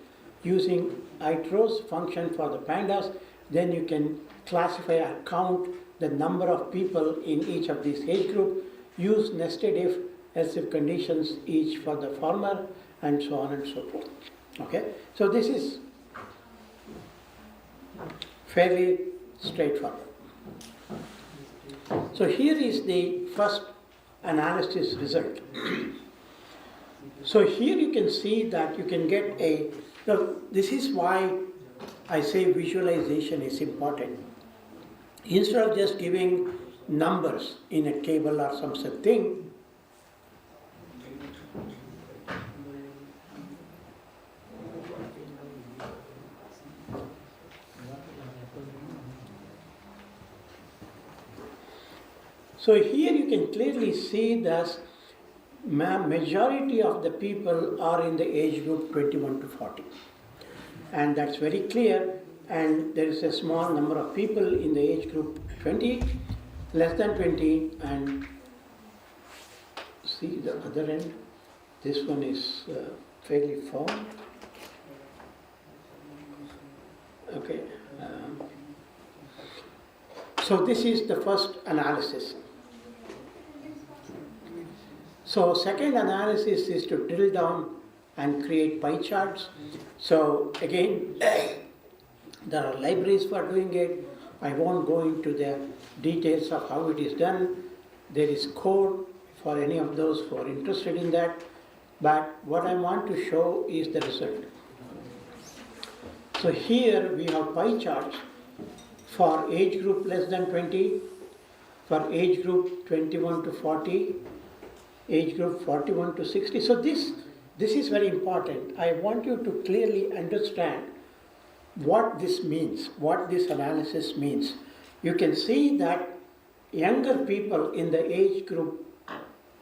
using itros function for the pandas, then you can classify or count the number of people in each of these age group, use nested if, else if conditions each for the former, and so on and so forth. Okay, so this is fairly straightforward. So here is the first analysis result. So here you can see that you can get now this is why I say visualization is important. Instead of just giving numbers in a table or some such thing, so here you can clearly see that majority of the people are in the age group 21 to 40, and that's very clear. And there is a small number of people in the age group 20, less than 20, and see the other end. This one is fairly far. Okay. So this is the first analysis. So second analysis is to drill down and create pie charts. So again, there are libraries for doing it. I won't go into the details of how it is done. There is code for any of those who are interested in that. But what I want to show is the result. So here we have pie charts for age group less than 20, for age group 21 to 40, age group 41 to 60. So this is very important. I want you to clearly understand what this means, what this analysis means. You can see that younger people in the age group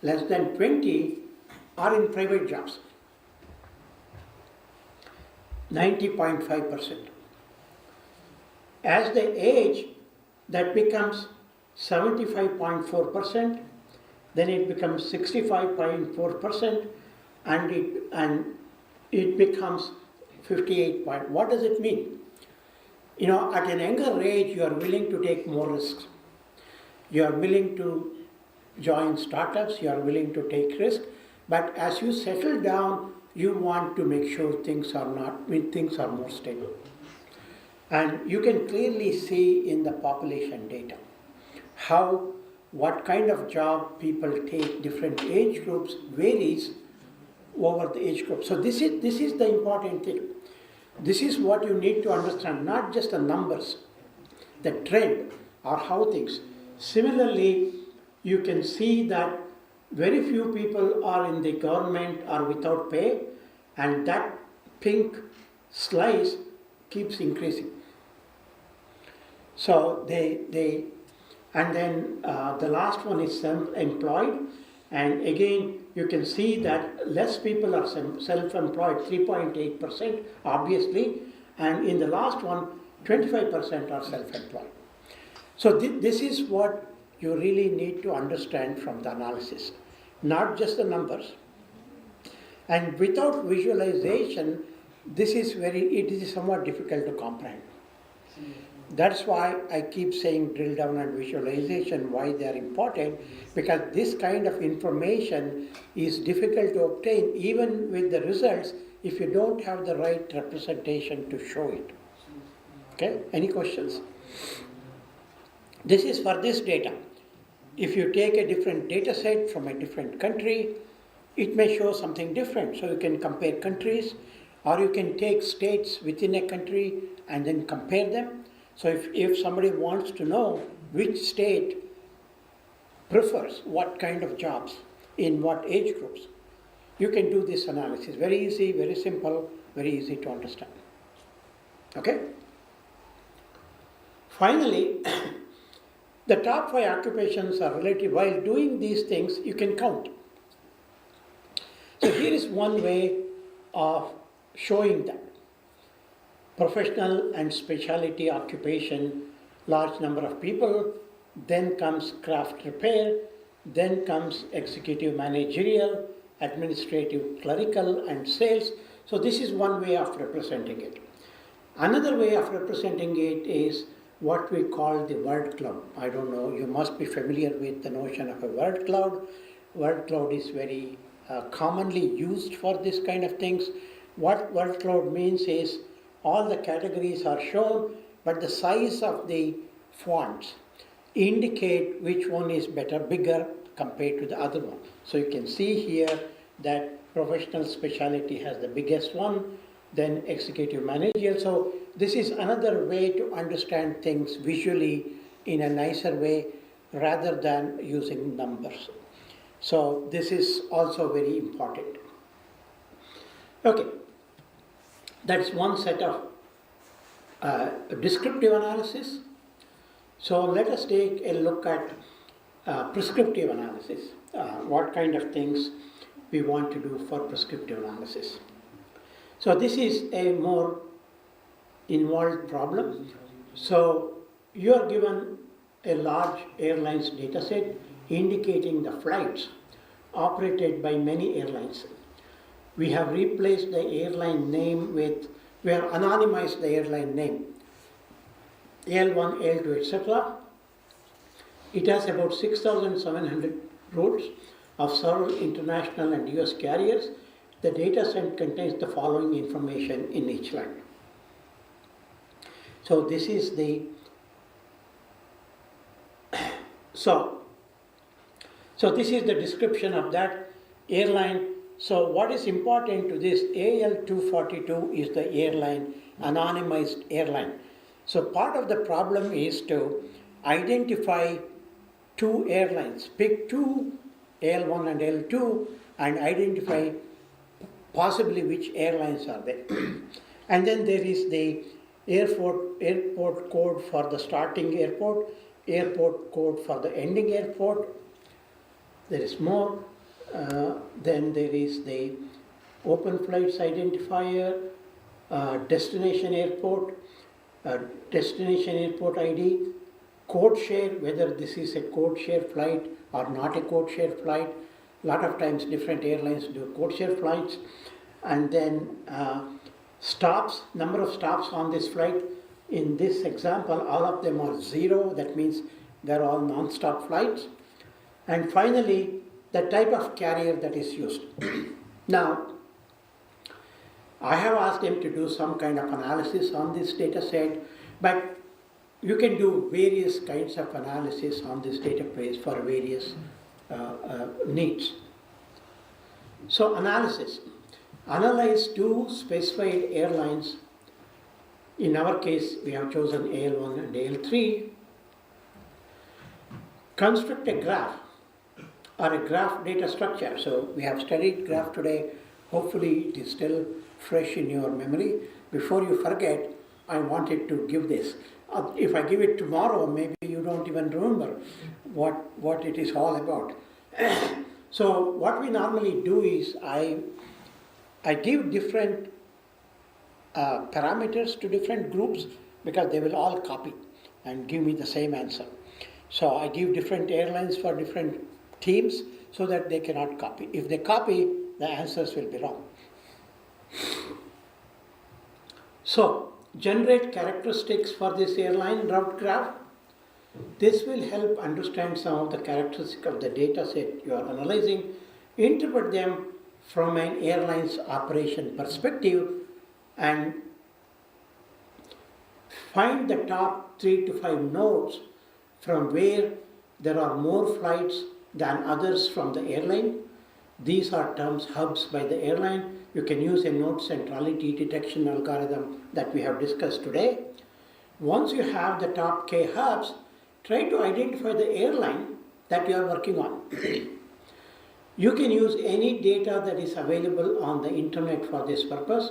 less than 20 are in private jobs, 90.5%. As they age, that becomes 75.4%, then it becomes 65.4%, and it becomes 58. What does it mean? You know, at an younger age, you are willing to take more risks. You are willing to join startups, you are willing to take risks, but as you settle down, you want to make sure things are more stable. And you can clearly see in the population data what kind of job people take, different age groups varies over the age group. So this is the important thing. This is what you need to understand, not just the numbers, the trend or how things. Similarly, you can see that very few people are in the government or without pay, and that pink slice keeps increasing. So the last one is self-employed, and again you can see that less people are self-employed, 3.8% obviously, and in the last one 25% are self-employed. So this is what you really need to understand from the analysis, not just the numbers. And without visualization, it is somewhat difficult to comprehend. That's why I keep saying drill down and visualization, why they are important, because this kind of information is difficult to obtain even with the results if you don't have the right representation to show it. Okay, any questions? This is for this data. If you take a different data set from a different country, it may show something different. So you can compare countries, or you can take states within a country and then compare them. So if somebody wants to know which state prefers what kind of jobs in what age groups, you can do this analysis. Very easy, very simple, very easy to understand. Okay? Finally, the top 5 occupations are relative. While doing these things, you can count. So here is one way of showing that. Professional and specialty occupation, large number of people, then comes craft repair, then comes executive managerial, administrative clerical, and sales. So this is one way of representing it. Another way of representing it is what we call the word cloud. I don't know, you must be familiar with the notion of a word cloud. Word cloud is very commonly used for this kind of things. What word cloud means is all the categories are shown, but the size of the fonts indicate which one is bigger compared to the other one. So you can see here that professional specialty has the biggest one, then executive managerial. So this is another way to understand things visually in a nicer way rather than using numbers. So this is also very important. Okay, that's one set of descriptive analysis. So let us take a look at prescriptive analysis. What kind of things we want to do for prescriptive analysis. So this is a more involved problem. So you are given a large airlines data set indicating the flights operated by many airlines. We have replaced the airline name we have anonymized the airline name AL1, AL2, etc. It has about 6,700 routes of several international and US carriers. The data set contains the following information in each line. So this is the so this is the description of that airline. So what is important to this AL242 is the airline, anonymized airline. So part of the problem is to identify two airlines, pick two, L1 and L2, and identify possibly which airlines are there. And then there is the airport code for the starting airport, airport code for the ending airport. There is more. Then there is the open flights identifier, destination airport ID, code share, whether this is a code share flight or not a code share flight. A lot of times different airlines do code share flights. And then stops, number of stops on this flight. In this example, all of them are 0. That means they're all non-stop flights. And finally, the type of carrier that is used. Now, I have asked them to do some kind of analysis on this data set, but you can do various kinds of analysis on this database for various needs. So analysis. Analyze two specified airlines. In our case, we have chosen AL1 and AL3. Construct a graph or a graph data structure. So we have studied graph today. Hopefully it is still fresh in your memory. Before you forget, I wanted to give this. If I give it tomorrow, maybe you don't even remember what it is all about. So what we normally do is I give different parameters to different groups because they will all copy and give me the same answer. So I give different airlines for different teams so that they cannot copy. If they copy, the answers will be wrong. So generate characteristics for this airline route graph. This will help understand some of the characteristics of the data set you are analyzing, interpret them from an airline's operation perspective, and find the top 3 to 5 nodes from where there are more flights than others from the airline. These are termed hubs by the airline. You can use a node centrality detection algorithm that we have discussed today. Once you have the top K hubs, try to identify the airline that you are working on. You can use any data that is available on the internet for this purpose.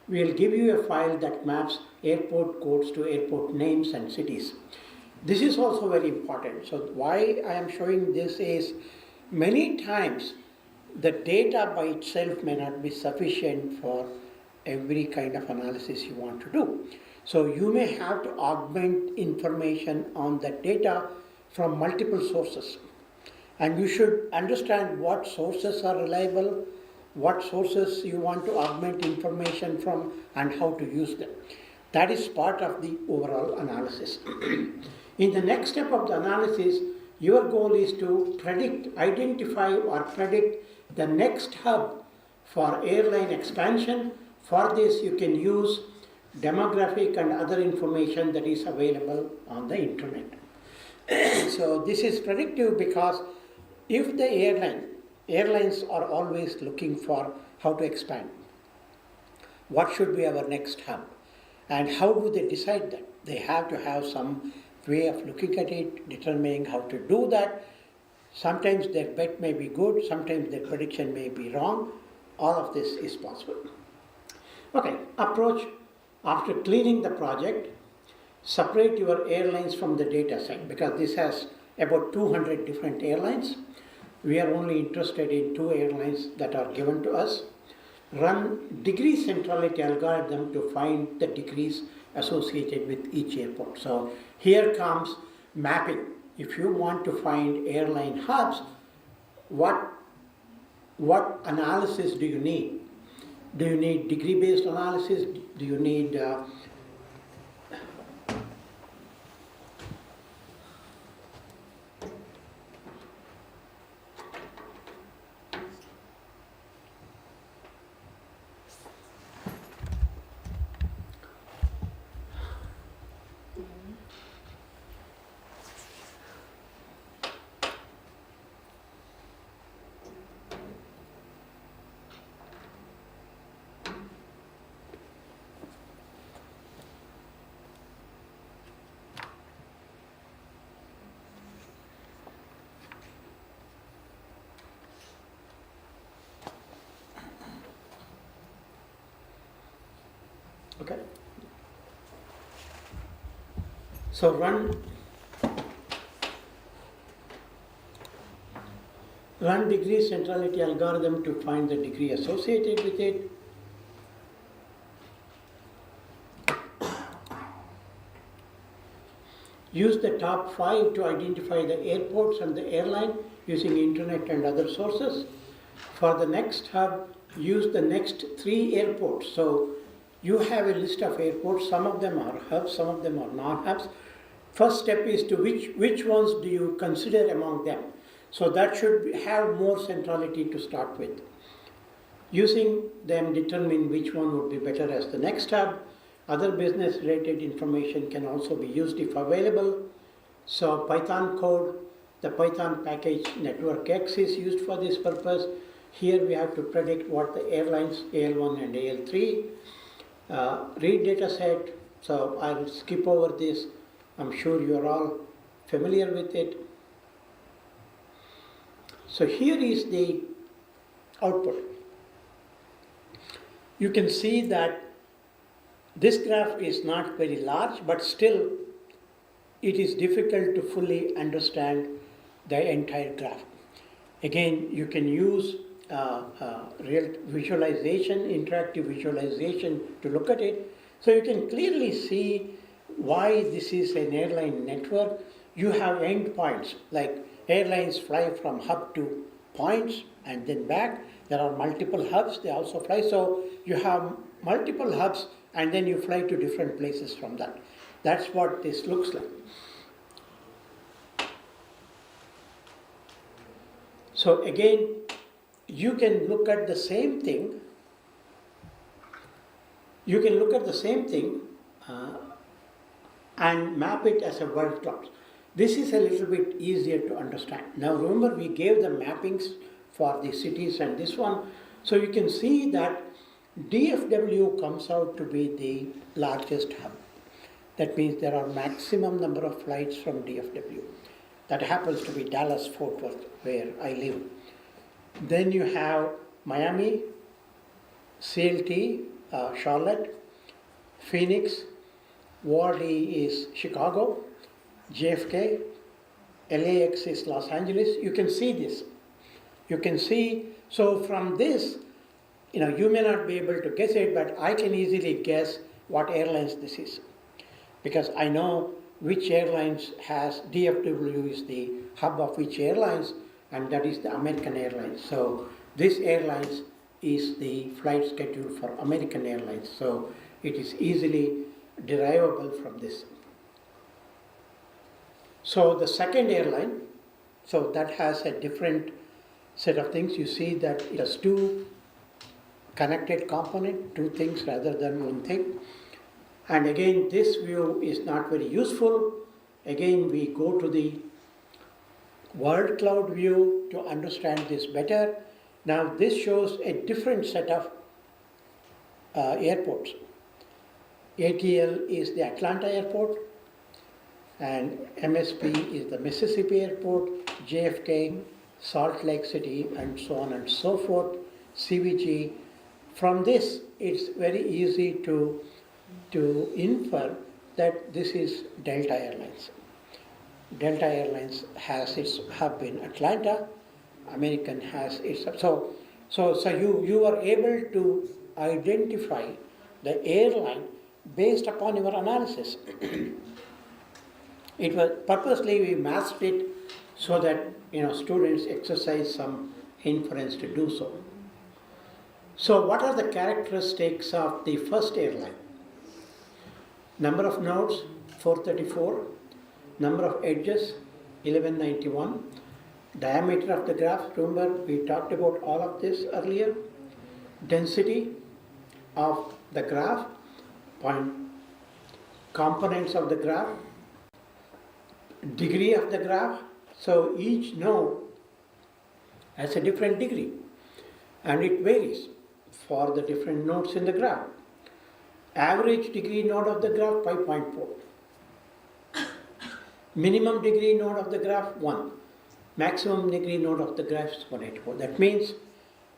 We will give you a file that maps airport codes to airport names and cities. This is also very important. So why I am showing this is many times the data by itself may not be sufficient for every kind of analysis you want to do. So you may have to augment information on that data from multiple sources. And you should understand what sources are reliable, what sources you want to augment information from, and how to use them. That is part of the overall analysis. In the next step of the analysis, your goal is to identify or predict the next hub for airline expansion. For this, you can use demographic and other information that is available on the internet. So this is predictive because if the airlines are always looking for how to expand, what should be our next hub, and how do they decide that? They have to have some way of looking at it, determining how to do that. Sometimes their bet may be good, sometimes their prediction may be wrong. All of this is possible. Okay, approach. After cleaning the project, separate your airlines from the data set because this has about 200 different airlines. We are only interested in 2 airlines that are given to us. Run degree centrality algorithm to find the degrees associated with each airport. So here comes mapping. If you want to find airline hubs, what analysis do you need? Do you need degree-based analysis? Do you need Okay. So run degree centrality algorithm to find the degree associated with it. Use the top 5 to identify the airports and the airline using internet and other sources. For the next hub, use the next 3 airports. So you have a list of airports, some of them are hubs, some of them are non-hubs. First step is to which ones do you consider among them. So that should have more centrality to start with. Using them, determine which one would be better as the next hub. Other business related information can also be used if available. So Python code, the Python package network X is used for this purpose. Here we have to predict what the airlines AL1 and AL3. Read data set, so I'll skip over this. I'm sure you're all familiar with it. So here is the output. You can see that this graph is not very large, but still it is difficult to fully understand the entire graph. Again, you can use real visualization, interactive visualization to look at it. So you can clearly see why this is an airline network. You have endpoints, like airlines fly from hub to points and then back. There are multiple hubs, they also fly. So you have multiple hubs and then you fly to different places from that. That's what this looks like. So again, you can look at the same thing. You can look at the same thing and map it as a world cloud. This is a little bit easier to understand. Now remember, we gave the mappings for the cities and this one. So you can see that DFW comes out to be the largest hub. That means there are maximum number of flights from DFW. That happens to be Dallas, Fort Worth, where I live. Then you have Miami, CLT, Charlotte, Phoenix, WARD is Chicago, JFK, LAX is Los Angeles. You can see this. You can see, so from this, you may not be able to guess it, but I can easily guess what airlines this is. Because I know which airlines has, DFW is the hub of which airlines, and that is the American Airlines. So this airlines is the flight schedule for American Airlines. So it is easily derivable from this. So the second airline, so that has a different set of things. You see that it has 2 connected components, 2 things rather than 1 thing. And again, this view is not very useful. Again, we go to the word cloud view to understand this better. Now this shows a different set of airports. ATL is the Atlanta airport, and MSP is the Mississippi airport, JFK, Salt Lake City, and so on and so forth, CVG. From this, it's very easy to infer that this is Delta Airlines. Delta Airlines has its hub in Atlanta. American has its hub. So you are able to identify the airline based upon your analysis. It was purposely we masked it so that students exercise some inference to do so. So what are the characteristics of the first airline? Number of nodes, 434. Number of edges, 1191. Diameter of the graph, remember we talked about all of this earlier. Density of the graph, components of the graph, degree of the graph. So each node has a different degree and it varies for the different nodes in the graph. Average degree node of the graph, 5.4. Minimum degree node of the graph, 1. Maximum degree node of the graph is 184. That means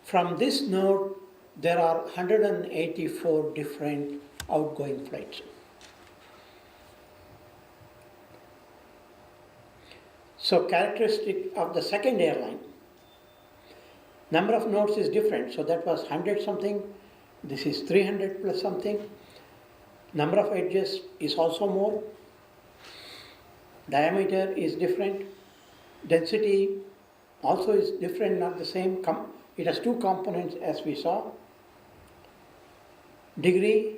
from this node there are 184 different outgoing flights. So characteristic of the second airline, number of nodes is different. So that was 100 something, this is 300 plus something. Number of edges is also more. Diameter is different. Density also is different, not the same. It has two components as we saw. Degree,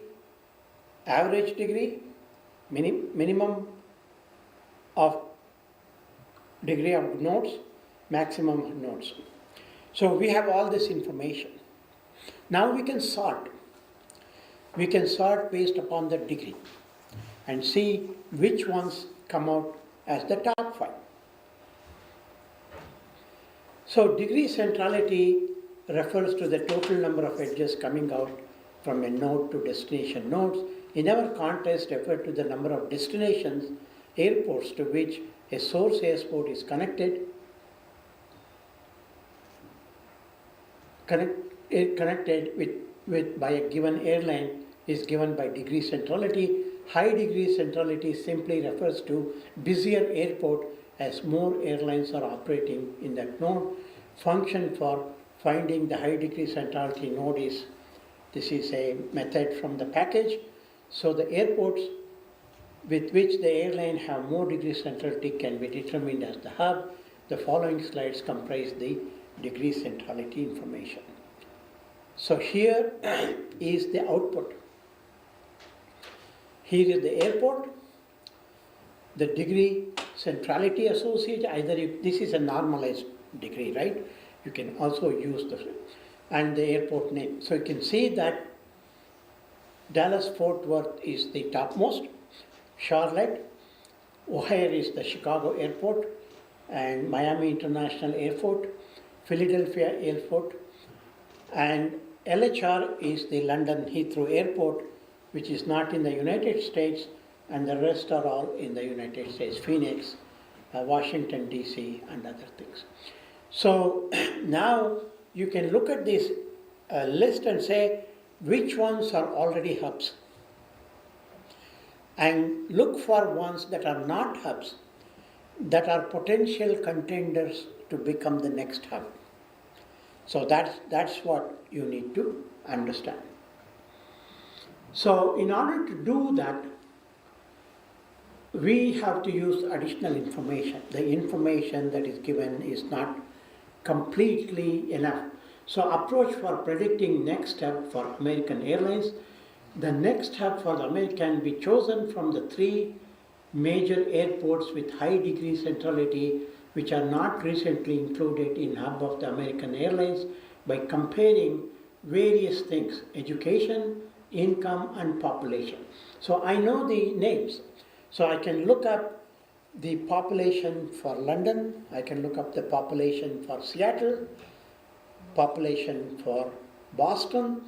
average degree, minimum of degree of nodes, maximum of nodes. So we have all this information. Now we can sort. We can sort based upon the degree and see which ones come out as the top 5. So degree centrality refers to the total number of edges coming out from a node to destination nodes. In our context, refer to the number of destinations, airports to which a source airport is connected with by a given airline is given by degree centrality. High degree centrality simply refers to busier airport as more airlines are operating in that node. Function for finding the high degree centrality node is, this is a method from the package. So the airports with which the airline have more degree centrality can be determined as the hub. The following slides comprise the degree centrality information. So here is the output. Here is the airport, the degree centrality associated, this is a normalized degree, right? You can also use and the airport name. So you can see that Dallas Fort Worth is the topmost, Charlotte, O'Hare is the Chicago airport, and Miami International Airport, Philadelphia Airport, and LHR is the London Heathrow Airport, which is not in the United States, and the rest are all in the United States, Phoenix, Washington DC, and other things. So now you can look at this list and say which ones are already hubs, and look for ones that are not hubs, that are potential contenders to become the next hub. So that's what you need to understand. So in order to do that, we have to use additional information. The information that is given is not completely enough. So approach for predicting next hub for American Airlines. The next hub for the American can be chosen from the 3 major airports with high degree centrality, which are not recently included in hub of the American Airlines, by comparing various things: education, income, and population. So I know the names. So I can look up the population for London, I can look up the population for Seattle, population for Boston,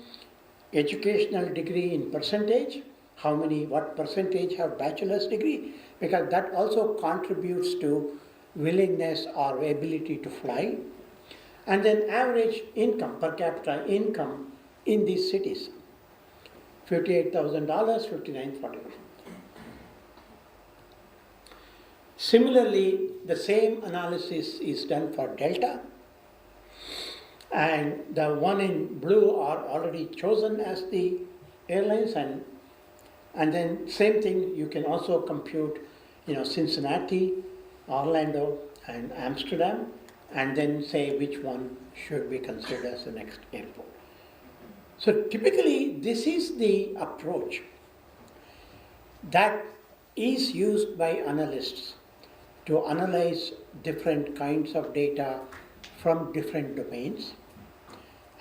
educational degree in percentage, what percentage have bachelor's degree, because that also contributes to willingness or ability to fly. And then average income, per capita income in these cities, $58,000, $59,040. Similarly, the same analysis is done for Delta, and the one in blue are already chosen as the airlines, and then same thing you can also compute, Cincinnati, Orlando, and Amsterdam, and then say which one should be considered as the next airport. So typically this is the approach that is used by analysts to analyze different kinds of data from different domains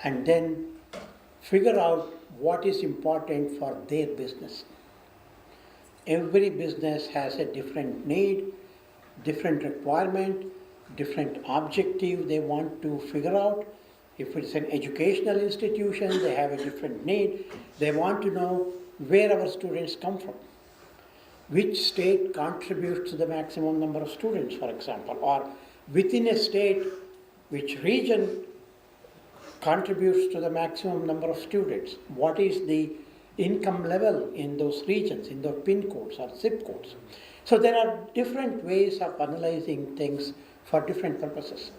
and then figure out what is important for their business. Every business has a different need, different requirement, different objective they want to figure out. If it's an educational institution, they have a different need. They want to know where our students come from. Which state contributes to the maximum number of students, for example, or within a state, which region contributes to the maximum number of students? What is the income level in those regions, in those pin codes or zip codes. So there are different ways of analyzing things for different purposes.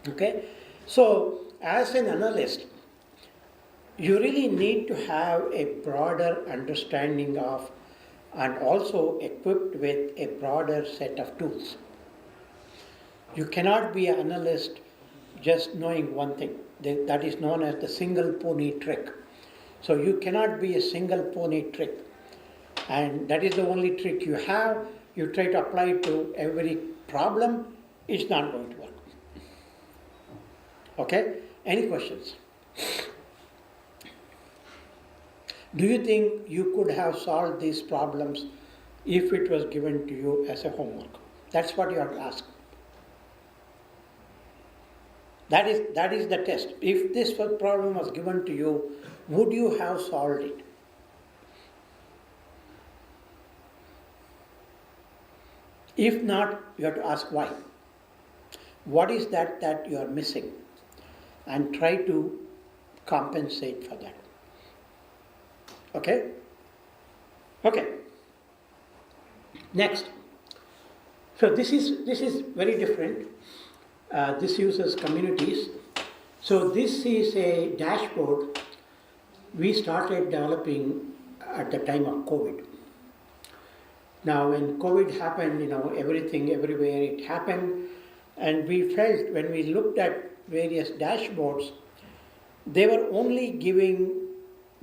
Okay? So as an analyst, you really need to have a broader understanding of and also equipped with a broader set of tools. You cannot be an analyst just knowing one thing. That is known as the single pony trick. So you cannot be a single pony trick. And that is the only trick you have. You try to apply it to every problem, it's not going to work. Okay? Any questions? Do you think you could have solved these problems if it was given to you as a homework? That's what you have to ask. That is the test. If this problem was given to you, would you have solved it? If not, you have to ask why. What is that you are missing? And try to compensate for that. Okay? Okay. Next. So this is very different. This uses communities. So this is a dashboard we started developing at the time of COVID. Now when COVID happened, everything, everywhere it happened, and we felt when we looked at various dashboards, they were only giving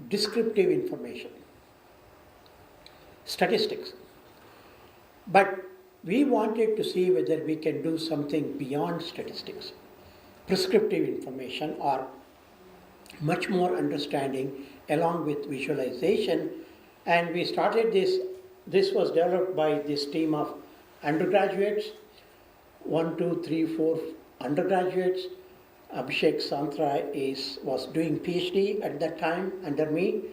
descriptive information, statistics. But we wanted to see whether we can do something beyond statistics, prescriptive information or much more understanding along with visualization. And we started this. This was developed by this team of undergraduates, 1, 2, 3, 4 undergraduates. Abhishek Santra was doing PhD at that time under me.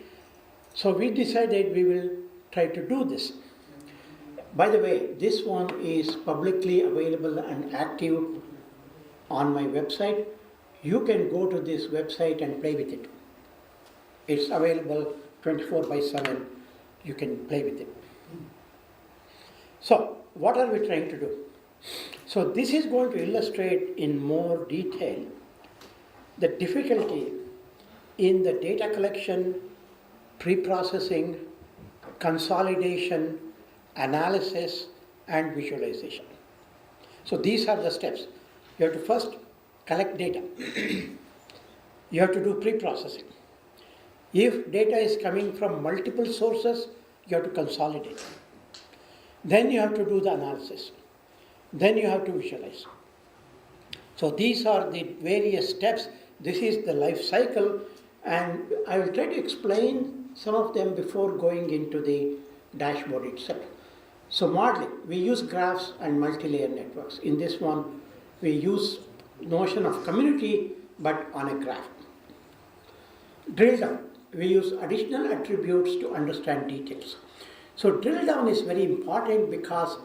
So we decided we will try to do this. By the way, this one is publicly available and active on my website. You can go to this website and play with it. It's available 24/7. You can play with it. So, what are we trying to do? So this is going to illustrate in more detail the difficulty in the data collection, pre-processing, consolidation, analysis, and visualization. So these are the steps. You have to first collect data. You have to do pre-processing. If data is coming from multiple sources, you have to consolidate. Then you have to do the analysis. Then you have to visualize. So these are the various steps. This is the life cycle, and I will try to explain some of them before going into the dashboard itself. So modeling, we use graphs and multi-layer networks. In this one, we use notion of community, but on a graph. Drill down, we use additional attributes to understand details. So drill down is very important because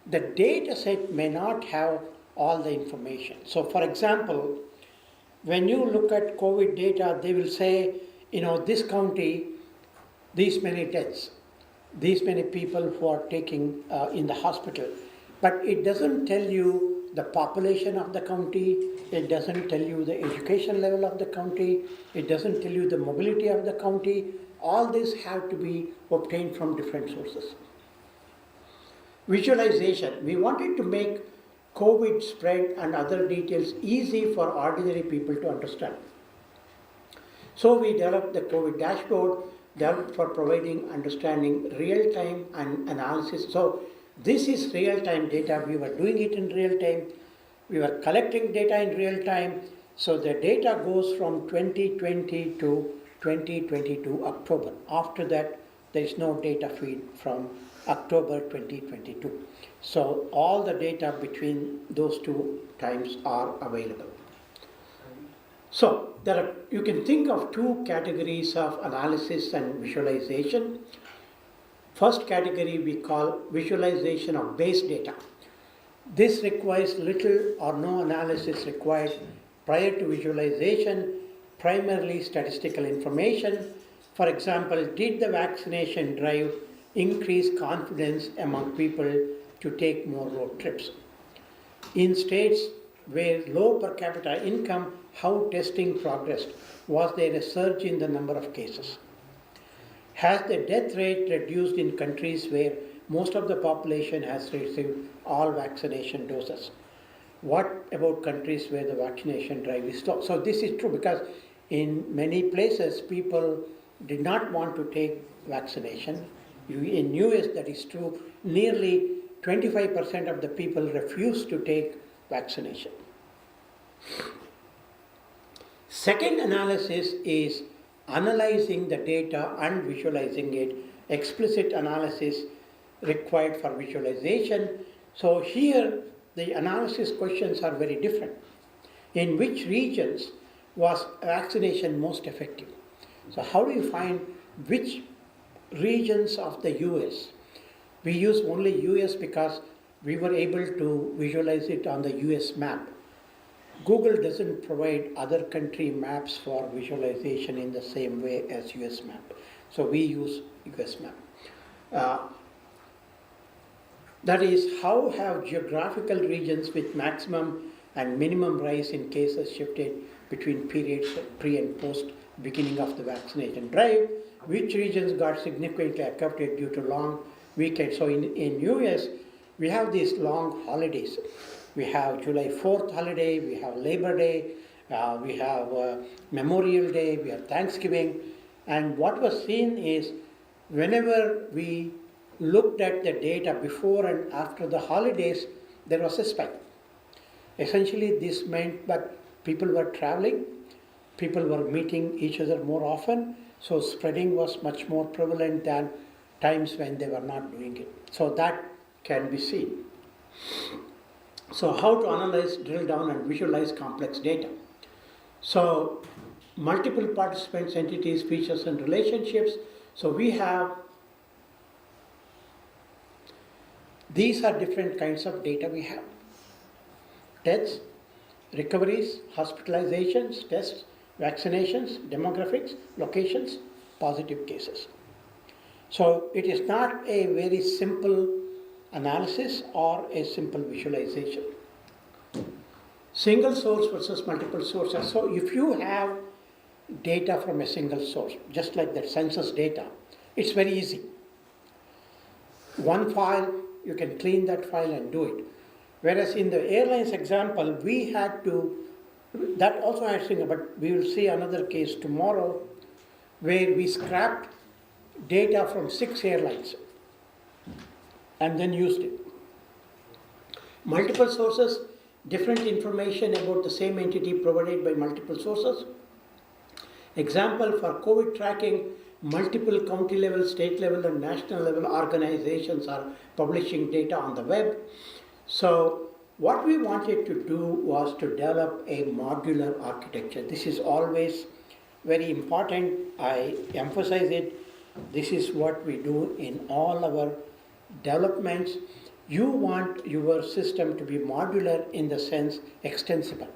the data set may not have all the information. So for example, when you look at COVID data, they will say, this county, these many deaths, these many people who are taking in the hospital. But it doesn't tell you the population of the county, it doesn't tell you the education level of the county, it doesn't tell you the mobility of the county. All this have to be obtained from different sources. Visualization, we wanted to make COVID spread and other details easy for ordinary people to understand. So we developed the COVID dashboard, developed for providing understanding real-time and analysis. So this is real-time data. We were doing it in real time. We were collecting data in real time. So the data goes from 2020 to 2022 October. After that, there is no data feed from October 2022. So all the data between those two times are available. So you can think of two categories of analysis and visualization. First category we call visualization of base data. This requires little or no analysis required prior to visualization, primarily statistical information, For example, did the vaccination drive increase confidence among people to take more road trips? In states where low per capita income, how testing progressed? Was there a surge in the number of cases? Has the death rate reduced in countries where most of the population has received all vaccination doses? What about countries where the vaccination drive is slow? So this is true because in many places people did not want to take vaccination. In US that is true. Nearly 25% of the people refused to take vaccination. Second analysis is analyzing the data and visualizing it. Explicit analysis required for visualization. So here the analysis questions are very different. In which regions was vaccination most effective? So how do you find which regions of the US? We use only US because we were able to visualize it on the US map. Google doesn't provide other country maps for visualization in the same way as US map. So we use US map. That is, how have geographical regions with maximum and minimum rise in cases shifted between periods pre and post beginning of the vaccination drive? Which regions got significantly affected due to long weekends? So in US, we have these long holidays. We have July 4th holiday, we have Labor Day, we have Memorial Day, we have Thanksgiving. And what was seen is whenever we looked at the data before and after the holidays, there was a spike. Essentially, this meant that people were traveling, people were meeting each other more often, so spreading was much more prevalent than times when they were not doing it. So that can be seen. So how to analyze, drill down and visualize complex data. So multiple participants, entities, features and relationships. So we have, these are different kinds of data we have. Deaths, recoveries, hospitalizations, tests, vaccinations, demographics, locations, positive cases. So it is not a very simple analysis or a simple visualization. Single source versus multiple sources. So if you have data from a single source, just like the census data, it's very easy. One file, you can clean that file and do it. Whereas in the airlines example, we had to, that also had thing, but we will see another case tomorrow where we scrapped data from 6 airlines and then used it. Multiple sources, different information about the same entity provided by multiple sources. Example, for COVID tracking, multiple county level, state level and national level organizations are publishing data on the web. So what we wanted to do was to develop a modular architecture. This is always very important. I emphasize it. This is what we do in all our developments. You want your system to be modular in the sense extensible.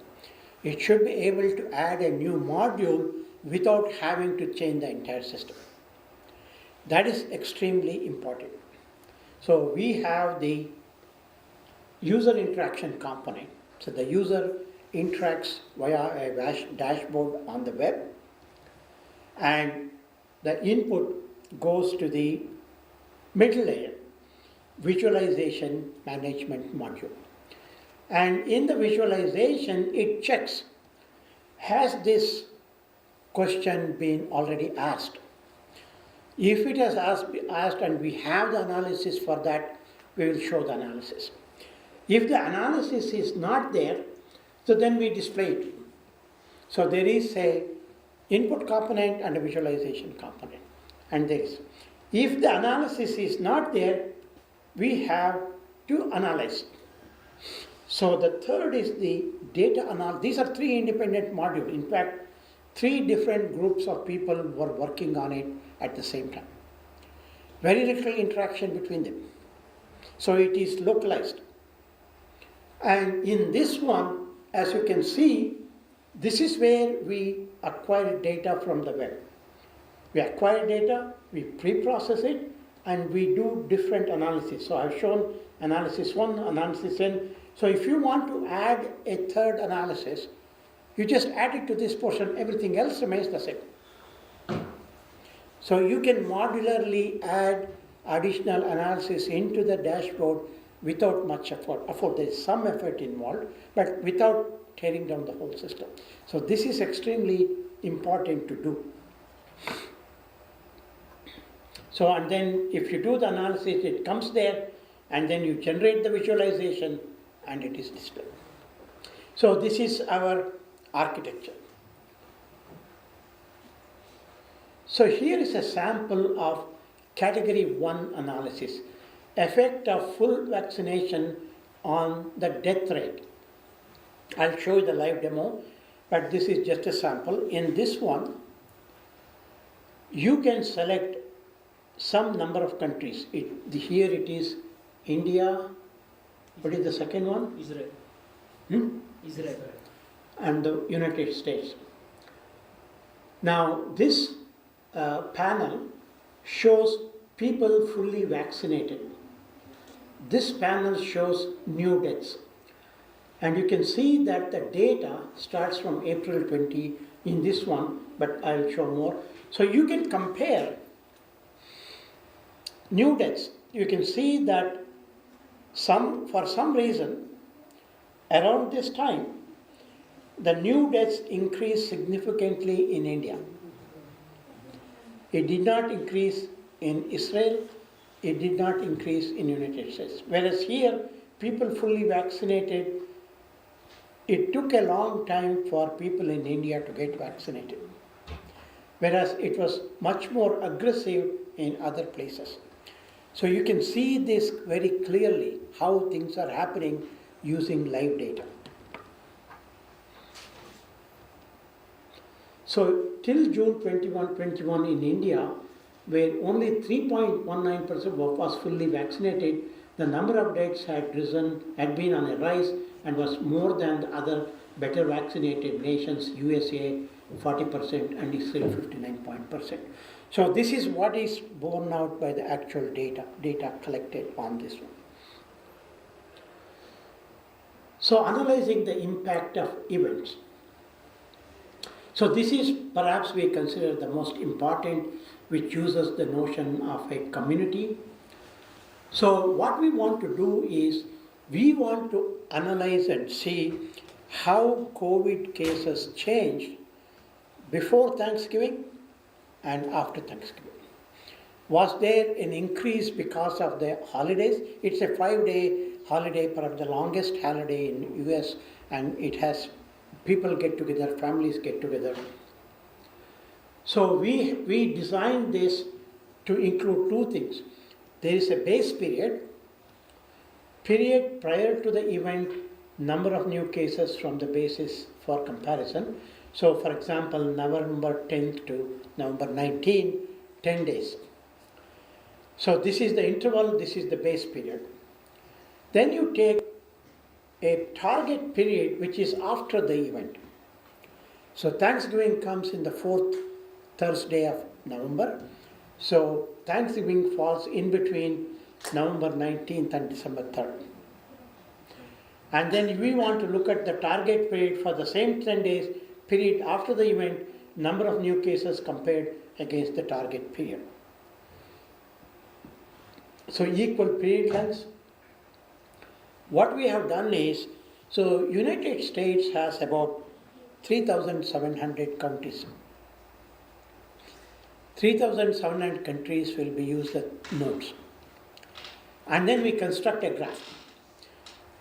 It should be able to add a new module without having to change the entire system. That is extremely important. So we have the user interaction component. So the user interacts via a dashboard on the web, and the input goes to the middle layer, visualization management module. And in the visualization, it checks, has this question been already asked? If it has asked and we have the analysis for that, we will show the analysis. If the analysis is not there, so then we display it. So there is a input component and a visualization component. And there is. If the analysis is not there, we have to analyze. So the third is the data analysis. These are 3 independent modules. In fact, 3 different groups of people were working on it at the same time. Very little interaction between them. So it is localized. And in this one, as you can see, this is where we acquired data from the web. We acquire data, we pre-process it, and we do different analysis. So I've shown analysis 1, analysis n. So if you want to add a third analysis, you just add it to this portion, everything else remains the same. So you can modularly add additional analysis into the dashboard without much effort. Of course, there is some effort involved, but without tearing down the whole system. So this is extremely important to do. So, and then if you do the analysis, it comes there, and then you generate the visualization, and it is displayed. So this is our architecture. So here is a sample of category 1 analysis, effect of full vaccination on the death rate. I'll show you the live demo, but this is just a sample. In this one, you can select some number of countries. Here it is India. What is the second one? Israel. Israel. And the United States. Now this panel shows people fully vaccinated. This panel shows new deaths. And you can see that the data starts from April 20 in this one, but I'll show more. So you can compare new deaths. You can see that for some reason, around this time, the new deaths increased significantly in India. It did not increase in Israel. It did not increase in United States. Whereas here, people fully vaccinated, it took a long time for people in India to get vaccinated. Whereas it was much more aggressive in other places. So you can see this very clearly, how things are happening using live data. So till June 21 in India, where only 3.19% was fully vaccinated, the number of deaths had been on a rise and was more than the other better vaccinated nations, USA 40% and Israel 59%. So this is what is borne out by the actual data collected on this one. So analyzing the impact of events. So this is perhaps we consider the most important, which uses the notion of a community. So what we want to do is, we want to analyze and see how COVID cases changed before Thanksgiving and after Thanksgiving. Was there an increase because of the holidays? It's a 5-day holiday, perhaps the longest holiday in US, and it has people get together, families get together. So we designed this to include two things. There is a base period prior to the event, number of new cases from the basis for comparison. So for example, November 10th to November 19, 10 days. So this is the interval, this is the base period. Then you take a target period which is after the event. So Thanksgiving comes in the 4th Thursday of November. So Thanksgiving falls in between November 19th and December 3rd. And then we want to look at the target period for the same 10 days period after the event, number of new cases compared against the target period. So equal period lengths. What we have done is, so United States has about 3,700 counties. 3,700 countries will be used as nodes. And then we construct a graph.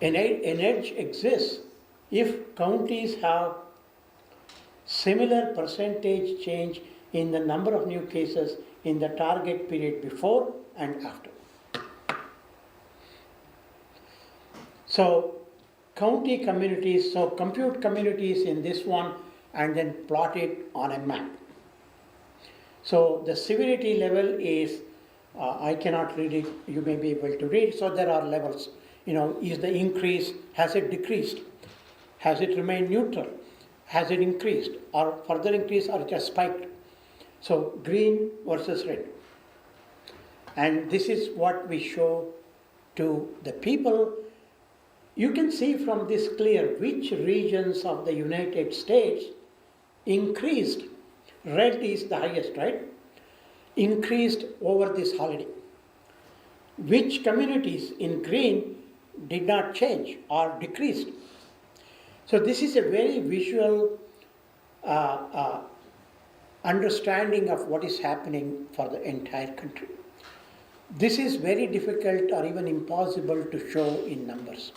An edge exists if counties have similar percentage change in the number of new cases in the target period before and after. So county communities, so compute communities in this one and then plot it on a map. So the severity level is, I cannot read it, you may be able to read, so there are levels. Is the increase, has it decreased? Has it remained neutral? Has it increased or further increased or just spiked? So green versus red. And this is what we show to the people. You can see from this clear which regions of the United States increased. Red is the highest, right? Increased over this holiday. Which communities in green did not change or decreased. So this is a very visual understanding of what is happening for the entire country. This is very difficult or even impossible to show in numbers.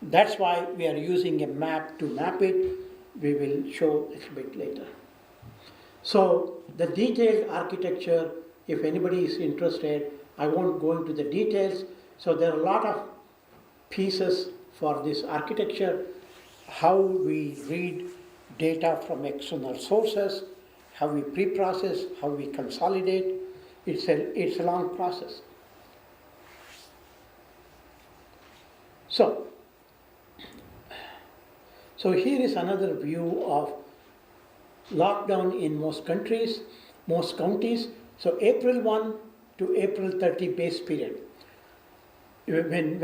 That's why we are using a map to map it. We will show a little bit later. So the detailed architecture, if anybody is interested, I won't go into the details. So there are a lot of pieces for this architecture, how we read data from external sources, how we pre-process, how we consolidate. It's a long process. So here is another view of lockdown in most countries, most counties. So April 1 to April 30 base period. In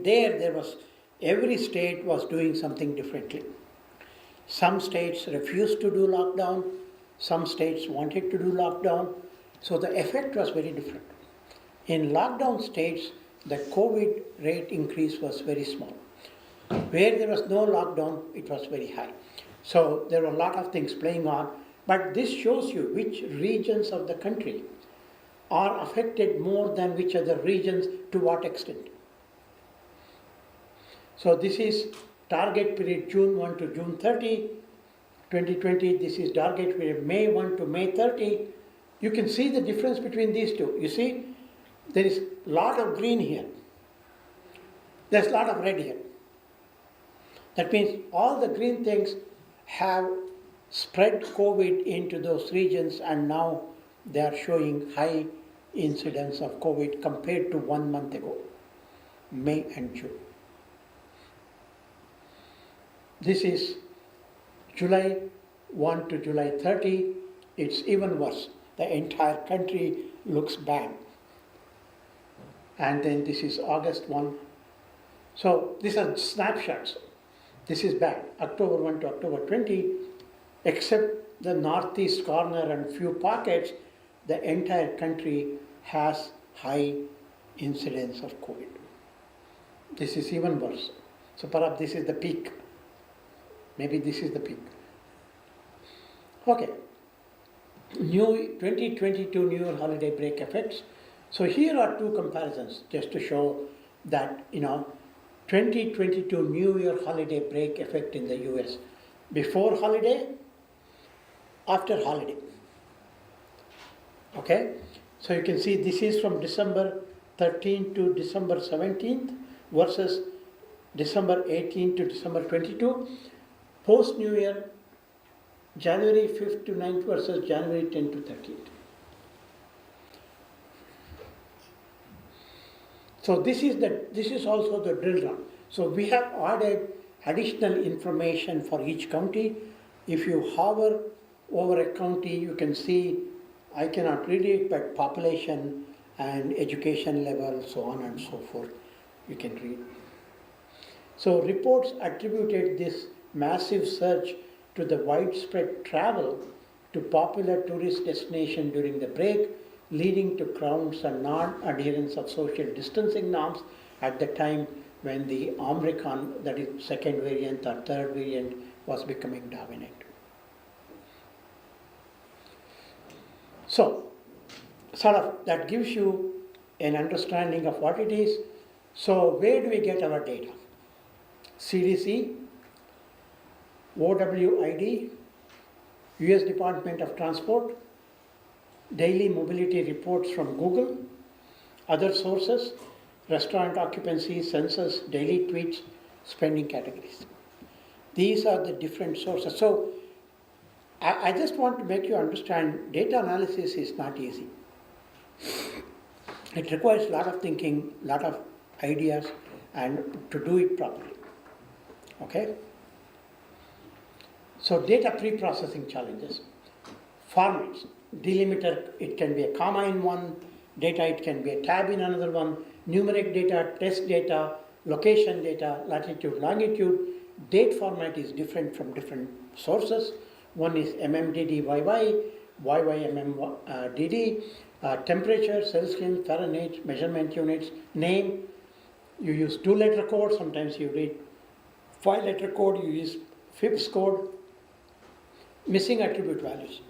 there was, every state was doing something differently. Some states refused to do lockdown, some states wanted to do lockdown, so the effect was very different. In lockdown states, the COVID rate increase was very small. Where there was no lockdown, it was very high. So there were a lot of things playing on, but this shows you which regions of the country are affected more than which other regions, to what extent. So this is target period June 1 to June 30, 2020. This is target period May 1 to May 30. You can see the difference between these two. You see, there is a lot of green here. There's a lot of red here. That means all the green things have spread COVID into those regions, and now they are showing high incidence of COVID compared to 1 month ago, May and June. This is July 1 to July 30. It's even worse. The entire country looks bad. And then this is August 1. So these are snapshots. This is bad. October 1 to October 20, except the northeast corner and few pockets, the entire country has high incidence of COVID. This is even worse. So perhaps this is the peak. Maybe this is the peak. Okay. New 2022 New Year holiday break effects. So here are two comparisons just to show that 2022 New Year holiday break effect in the US. Before holiday, after holiday. Okay? So you can see this is from December 13 to December 17th versus December 18 to December 22. Post New Year, January 5th to 9th versus January 10 to 13th. So this is also the drill run. So we have added additional information for each county. If you hover over a county, you can see, I cannot read it, but population and education level, so on and so forth, you can read. So reports attributed this massive surge to the widespread travel to popular tourist destinations during the break, leading to crowds and non-adherence of social distancing norms at the time when the Omicron, that is second variant or third variant, was becoming dominant. So, sort of that gives you an understanding of what it is. So where do we get our data? CDC, OWID, US Department of Transport, daily mobility reports from Google, other sources, restaurant occupancy, census, daily tweets, spending categories. These are the different sources. So I just want to make you understand, data analysis is not easy. It requires a lot of thinking, a lot of ideas, and to do it properly. Okay? So data pre-processing challenges. Formats, delimiter, it can be a comma in one data, it can be a tab in another one, numeric data, test data, location data, latitude, longitude. Date format is different from different sources. One is MMDD YYMMDD, temperature, Celsius, Fahrenheit, measurement units, name. You use 2-letter code, sometimes you read 5-letter code, you use FIPS code, missing attribute values.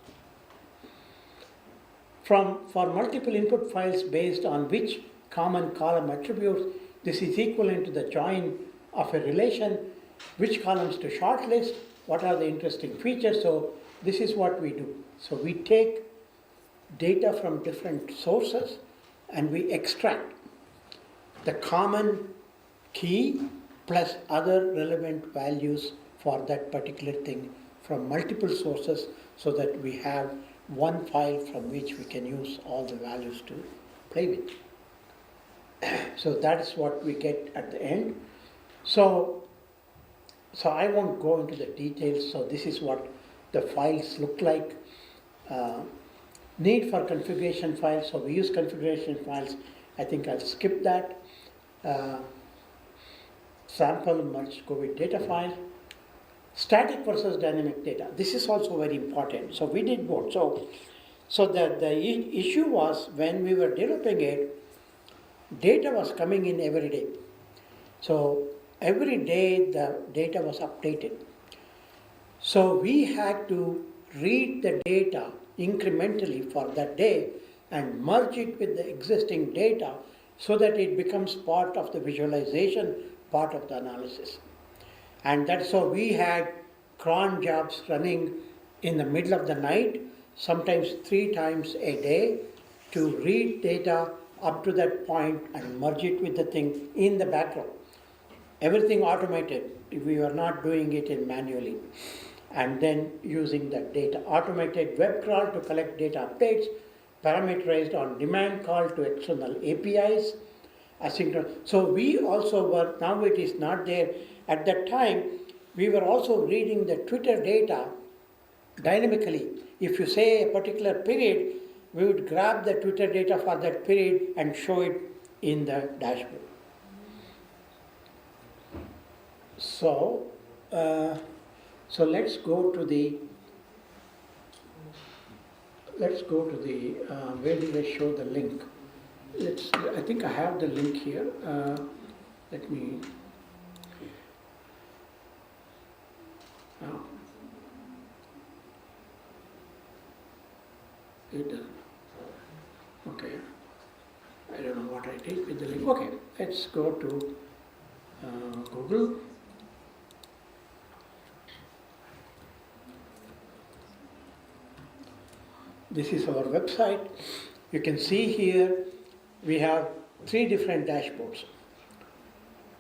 For multiple input files based on which common column attributes, this is equivalent to the join of a relation, which columns to shortlist, what are the interesting features. So this is what we do. So we take data from different sources and we extract the common key plus other relevant values for that particular thing from multiple sources so that we have one file from which we can use all the values to play with. So that is what we get at the end. So I won't go into the details. So this is what the files look like. Need for configuration files. So we use configuration files. I think I'll skip that. Sample merge COVID data file. Static versus dynamic data. This is also very important. So we did both. So the issue was when we were developing it, data was coming in every day. So every day the data was updated. So we had to read the data incrementally for that day and merge it with the existing data so that it becomes part of the visualization, part of the analysis. And that's so we had cron jobs running in the middle of the night, sometimes 3 times a day, to read data up to that point and merge it with the thing in the background. Everything automated. We were not doing it in manually. And then using that data. Automated web crawl to collect data updates, parameterized on demand call to external APIs, asynchronous. So we also were, now it is not there. At that time, we were also reading the Twitter data dynamically. If you say a particular period, we would grab the Twitter data for that period and show it in the dashboard. So let's go to the where did I show the link? I think I have the link here. Let me. Oh. It doesn't. Okay. I don't know what I did with the link. Okay, let's go to Google. This is our website. You can see here we have 3 different dashboards.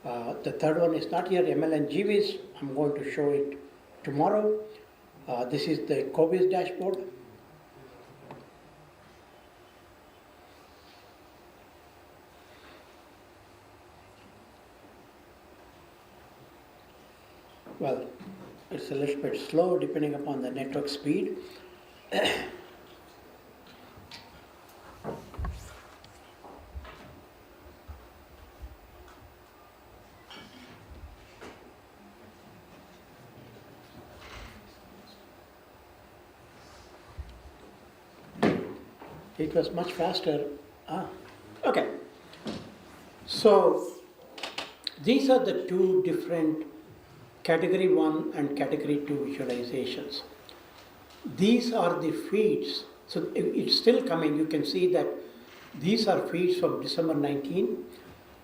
The third one is not here, ML and GVs. I'm going to show it tomorrow. This is the COBIS dashboard. Well, it's a little bit slow depending upon the network speed. It was much faster. Okay. So these are the 2 different category 1 and category 2 visualizations. These are the feeds. So it's still coming. You can see that these are feeds from December 19,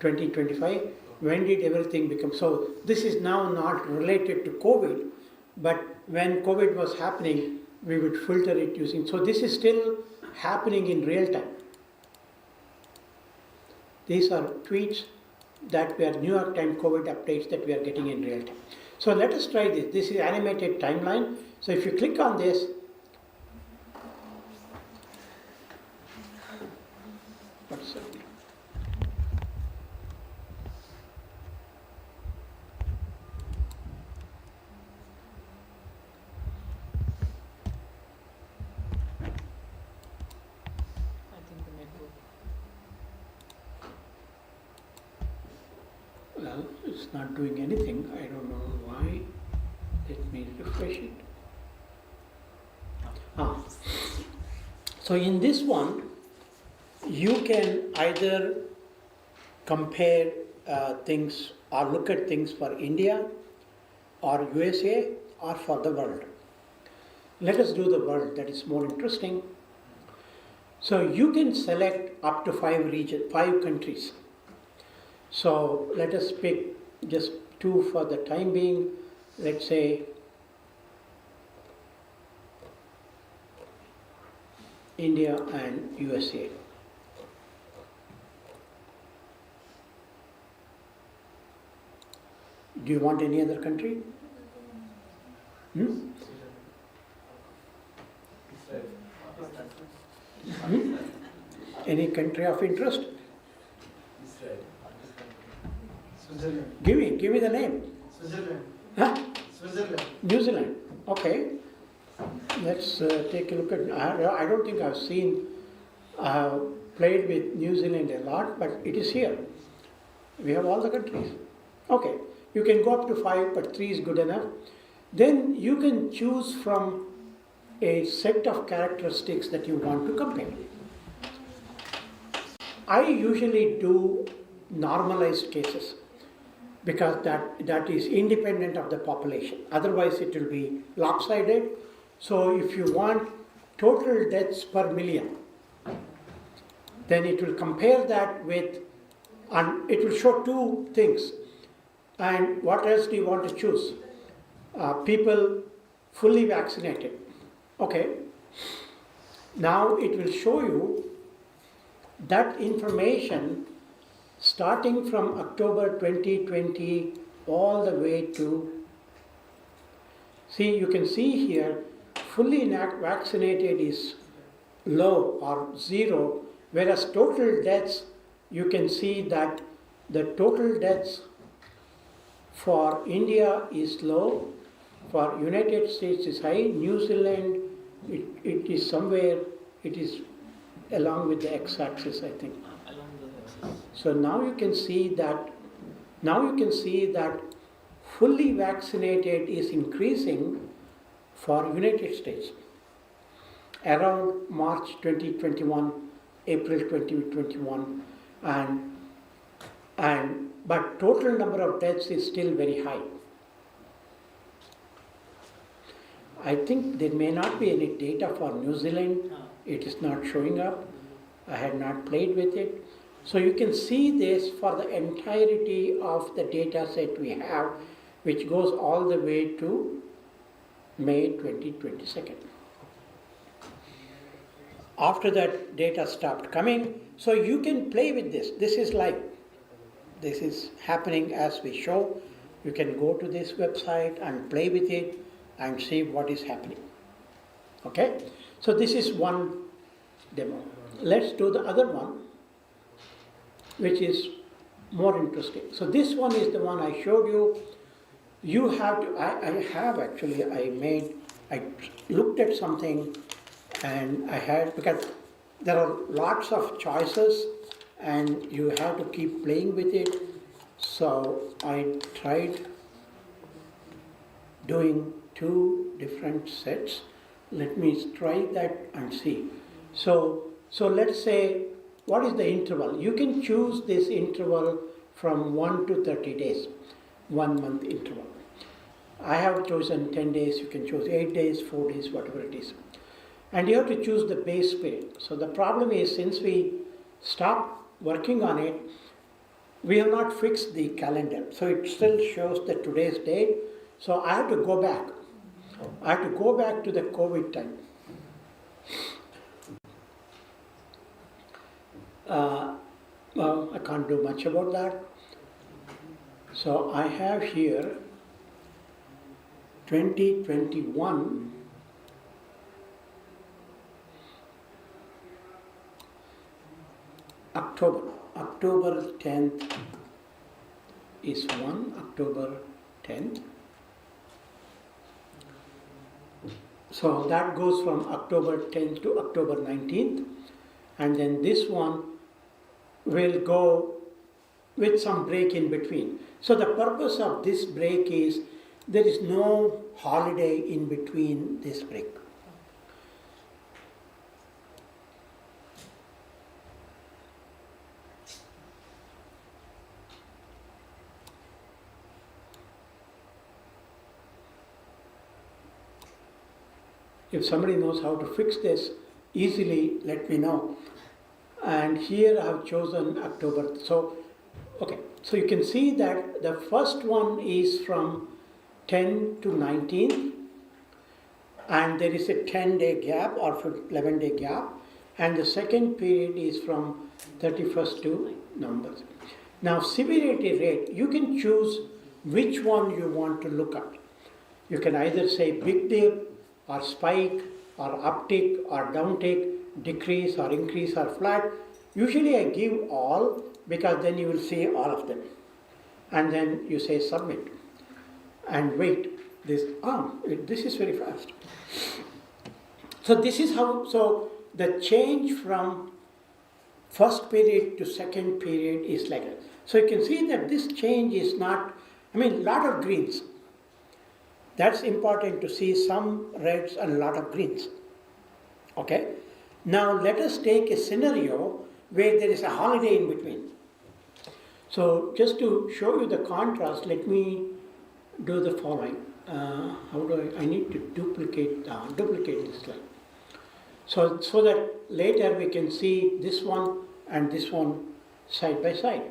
2025. When did everything become? So this is now not related to COVID, but when COVID was happening, we would filter it using. So this is still happening in real time. These are tweets that were New York Times COVID updates that we are getting in real time. So let us try this. This is animated timeline. So if you click on this, what's that? it's not doing anything. I don't know why. Let me refresh it. So in this one, you can either compare things or look at things for India or USA or for the world. Let us do the world, that is more interesting. So you can select up to 5 countries. So let us pick just 2 for the time being. Let's say India and USA. Do you want any other country? Hmm? Hmm? Any country of interest? Switzerland. Give me the name. Switzerland. Huh? Switzerland. New Zealand. Okay. Let's take a look at. I don't think I've seen. Played with New Zealand a lot, but it is here. We have all the countries. Okay. You can go up to 5, but 3 is good enough. Then you can choose from a set of characteristics that you want to compare. I usually do normalized cases because that is independent of the population. Otherwise it will be lopsided. So if you want total deaths per million, then it will compare that with, and it will show 2 things. And what else do you want to choose? People fully vaccinated. Okay. Now it will show you that information starting from October 2020 all the way to, see, you can see here, fully vaccinated is low or 0, whereas total deaths, you can see that the total deaths for India is low, for United States is high, New Zealand, it is somewhere, it is along with the x-axis, I think. So now you can see that, fully vaccinated is increasing for United States. Around March 2021, April 2021, but total number of deaths is still very high. I think there may not be any data for New Zealand. It is not showing up. I had not played with it. So you can see this for the entirety of the data set we have, which goes all the way to May 2022. After that, data stopped coming. So you can play with this. This is live. This is happening as we show. You can go to this website and play with it and see what is happening. Okay? So this is one demo. Let's do the other one, which is more interesting. So this one is the one I showed you. You have to, I looked at something and I had, because there are lots of choices and you have to keep playing with it. So I tried doing 2 different sets. Let me try that and see. So let's say, what is the interval? You can choose this interval from 1 to 30 days, 1 month interval. I have chosen 10 days, you can choose 8 days, 4 days, whatever it is. And you have to choose the base period. So the problem is, since we stopped working on it, we have not fixed the calendar. So it still shows the today's date. So I have to go back. I have to go back to the COVID time. Well, I can't do much about that. So I have here 2021 October 10th is one, October 10th. So that goes from October 10th to October 19th. And then this one will go with some break in between. So the purpose of this break is there is no holiday in between this break. If somebody knows how to fix this easily, let me know. And here I have chosen October. So, okay, so you can see that the first one is from 10 to 19, and there is a 10-day gap or 11-day gap, and the second period is from 31st to November. Now, severity rate, you can choose which one you want to look at. You can either say big dip, or spike, or uptick, or downtick, decrease, or increase, or flat. Usually I give all, because then you will see all of them. And then you say submit. And wait, this is very fast. So this is how, so the change from first period to second period is like that. So you can see that this change is not, lot of greens. That's important to see, some reds and a lot of greens. Okay? Now let us take a scenario where there is a holiday in between. So just to show you the contrast, let me do the following. I need to duplicate this slide. So that later we can see this one and this one side by side.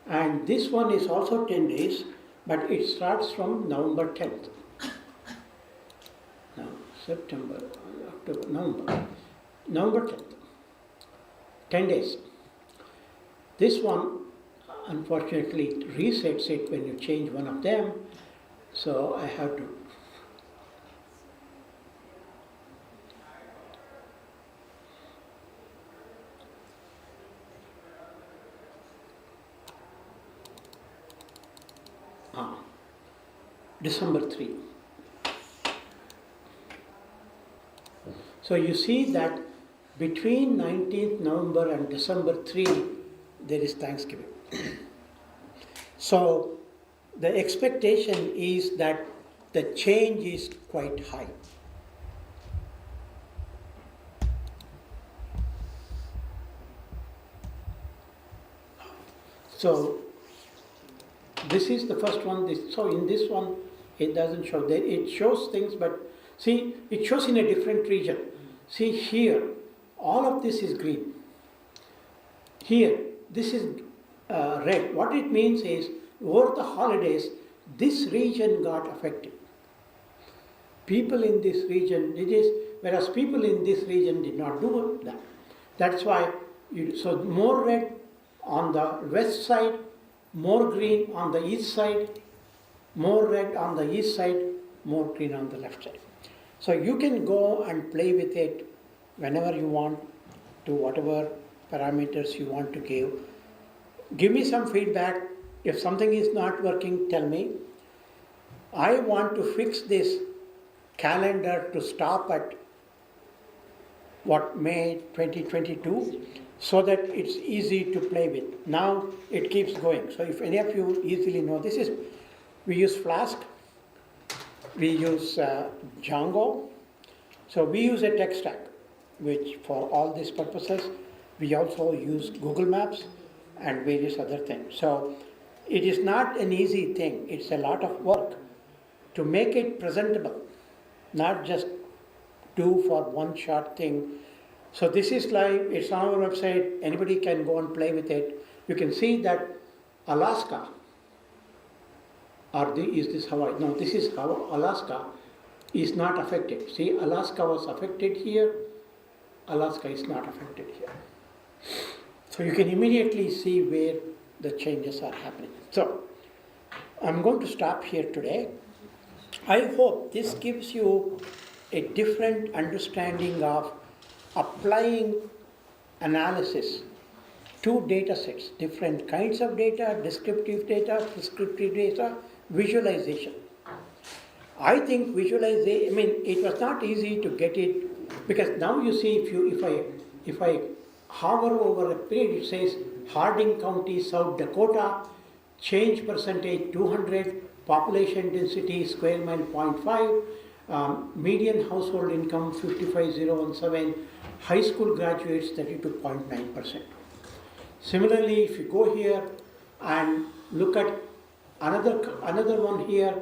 And this one is also 10 days, but it starts from November 10th. Now, September, October, November 10th. 10 days. This one, unfortunately, it resets it when you change one of them. So I have to. December 3. So you see that between 19th November and December 3, there is Thanksgiving. So the expectation is that the change is quite high. So this is the first one. So in this one, it doesn't show. It shows things, but see, it shows in a different region. See here, all of this is green. Here, this is red. What it means is, over the holidays, this region got affected. People in this region did this, whereas people in this region did not do that. That's why, so more red on the west side, more green on the east side, more red on the east side, more green on the left side. So you can go and play with it whenever you want, to whatever parameters you want to give. Give me some feedback. If something is not working, tell me. I want to fix this calendar to stop at May 2022, so that it's easy to play with. Now it keeps going. So if any of you easily know, we use Flask, we use Django. So we use a tech stack, which for all these purposes, we also use Google Maps and various other things. So it is not an easy thing. It's a lot of work to make it presentable, not just do for one short thing. So this is live, it's on our website, anybody can go and play with it. You can see that Alaska, is this Hawaii? No, this is Alaska, is not affected. See, Alaska was affected here, Alaska is not affected here. So you can immediately see where the changes are happening. So I'm going to stop here today. I hope this gives you a different understanding of applying analysis to data sets, different kinds of data, descriptive data, prescriptive data, visualization. I think visualization, it was not easy to get it, because now you see, if I hover over a page, it says Harding County, South Dakota, change percentage 200, population density square mile 0.5, median household income 55017, high school graduates 32.9%. Similarly, if you go here and look at another one here,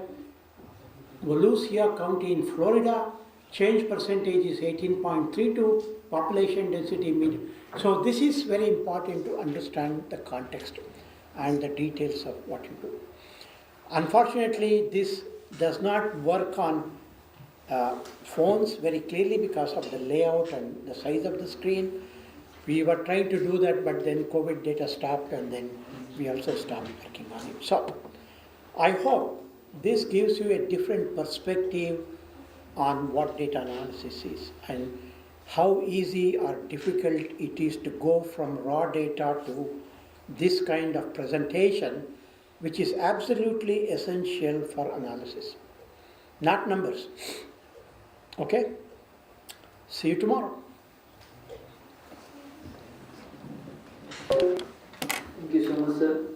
Volusia County in Florida, change percentage is 18.32, population density median. So this is very important to understand the context and the details of what you do. Unfortunately, this does not work on phones very clearly because of the layout and the size of the screen. We were trying to do that, but then COVID data stopped, and then we also stopped working on it. So I hope this gives you a different perspective on what data analysis is and how easy or difficult it is to go from raw data to this kind of presentation, which is absolutely essential for analysis, not numbers. Okay? See you tomorrow. Thank you so much, sir.